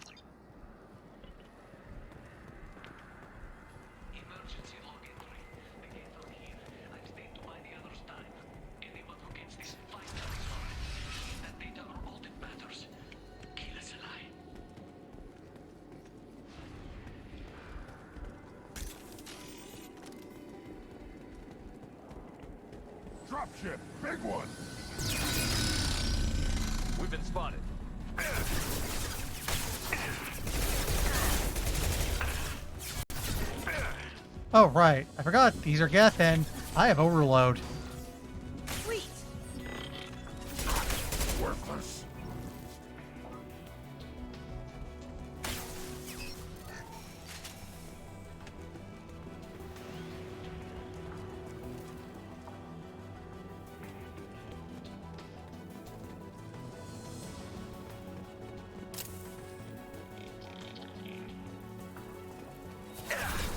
Dropship, big one! We've been spotted. Oh, right. I forgot. These are Geth, and I have overload. Sweet! Worthless.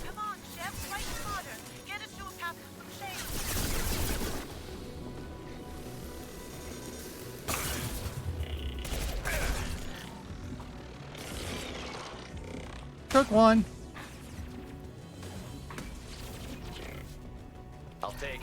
Come on, Chef, fight smarter. Get us to a path with some shade. Took one. I'll take it.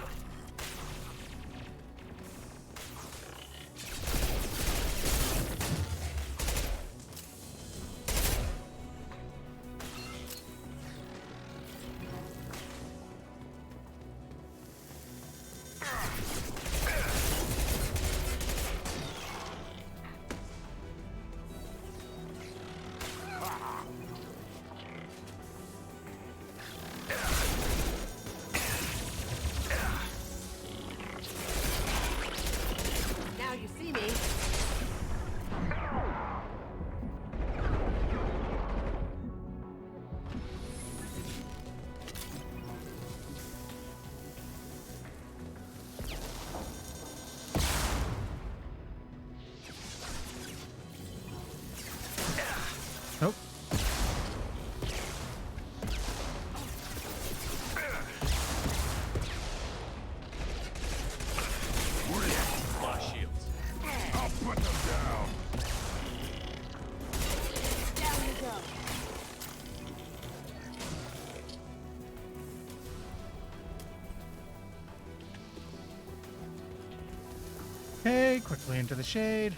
Okay, quickly into the shade.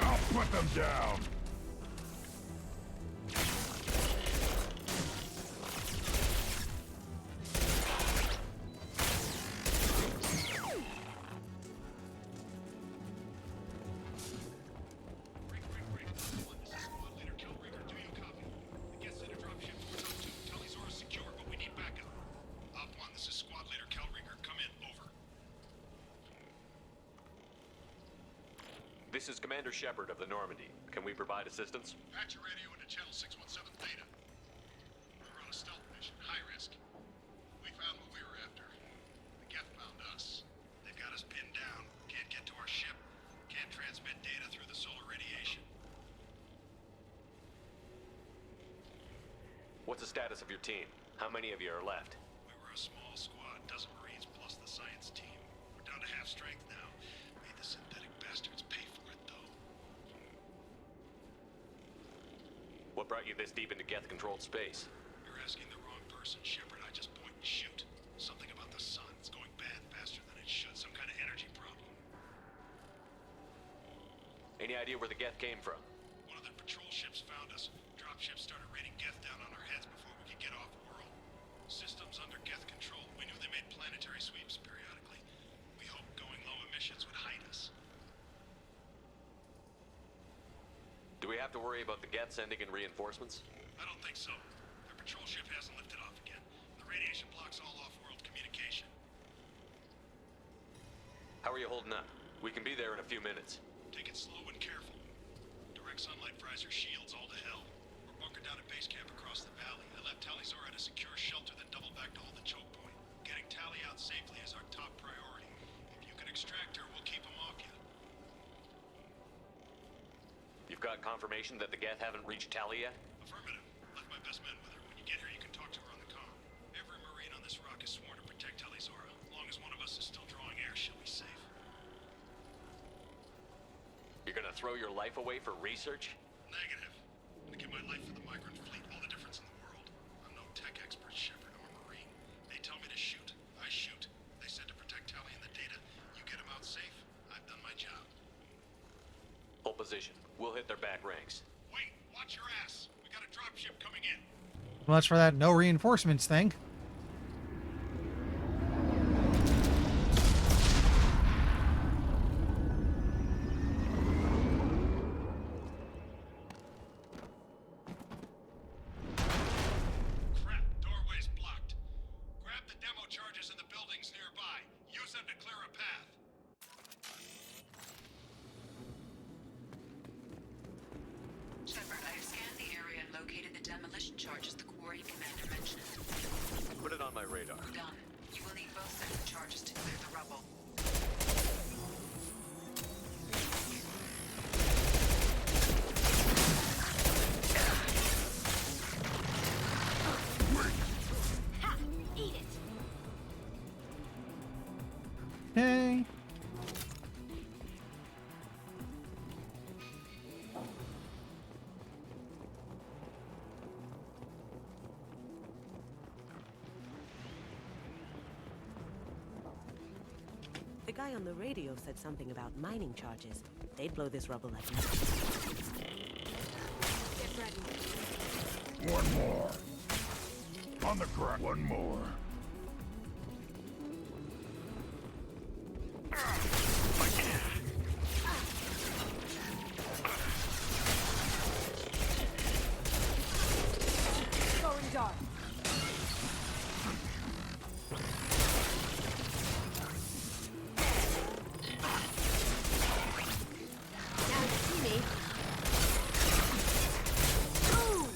I'll put them down. This is Commander Shepard of the Normandy. Can we provide assistance? Patch your radio into channel 617 Theta. We're on a stealth mission, high risk. We found what we were after. The Geth found us. They've got us pinned down. Can't get to our ship. Can't transmit data through the solar radiation. What's the status of your team? How many of you are left? We were a small squad, dozen Marines plus the science team. We're down to half strength now. Made the synthetic bastards pay for it, though. What brought you this deep into Geth-controlled space? You're asking the wrong person, Shepard. I just point and shoot. Something about the sun. It's going bad faster than it should. Some kind of energy problem. Any idea where the Geth came from? One of the patrol ships found us. Dropships started raining Geth down on our heads before we could get off-world. Systems under Geth control. We knew they made planetary sweeps periodically. We hoped going low emissions would hide us. Do we have to worry about the Geth sending in reinforcements? I don't think so. Their patrol ship hasn't lifted off again. The radiation blocks all off-world communication. How are you holding up? We can be there in a few minutes. Take it slow and careful. Direct sunlight fries your shields all to hell. We're bunkered down at base camp across the valley. I left Talizor at a secure shelter, then doubled back to hold the choke point. Getting Tally out safely is our top priority. If you can extract her, we'll keep them off you. You've got confirmation that the Geth haven't reached Tally yet? Affirmative. Left my best men with her. When you get here, you can talk to her on the comm. Every Marine on this rock is sworn to protect Talizora. As long as one of us is still drawing air, she'll be safe. You're gonna throw your life away for research? Negative. I'm gonna give my life for the migrant fleet. All the difference in the world. I'm no tech expert, Shepard. I'm a Marine. They tell me to shoot. I shoot. They said to protect Tally and the data. You get them out safe. I've done my job. Hold position. We'll hit their back ranks. Wait, watch your ass. We got a dropship coming in. Much for that no reinforcements thing. Crap, doorway's blocked. Grab the demo charges in the buildings nearby. Use them to clear a path. Shepard, I have scanned the area and located the demolition charges the quarry commander mentioned. Put it on my radar. Done. You will need both sets of charges to clear the rubble. Ha! Eat it! Okay. The guy on the radio said something about mining charges. They'd blow this rubble like nothing. Get ready. One more. On the ground. One more. Going dark. Now you see me. Ooh!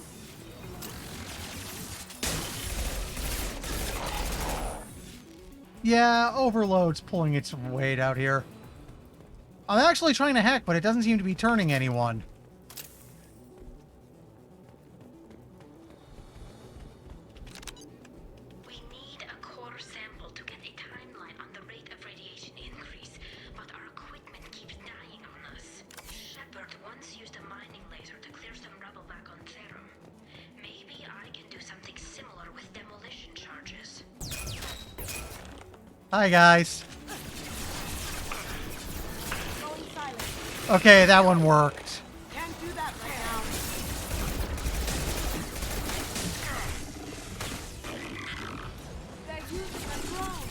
Yeah, Overload's pulling its weight out here. I'm actually trying to hack, but it doesn't seem to be turning anyone. Hi, guys. Okay, that one worked. Can't do that right now. They're using a drone.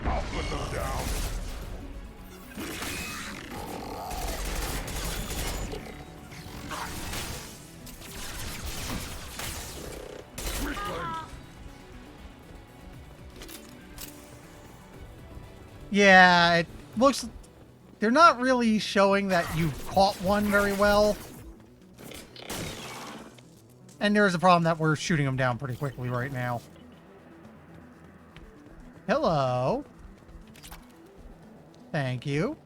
I'll put them down. Yeah, it looks... They're not really showing that you've caught one very well. And there's a problem that we're shooting them down pretty quickly right now. Hello. Thank you.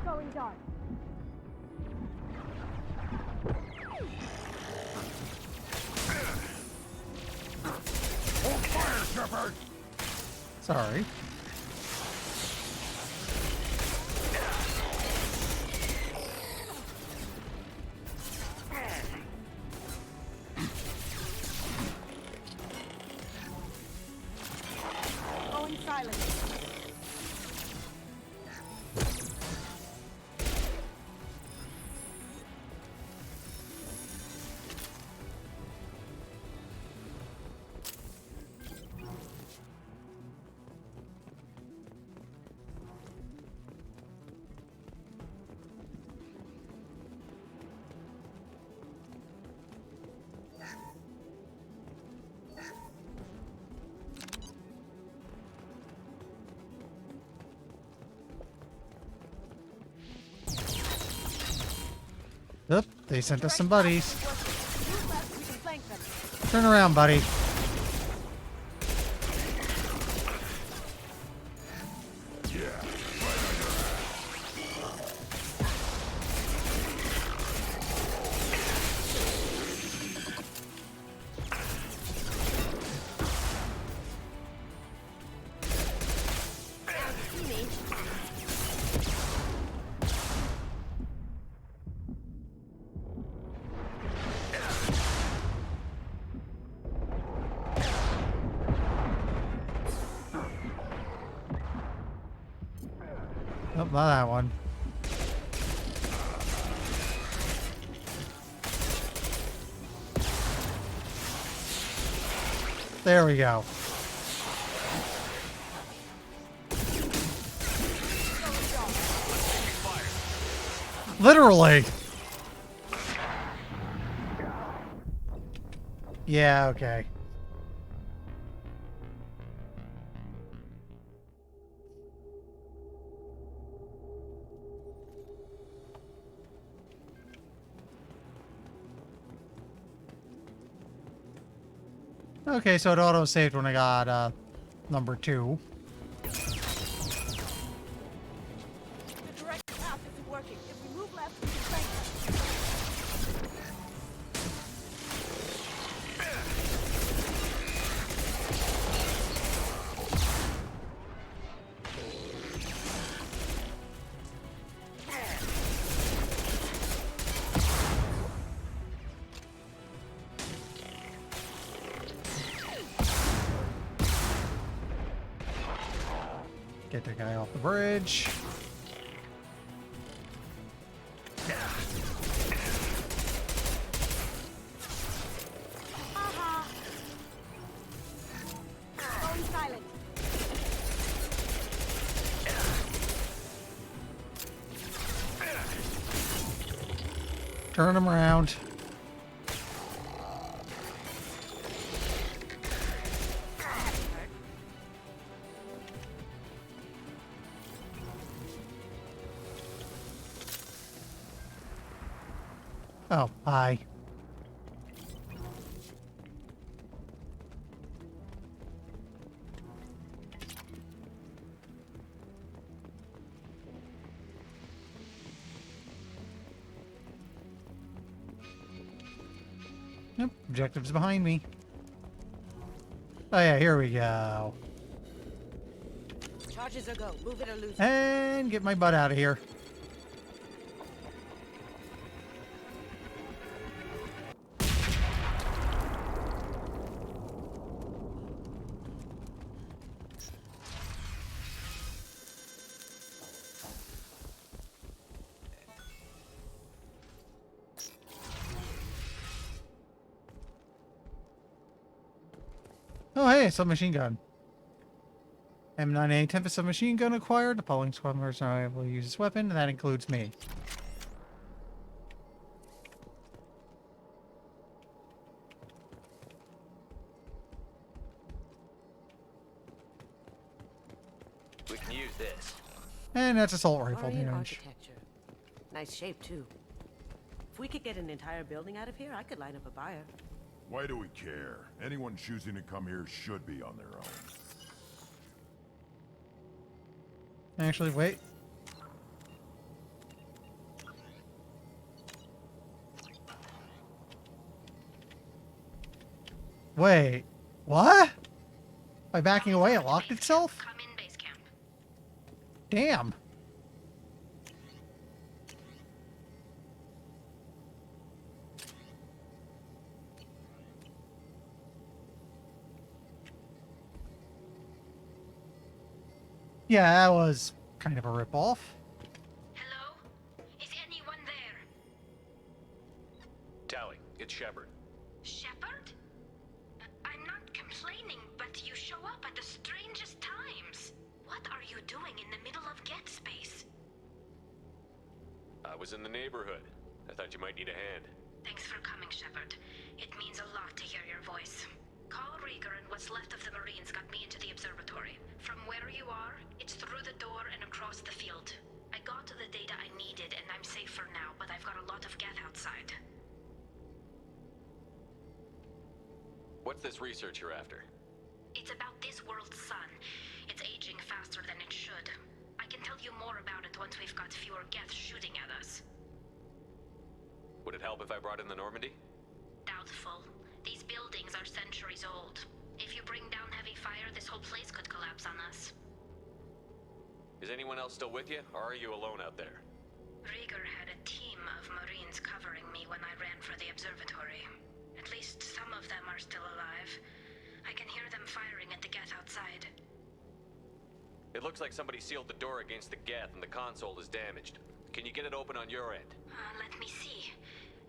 Going dark. Hold fire, Shepard! Sorry. Going silent. Oop, they sent us some buddies. Move left, we can flank them. Turn around, buddy. Nope, not that one. There we go. Literally. Yeah, okay. Okay, so it auto-saved when I got, number 2. The direct path isn't working. If we move left, we can flank them. Get that guy off the bridge. Going silent. Turn him around. Oh, hi. Objectives behind me. Oh yeah, here we go. Charges are go. Move it or lose it. And get my butt out of here. Oh hey, submachine gun. M9A Tempest submachine gun acquired. The following squad members are able to use this weapon, and that includes me. We can use this. And that's assault rifle Orient damage. architecture. Nice shape, too. If we could get an entire building out of here, I could line up a buyer. Why do we care? Anyone choosing to come here should be on their own. Actually, wait. Wait. What? By backing away, it locked itself? Come in base camp. Damn. Yeah, that was kind of a ripoff. Hello? Is anyone there? Tally, it's Shepard. Shepard? I'm not complaining, but you show up at the strangest times. What are you doing in the middle of Get Space? I was in the neighborhood. I thought you might need a hand. Thanks for coming, Shepard. It means a lot to hear your voice. Carl Rieger and what's left of the Marines got me into the observatory. From where you are, it's through the door and across the field. I got to the data I needed and I'm safe for now, but I've got a lot of geth outside. What's this research you're after? It's about this world's sun. It's aging faster than it should. I can tell you more about it once we've got fewer geth shooting at us. Would it help if I brought in the Normandy? Doubtful. These buildings are centuries old. If you bring down heavy fire, this whole place could collapse on us. Is anyone else still with you, or are you alone out there? Rieger had a team of Marines covering me when I ran for the observatory. At least some of them are still alive. I can hear them firing at the geth outside. It looks like somebody sealed the door against the geth and the console is damaged. Can you get it open on your end? Let me see.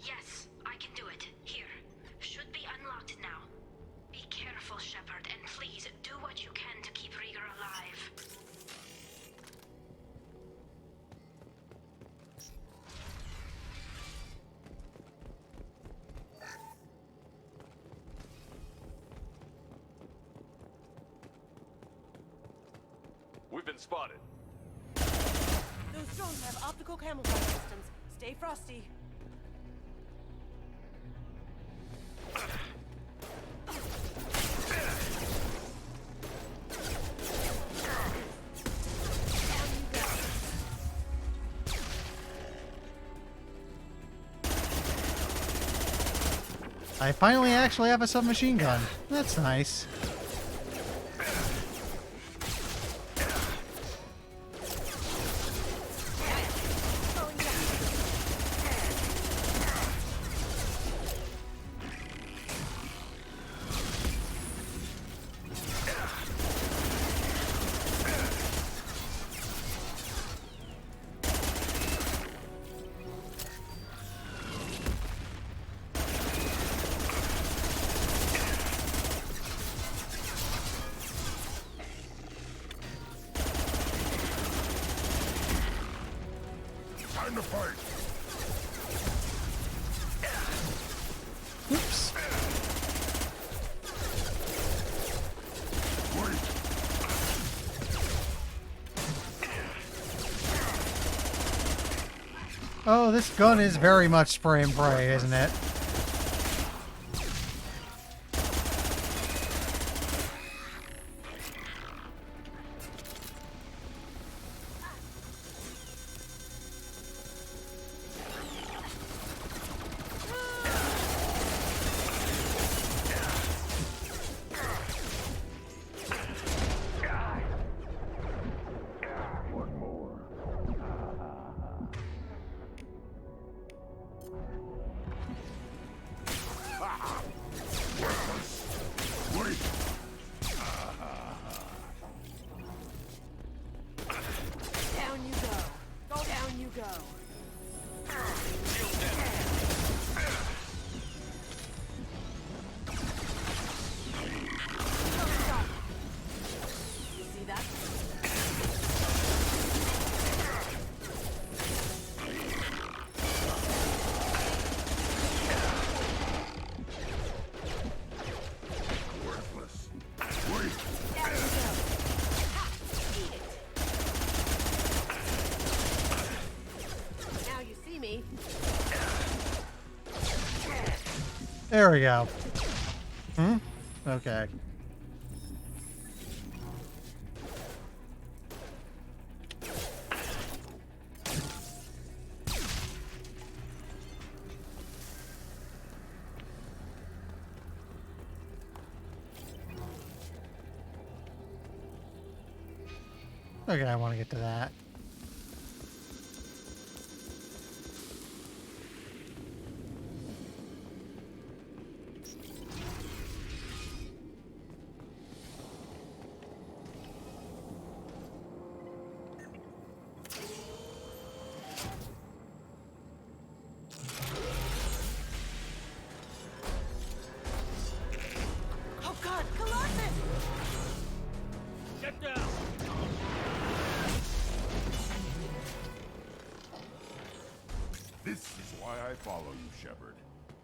Yes, I can do it. Here. Should be unlocked now. Be careful, Shepard, and please do what you can to keep Rieger alive. We've been spotted. Those drones have optical camouflage systems. Stay frosty. I finally actually have a submachine gun. That's nice. Time to fight! Oops. Oh, this gun is very much spray and pray, isn't it? Wait! Down you go. Go down you go. You see that? Worthless. Wait! Down you go. Ha! Eat it. Now you see me. There we go. Hmm? Okay. Okay, I want to get to that. Oh God, Colossus! Get down! This is why I follow you, Shepard.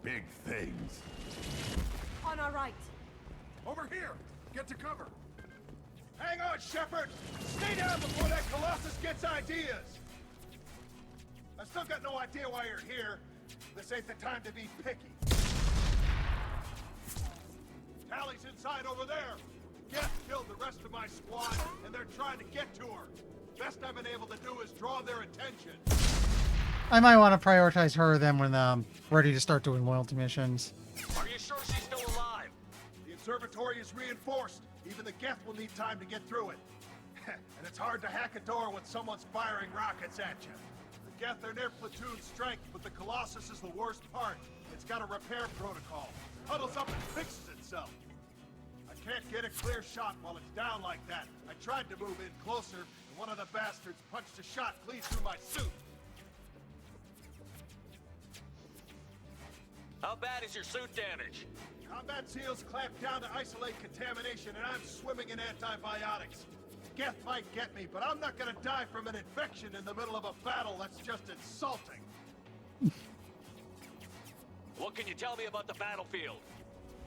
Big things. On our right. Over here! Get to cover! Hang on, Shepard! Stay down before that Colossus gets ideas! I still got no idea why you're here. This ain't the time to be picky. Tally's inside over there! Geth killed the rest of my squad, and they're trying to get to her. Best I've been able to do is draw their attention. I might want to prioritize her then when ready to start doing loyalty missions. Are you sure she's still alive? The observatory is reinforced. Even the Geth will need time to get through it. And it's hard to hack a door when someone's firing rockets at you. The Geth are near platoon strength, but the Colossus is the worst part. It's got a repair protocol. Huddles up and fixes itself. I can't get a clear shot while it's down like that. I tried to move in closer, and one of the bastards punched a shot clean through my suit. How bad is your suit damage? Combat seals clamp down to isolate contamination, and I'm swimming in antibiotics. Geth might get me, but I'm not gonna die from an infection in the middle of a battle. That's just insulting. What can you tell me about the battlefield?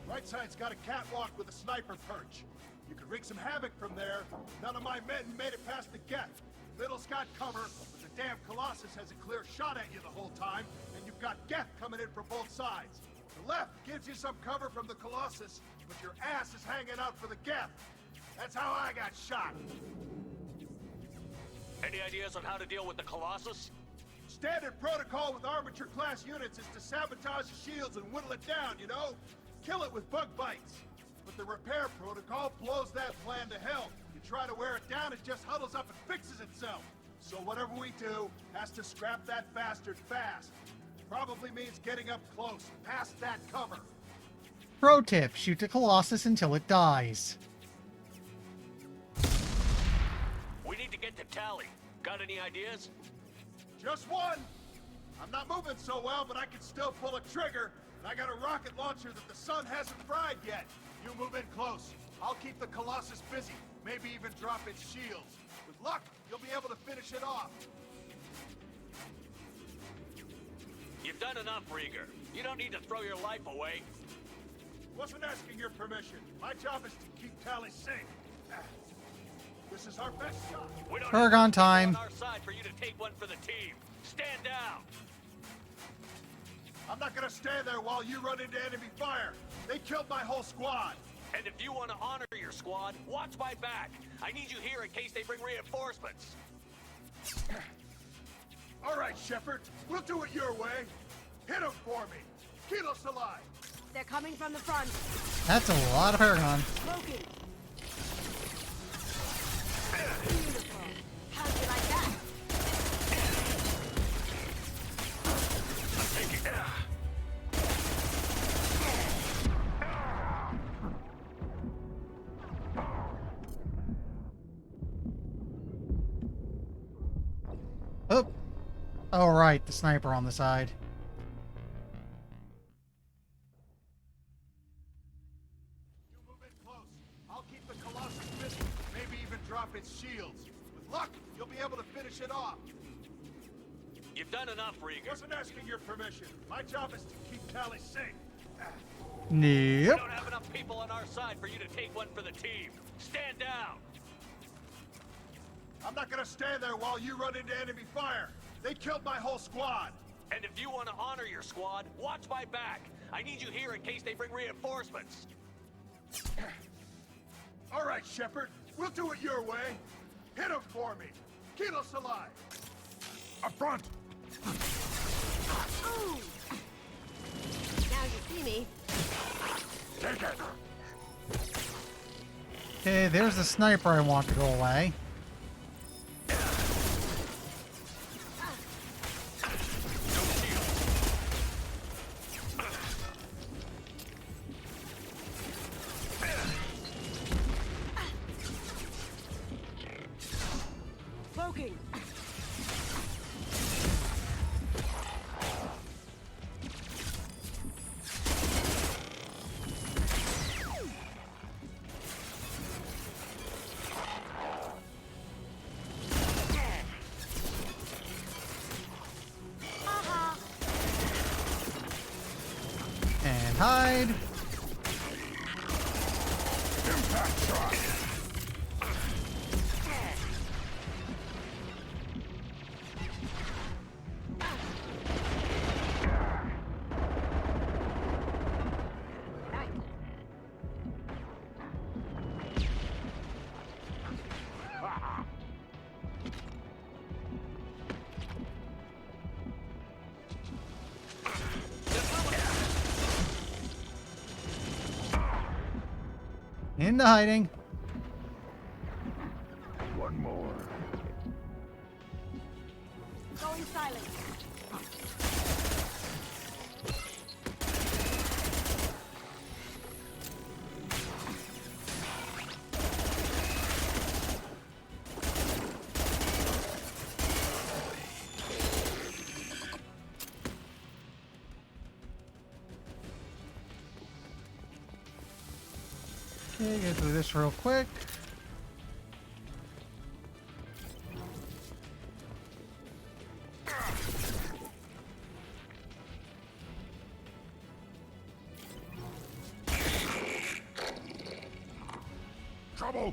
Right side's got a catwalk with a sniper perch. You could wreak some havoc from there. None of my men made it past the Geth. Middle's got cover, but the damn Colossus has a clear shot at you the whole time, and you've got Geth coming in from both sides. The left gives you some cover from the Colossus, but your ass is hanging out for the Geth. That's how I got shot. Any ideas on how to deal with the Colossus? Standard protocol with armature-class units is to sabotage the shields and whittle it down, you know? Kill it with bug bites. But the repair protocol blows that plan to hell. You try to wear it down, it just huddles up and fixes itself. So whatever we do has to scrap that bastard fast. Probably means getting up close, past that cover. Pro tip, shoot the Colossus until it dies. We need to get to Tally. Got any ideas? Just one. I'm not moving so well, but I can still pull a trigger. And I got a rocket launcher that the sun hasn't fried yet. You move in close. I'll keep the Colossus busy. Maybe even drop its shields. With luck, you'll be able to finish it off. You've done enough, Rieger. You don't need to throw your life away. Wasn't asking your permission. My job is to keep Tally safe. This is our best shot. We don't Paragon time. on our side for you to take one for the team. Stand down. I'm not gonna stand there while you run into enemy fire. They killed my whole squad. And if you want to honor your squad, watch my back. I need you here in case they bring reinforcements. All right, Shepard. We'll do it your way. Hit them for me. Keep us alive. They're coming from the front. That's a lot of Paragon. Smoking. Beautiful. How'd you like that? I'm taking Oh, right, the sniper on the side. You move in close. I'll keep the Colossus busy. Maybe even drop its shields. With luck, you'll be able to finish it off. You've done enough, Rieger. Wasn't asking your permission. My job is to keep Tally safe. We Nope. don't have enough people on our side for you to take one for the team. Stand down. I'm not gonna stand there while you run into enemy fire. They killed my whole squad. And if you want to honor your squad, watch my back. I need you here in case they bring reinforcements. All right, Shepard. We'll do it your way. Hit him for me. Keep us alive. Up front! Ooh. Now you see me. Take it! Okay, there's the sniper I want to go away. Smoking. And hide. Impact shot! Into hiding. One more. Going silent. Okay, get through this real quick. Trouble!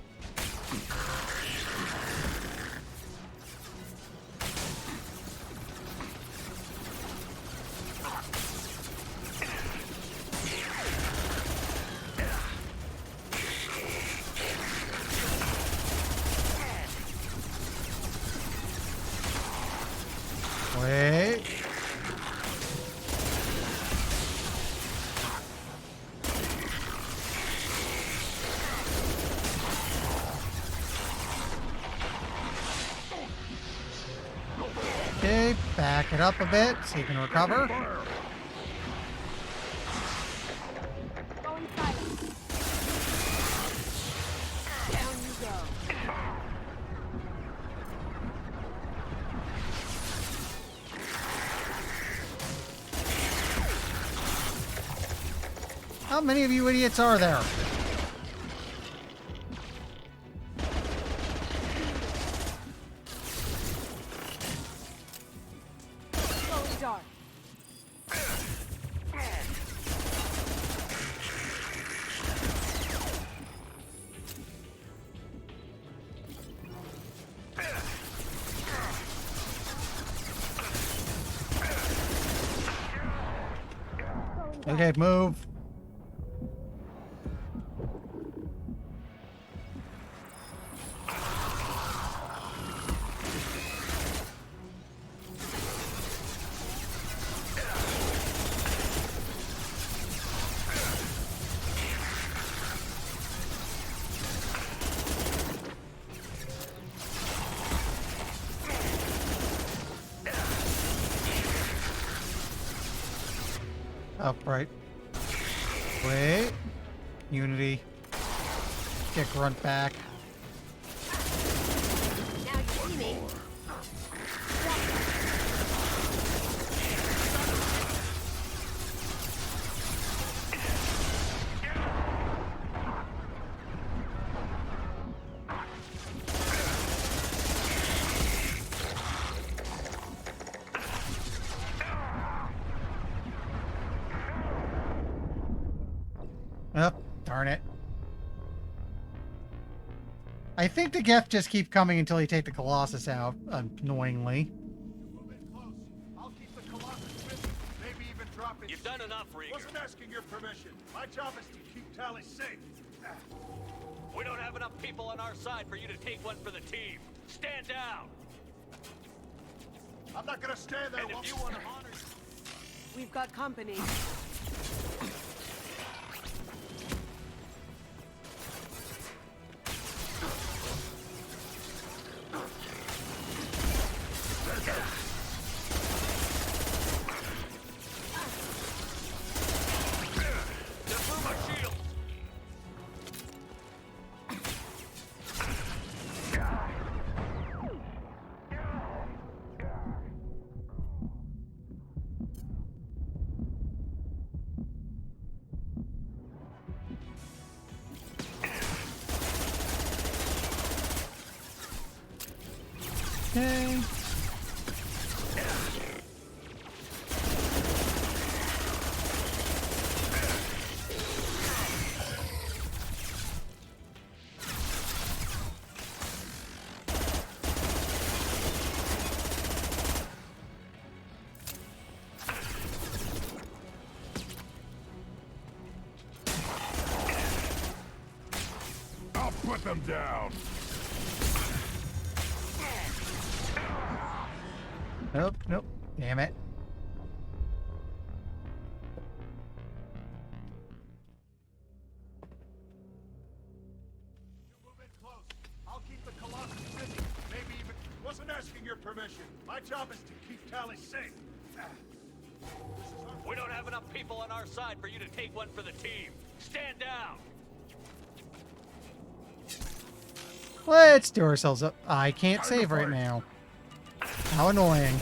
Wait. Okay, back it up a bit so you can recover. Going silent. Down you go. How many of you idiots are there? Going dark. Okay, move. Upright. Wait. Unity. Get Grunt back. Now you see me. Oh, darn it. I think the Geth just keep coming until you take the Colossus out, annoyingly. You've done enough, Rieger. Wasn't asking your permission. My job is to keep Tally safe. We don't have enough people on our side for you to take one for the team. Stand down. I'm not gonna stand there. And if you want to honor... We've got company. Okay. I'll put them down. Nope, nope. Damn it. I'll keep the Colossus busy. Maybe even... Wasn't asking your permission. My job is to keep Tally safe. We don't have enough people on our side for you to take one for the team. Stand down. Let's do ourselves up. I can't save right now. How annoying.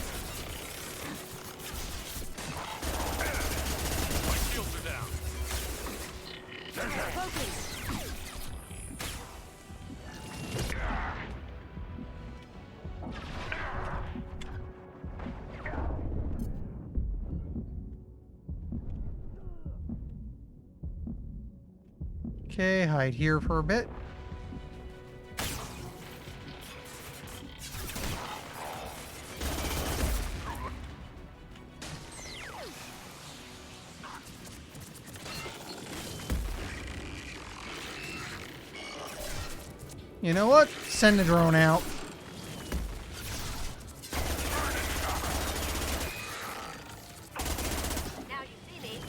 My shields are down. Okay, hide here for a bit. You know what? Send the drone out. Now you see me.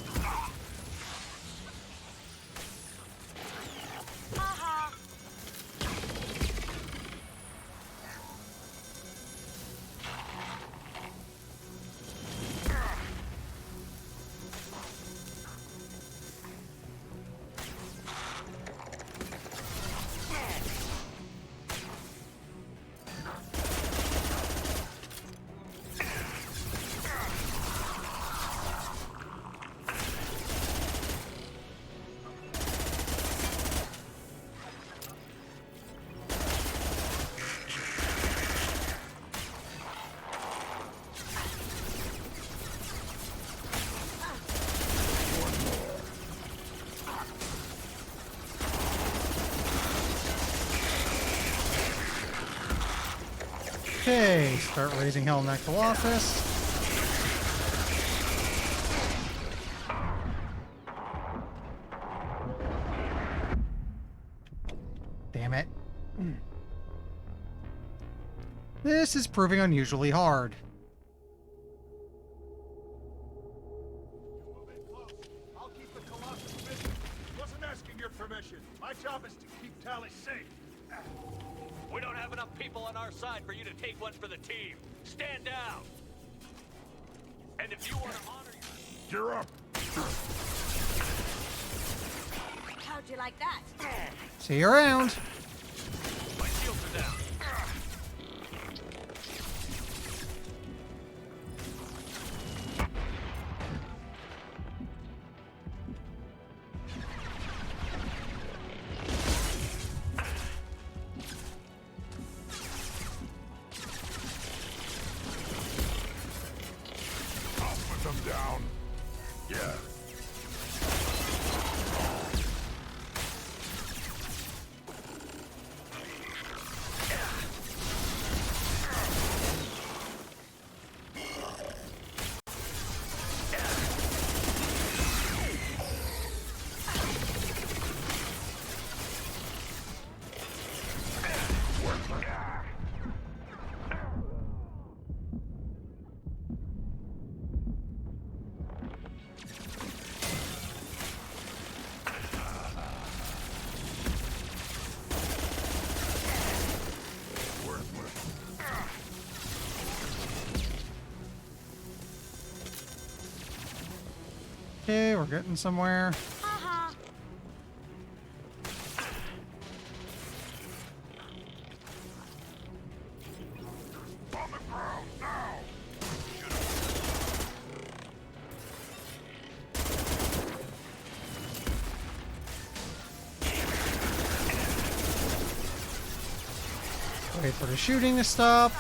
Haha. Okay, start raising hell in that Colossus. Damn it. This is proving unusually hard. I'll keep the Colossus busy. Wasn't asking your permission. My job is to keep Tally safe. We don't have enough people on our side for you to take one for the team. Stand down. And if you want to honor your... You're up. How'd you like that? See you around. My shields are down. I'll put them down. Yeah. Okay, we're getting somewhere. Wait for the shooting to stop.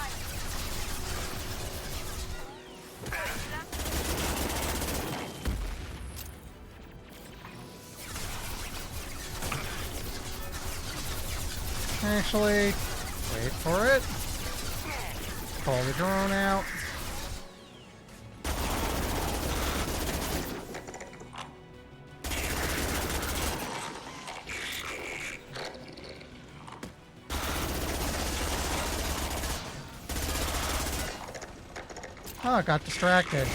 Actually, wait for it. Call the drone out. Oh, I got distracted.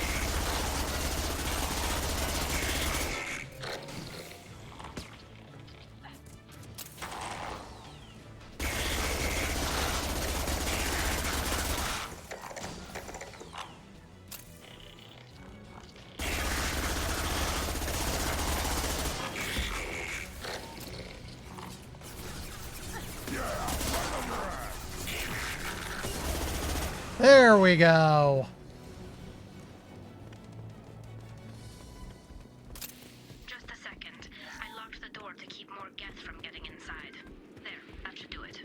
There we go. Just a second. I locked the door to keep more Geth from getting inside. There, that should do it.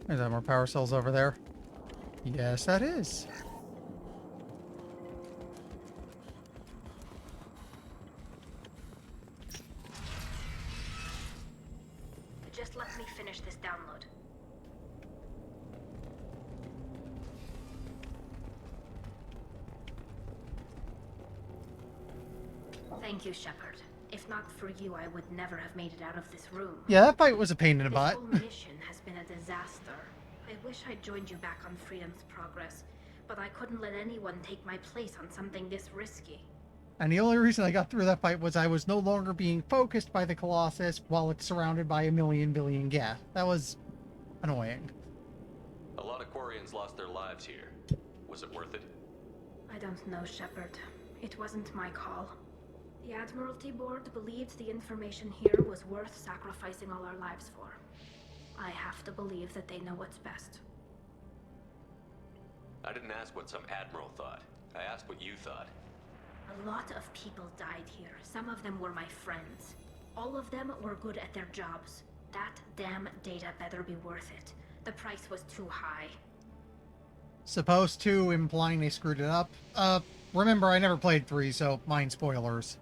Is that more power cells over there? Yes, that is. Just let me finish this download. Thank you, Shepard. If not for you, I would never have made it out of this room. Yeah, that fight was a pain in the butt. This whole mission has been a disaster. I wish I'd joined you back on Freedom's Progress, but I couldn't let anyone take my place on something this risky. And the only reason I got through that fight was I was no longer being focused by the Colossus while it's surrounded by a million billion Geth. That was annoying. A lot of Quarians lost their lives here. Was it worth it? I don't know, Shepard. It wasn't my call. The Admiralty Board believed the information here was worth sacrificing all our lives for. I have to believe that they know what's best. I didn't ask what some admiral thought. I asked what you thought. A lot of people died here. Some of them were my friends. All of them were good at their jobs. That damn data better be worth it. The price was too high. Supposed to, implying they screwed it up. Remember, I never played 3, so mind spoilers.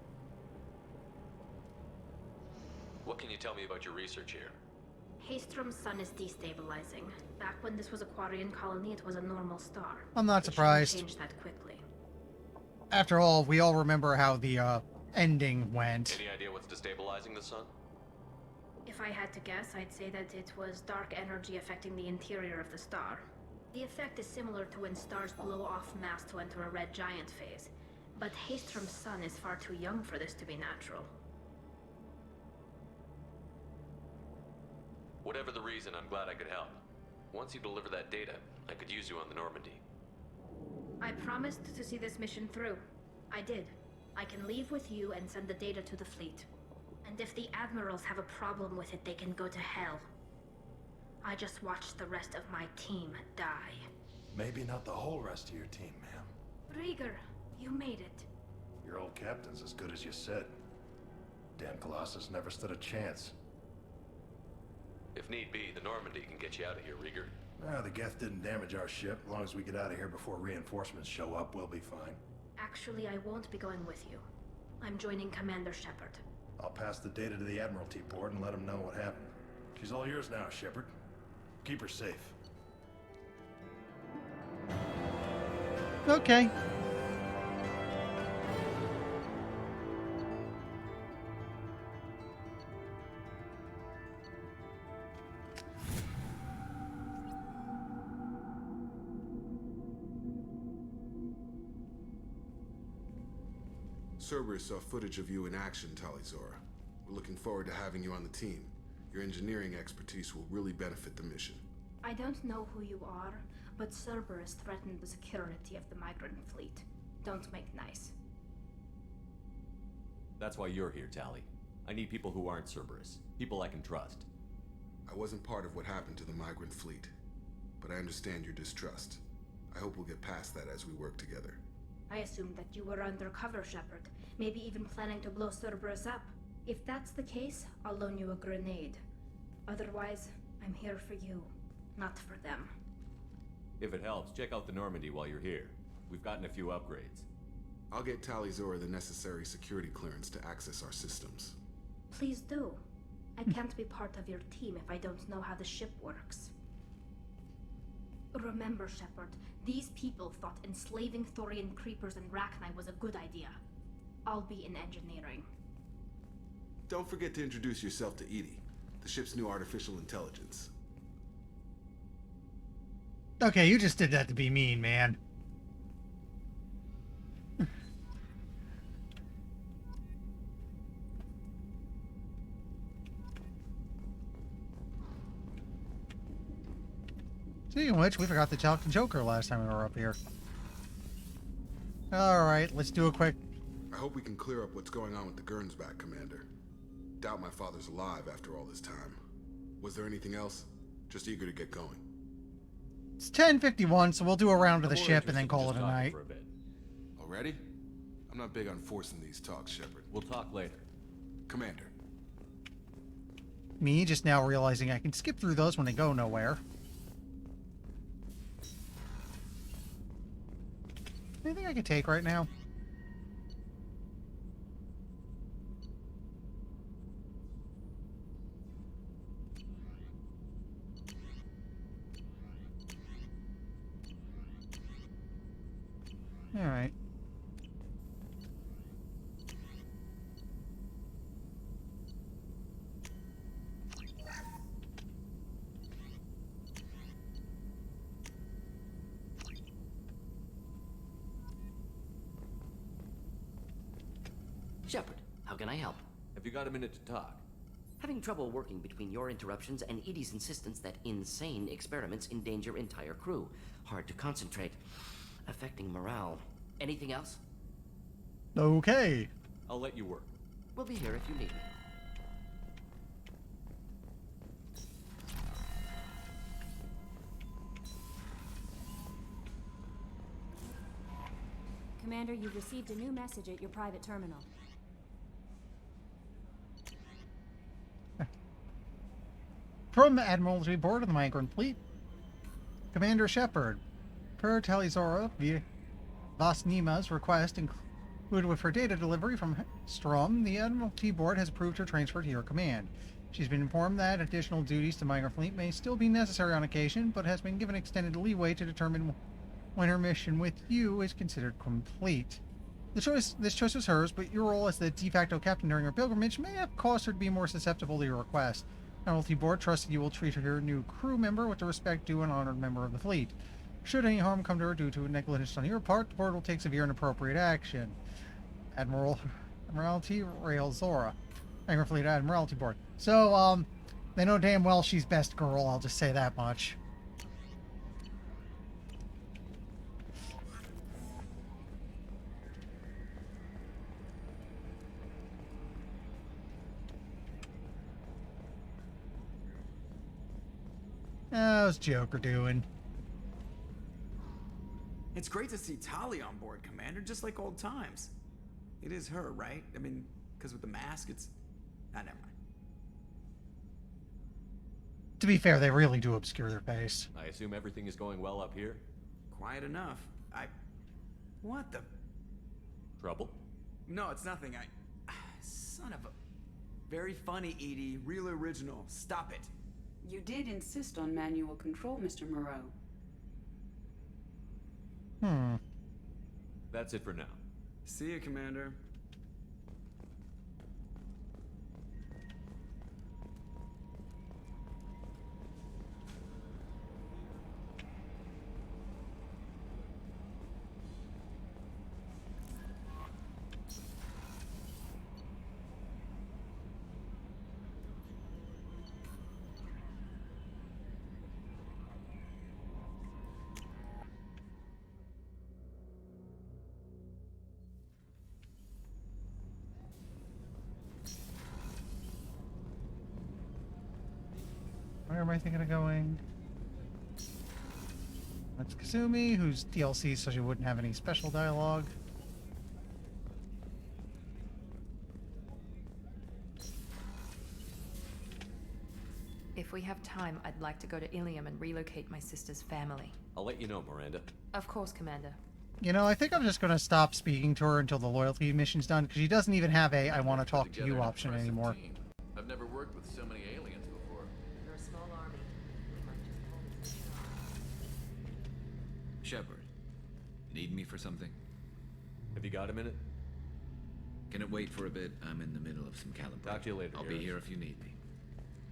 What can you tell me about your research here? Haystrom's sun is destabilizing. Back when this was a Quarian colony, it was a normal star. I'm not surprised. It changed that quickly. After all, we all remember how the ending went. Any idea what's destabilizing the sun? If I had to guess, I'd say that it was dark energy affecting the interior of the star. The effect is similar to when stars blow off mass to enter a red giant phase. But Haystrom's sun is far too young for this to be natural. Whatever the reason, I'm glad I could help. Once you deliver that data, I could use you on the Normandy. I promised to see this mission through. I did. I can leave with you and send the data to the fleet. And if the admirals have a problem with it, they can go to hell. I just watched the rest of my team die. Maybe not the whole rest of your team, ma'am. Rieger, you made it. Your old captain's as good as you said. Damn Colossus never stood a chance. If need be, the Normandy can get you out of here, Rieger. The Geth didn't damage our ship. As long as we get out of here before reinforcements show up, we'll be fine. Actually, I won't be going with you. I'm joining Commander Shepard. I'll pass the data to the Admiralty Board and let them know what happened. She's all yours now, Shepard. Keep her safe. Okay. Cerberus saw footage of you in action, Talizor. We're looking forward to having you on the team. Your engineering expertise will really benefit the mission. I don't know who you are, But Cerberus threatened the security of the migrant fleet. Don't make nice. That's why you're here, Tally. I need people who aren't Cerberus. People I can trust. I wasn't part of what happened to the migrant fleet, but I understand your distrust. I hope we'll get past that as we work together. I assumed that you were undercover, Shepard. Maybe even planning to blow Cerberus up. If that's the case, I'll loan you a grenade. Otherwise, I'm here for you, not for them. If it helps, check out the Normandy while you're here. We've gotten a few upgrades. I'll get Talizora the necessary security clearance to access our systems. Please do. I can't be part of your team if I don't know how the ship works. Remember, Shepard, these people thought enslaving Thorian creepers and Rachni was a good idea. I'll be in engineering. Don't forget to introduce yourself to EDI, the ship's new artificial intelligence. Okay, you just did that to be mean, man. Speaking of which, we forgot the Joker last time we were up here. Alright, let's do a quick... I hope we can clear up what's going on with the Gernsback, Commander. Doubt my father's alive after all this time. Was there anything else? Just eager to get going. It's 10:51, so we'll do a round of the ship and then call it a night. Already? I'm not big on forcing these talks, Shepard. We'll talk later. Commander. Me just now realizing I can skip through those when they go nowhere. Anything I can take right now? All right. Shepard, how can I help? Have you got a minute to talk? Having trouble working between your interruptions and EDI's insistence that insane experiments endanger entire crew. Hard to concentrate. Affecting morale. Anything else? Okay. I'll let you work. We'll be here if you need me. Commander, you've received a new message at your private terminal. From Admiralty Board of the Migrant Fleet, Commander Shepard, per Talizora Vasnima's request included with her data delivery from Strom, the Admiralty Board has approved her transfer to your command. She's been informed that additional duties to Migrant Fleet may still be necessary on occasion, but has been given extended leeway to determine when her mission with you is considered complete. This choice was hers, but your role as the de facto captain during her pilgrimage may have caused her to be more susceptible to your request. Admiralty Board trusts that you will treat her new crew member with the respect due an honored member of the fleet. Should any harm come to her due to negligence on your part, the Board will take severe and appropriate action. Admiralty Rail Zora. Migrant Fleet Admiralty Board. So, they know damn well she's best girl, I'll just say that much. How's Joker doing? It's great to see Tali on board, Commander, just like old times. It is her, right? I mean, because with the mask, it's... Ah, never mind. To be fair, they really do obscure their face. I assume everything is going well up here? Quiet enough. What the... Trouble? No, it's nothing. Son of a... Very funny, Edie. Real original. Stop it. You did insist on manual control, Mr. Moreau. That's it for now. See you, Commander. Where am I thinking of going? That's Kasumi, who's DLC, so she wouldn't have any special dialogue. If we have time, I'd like to go to Ilium and relocate my sister's family. I'll let you know, Miranda. Of course, Commander. You know, I think I'm just going to stop speaking to her until the loyalty mission's done, because she doesn't even have a I want to talk to you option anymore. I've never worked with so many aliens before. You're a small army. We might just pull this mission off. Shepard, need me for something? Have you got a minute? Can it wait for a bit? I'm in the middle of some calibrating. Talk to you later, I'll be here if you need me.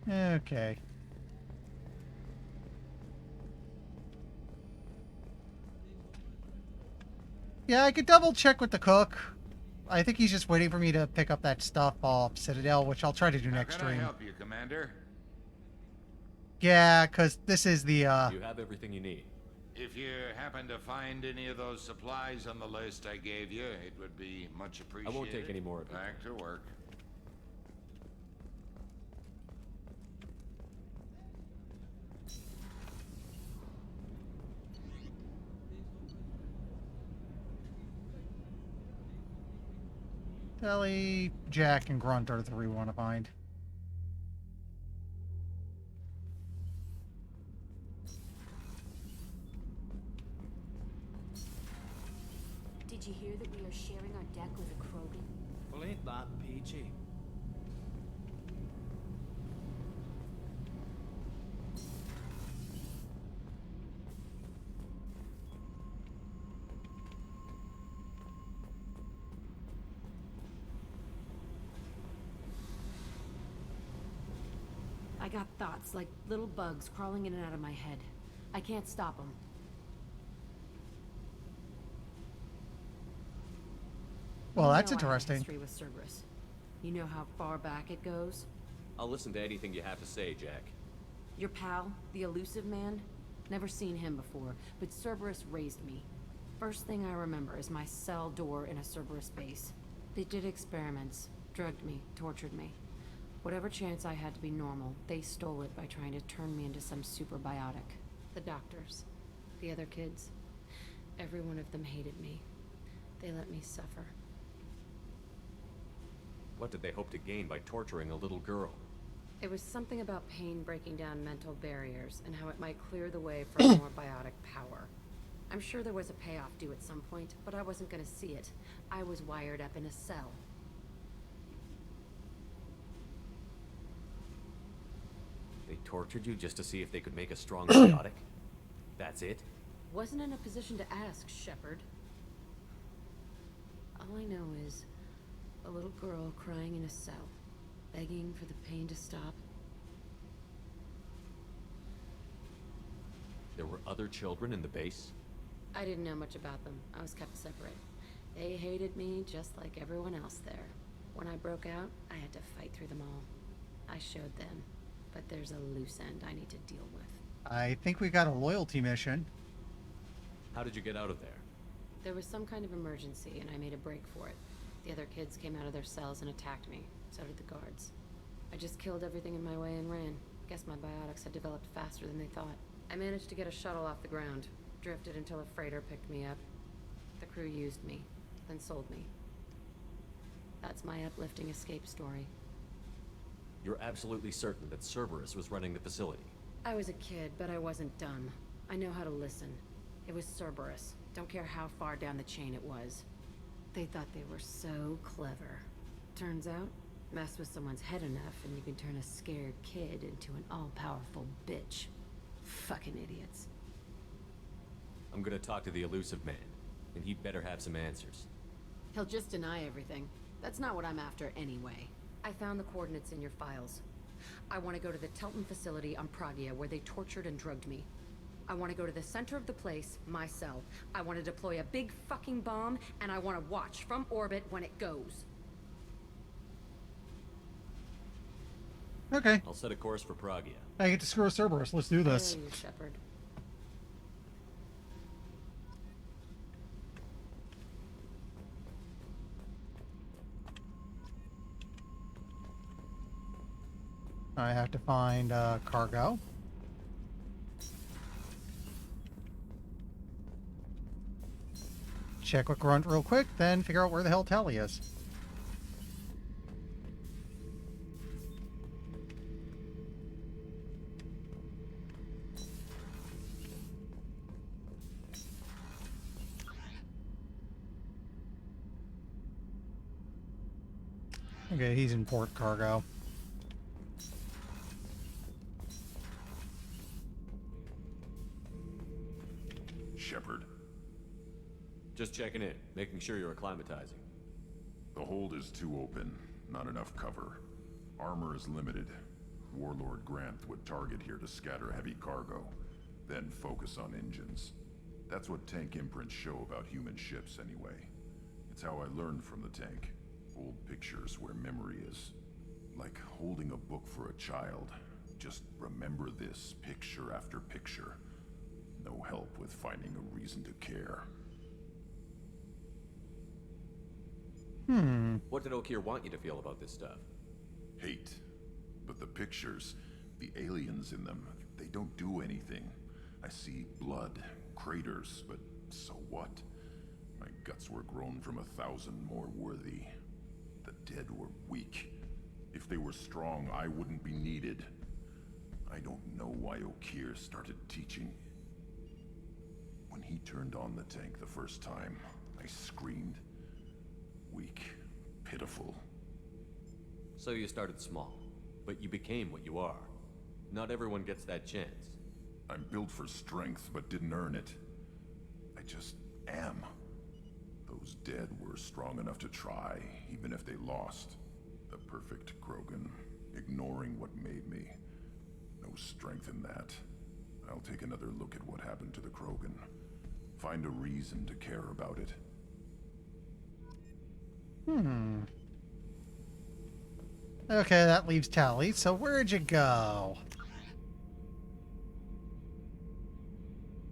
Okay. Yeah, I could double check with the cook. I think he's just waiting for me to pick up that stuff off Citadel, which I'll try to do next How can I stream. help you, Commander? Yeah, because this is the, You have everything you need. If you happen to find any of those supplies on the list I gave you, it would be much appreciated. I won't take any more of it. Back to work. Telly, Jack, and Grunt are the three we want to find. Did you hear that we are sharing our deck with a Krogan? Well, ain't that peachy? I got thoughts like little bugs crawling in and out of my head. I can't stop them. Well, that's I have a interesting. history with Cerberus. You know how far back it goes? I'll listen to anything you have to say, Jack. Your pal, the elusive man? Never seen him before, but Cerberus raised me. First thing I remember is my cell door in a Cerberus base. They did experiments, drugged me, tortured me. Whatever chance I had to be normal, they stole it by trying to turn me into some superbiotic. The doctors, the other kids, every one of them hated me. They let me suffer. What did they hope to gain by torturing a little girl? It was something about pain breaking down mental barriers and how it might clear the way for more biotic power. I'm sure there was a payoff due at some point, but I wasn't going to see it. I was wired up in a cell. They tortured you just to see if they could make a strong biotic? That's it? Wasn't in a position to ask, Shepard. All I know is a little girl crying in a cell, begging for the pain to stop. There were other children in the base? I didn't know much about them. I was kept separate. They hated me just like everyone else there. When I broke out, I had to fight through them all. I showed them, but there's a loose end I need to deal with. I think we got a loyalty mission. How did you get out of there? There was some kind of emergency, and I made a break for it. The other kids came out of their cells and attacked me. So did the guards. I just killed everything in my way and ran. Guess my biotics had developed faster than they thought. I managed to get a shuttle off the ground. Drifted until a freighter picked me up. The crew used me, then sold me. That's my uplifting escape story. You're absolutely certain that Cerberus was running the facility? I was a kid, but I wasn't dumb. I know how to listen. It was Cerberus. Don't care how far down the chain it was. They thought they were so clever. Turns out, mess with someone's head enough and you can turn a scared kid into an all-powerful bitch. Fucking idiots. I'm gonna talk to the elusive man, and he'd better have some answers. He'll just deny everything. That's not what I'm after anyway. I found the coordinates in your files. I want to go to the Telton facility on Pragia where they tortured and drugged me. I want to go to the center of the place, my cell. I want to deploy a big fucking bomb, and I want to watch from orbit when it goes. Okay. I'll set a course for Pragia. I get to screw Cerberus. Let's do this. Hail you, Shepard. I have to find cargo. Check with Grunt real quick, then figure out where the hell Tally is. Okay, he's in port cargo. Shepard. Just checking in, making sure you're acclimatizing. The hold is too open, not enough cover. Armor is limited. Warlord Grant would target here to scatter heavy cargo, then focus on engines. That's what tank imprints show about human ships anyway. It's how I learned from the tank. Old pictures where memory is. Like holding a book for a child. Just remember this, picture after picture. No help with finding a reason to care. What did Okir want you to feel about this stuff? Hate. But the pictures, the aliens in them, they don't do anything. I see blood, craters, but so what? My guts were grown from 1,000 more worthy. The dead were weak. If they were strong, I wouldn't be needed. I don't know why Okir started teaching. When he turned on the tank the first time, I screamed. Weak, pitiful. So you started small, but you became what you are. Not everyone gets that chance. I'm built for strength, but didn't earn it. I just am. Those dead were strong enough to try, even if they lost. The perfect Krogan, ignoring what made me. No strength in that. I'll take another look at what happened to the Krogan. Find a reason to care about it. Okay, that leaves Tally. So where'd you go?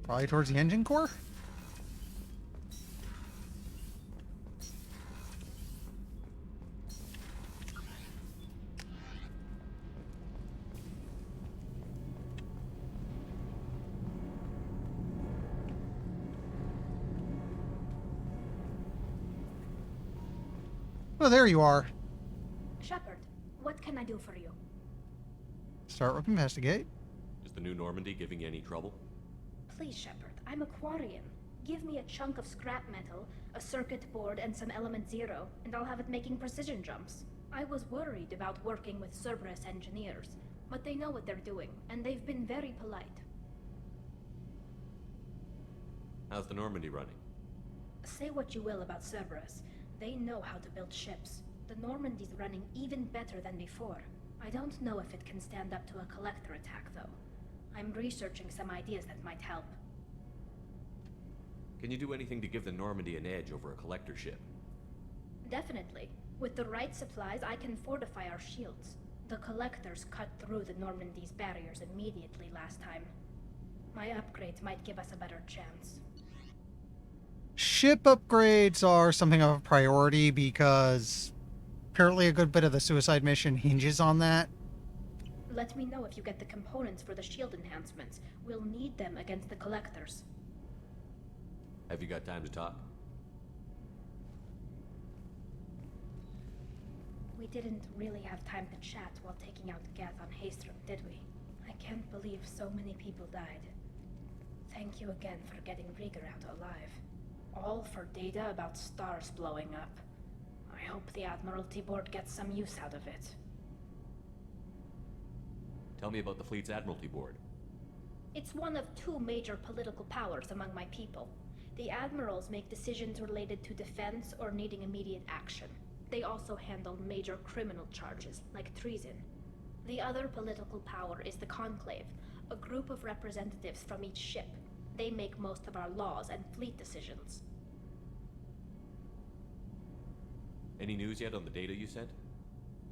Probably towards the engine core? Oh, there you are. Shepard, what can I do for you? Start with investigate. Is the new Normandy giving you any trouble? Please, Shepard, I'm a Quarian. Give me a chunk of scrap metal, a circuit board, and some element zero, and I'll have it making precision jumps. I was worried about working with Cerberus engineers, but they know what they're doing, and they've been very polite. How's the Normandy running? Say what you will about Cerberus. They know how to build ships. The Normandy's running even better than before. I don't know if it can stand up to a collector attack, though. I'm researching some ideas that might help. Can you do anything to give the Normandy an edge over a collector ship? Definitely. With the right supplies, I can fortify our shields. The collectors cut through the Normandy's barriers immediately last time. My upgrades might give us a better chance. Ship upgrades are something of a priority because apparently a good bit of the suicide mission hinges on that. Let me know if you get the components for the shield enhancements. We'll need them against the collectors. Have you got time to talk? We didn't really have time to chat while taking out Gath on Haestrom, did we? I can't believe so many people died. Thank you again for getting Rieger out alive. All for data about stars blowing up. I hope the Admiralty Board gets some use out of it. Tell me about the fleet's Admiralty Board. It's one of two major political powers among my people. The admirals make decisions related to defense or needing immediate action. They also handle major criminal charges, like treason. The other political power is the Conclave, a group of representatives from each ship. They make most of our laws and fleet decisions. Any news yet on the data you sent?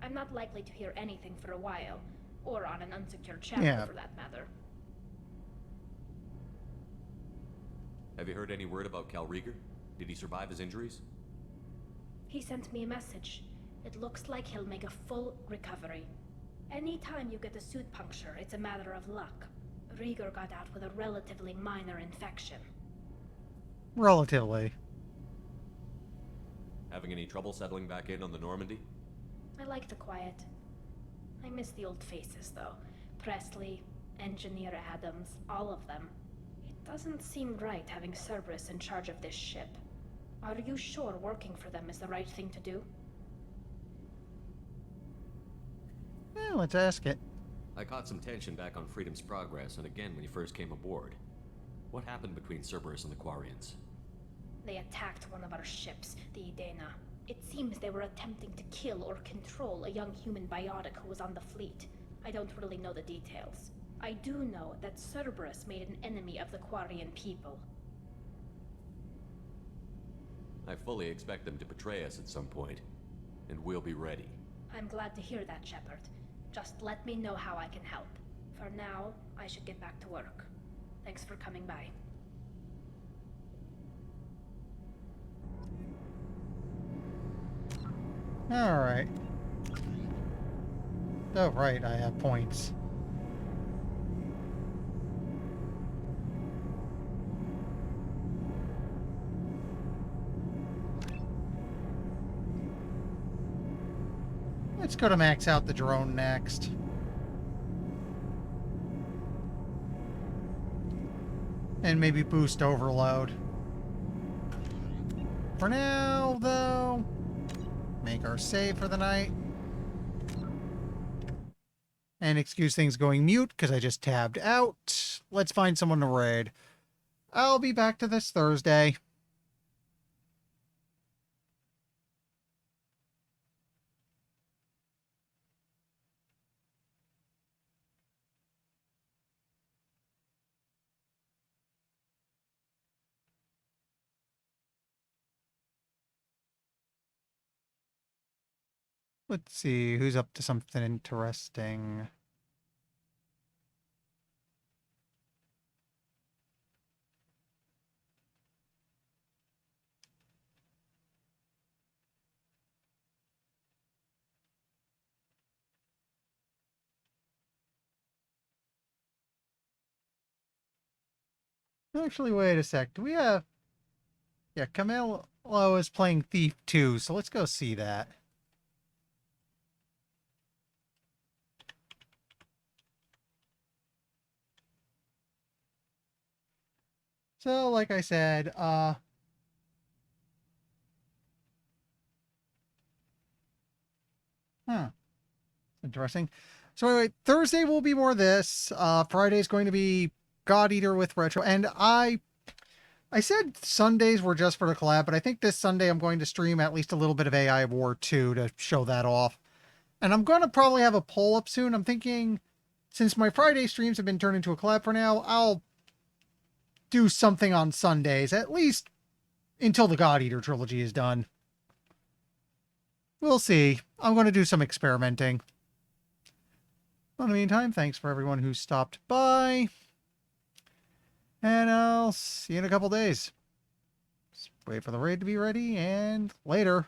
I'm not likely to hear anything for a while, or on an unsecured channel for that matter. Have you heard any word about Cal Rieger? Did he survive his injuries? He sent me a message. It looks like he'll make a full recovery. Anytime you get a suit puncture, it's a matter of luck. Rieger got out with a relatively minor infection. Relatively. Having any trouble settling back in on the Normandy? I like the quiet. I miss the old faces, though. Presley, Engineer Adams, all of them. It doesn't seem right having Cerberus in charge of this ship. Are you sure working for them is the right thing to do? Well, let's ask it. I caught some tension back on Freedom's Progress and again when you first came aboard. What happened between Cerberus and the Quarians? They attacked one of our ships, the Idena. It seems they were attempting to kill or control a young human biotic who was on the fleet. I don't really know the details. I do know that Cerberus made an enemy of the Quarian people. I fully expect them to betray us at some point, and we'll be ready. I'm glad to hear that, Shepard. Just let me know how I can help. For now, I should get back to work. Thanks for coming by. Alright. Oh, right, I have points. Let's go to max out the drone next. And maybe boost overload. For now, though, make our save for the night. And excuse things going mute because I just tabbed out. Let's find someone to raid. I'll be back to this Thursday. Let's see, who's up to something interesting? Actually, wait a sec. Do we have... Yeah, Camilo is playing Thief 2, so let's go see that. So, like I said, interesting. So anyway, Thursday will be more of this. Friday is going to be God Eater with Retro. And I said Sundays were just for the collab, but I think this Sunday I'm going to stream at least a little bit of AI War 2 to show that off. And I'm going to probably have a poll up soon. I'm thinking, since my Friday streams have been turned into a collab for now, I'll do something on Sundays, at least until the God Eater trilogy is done. We'll see. I'm going to do some experimenting. In the meantime, thanks for everyone who stopped by. And I'll see you in a couple days. Just wait for the raid to be ready, and later.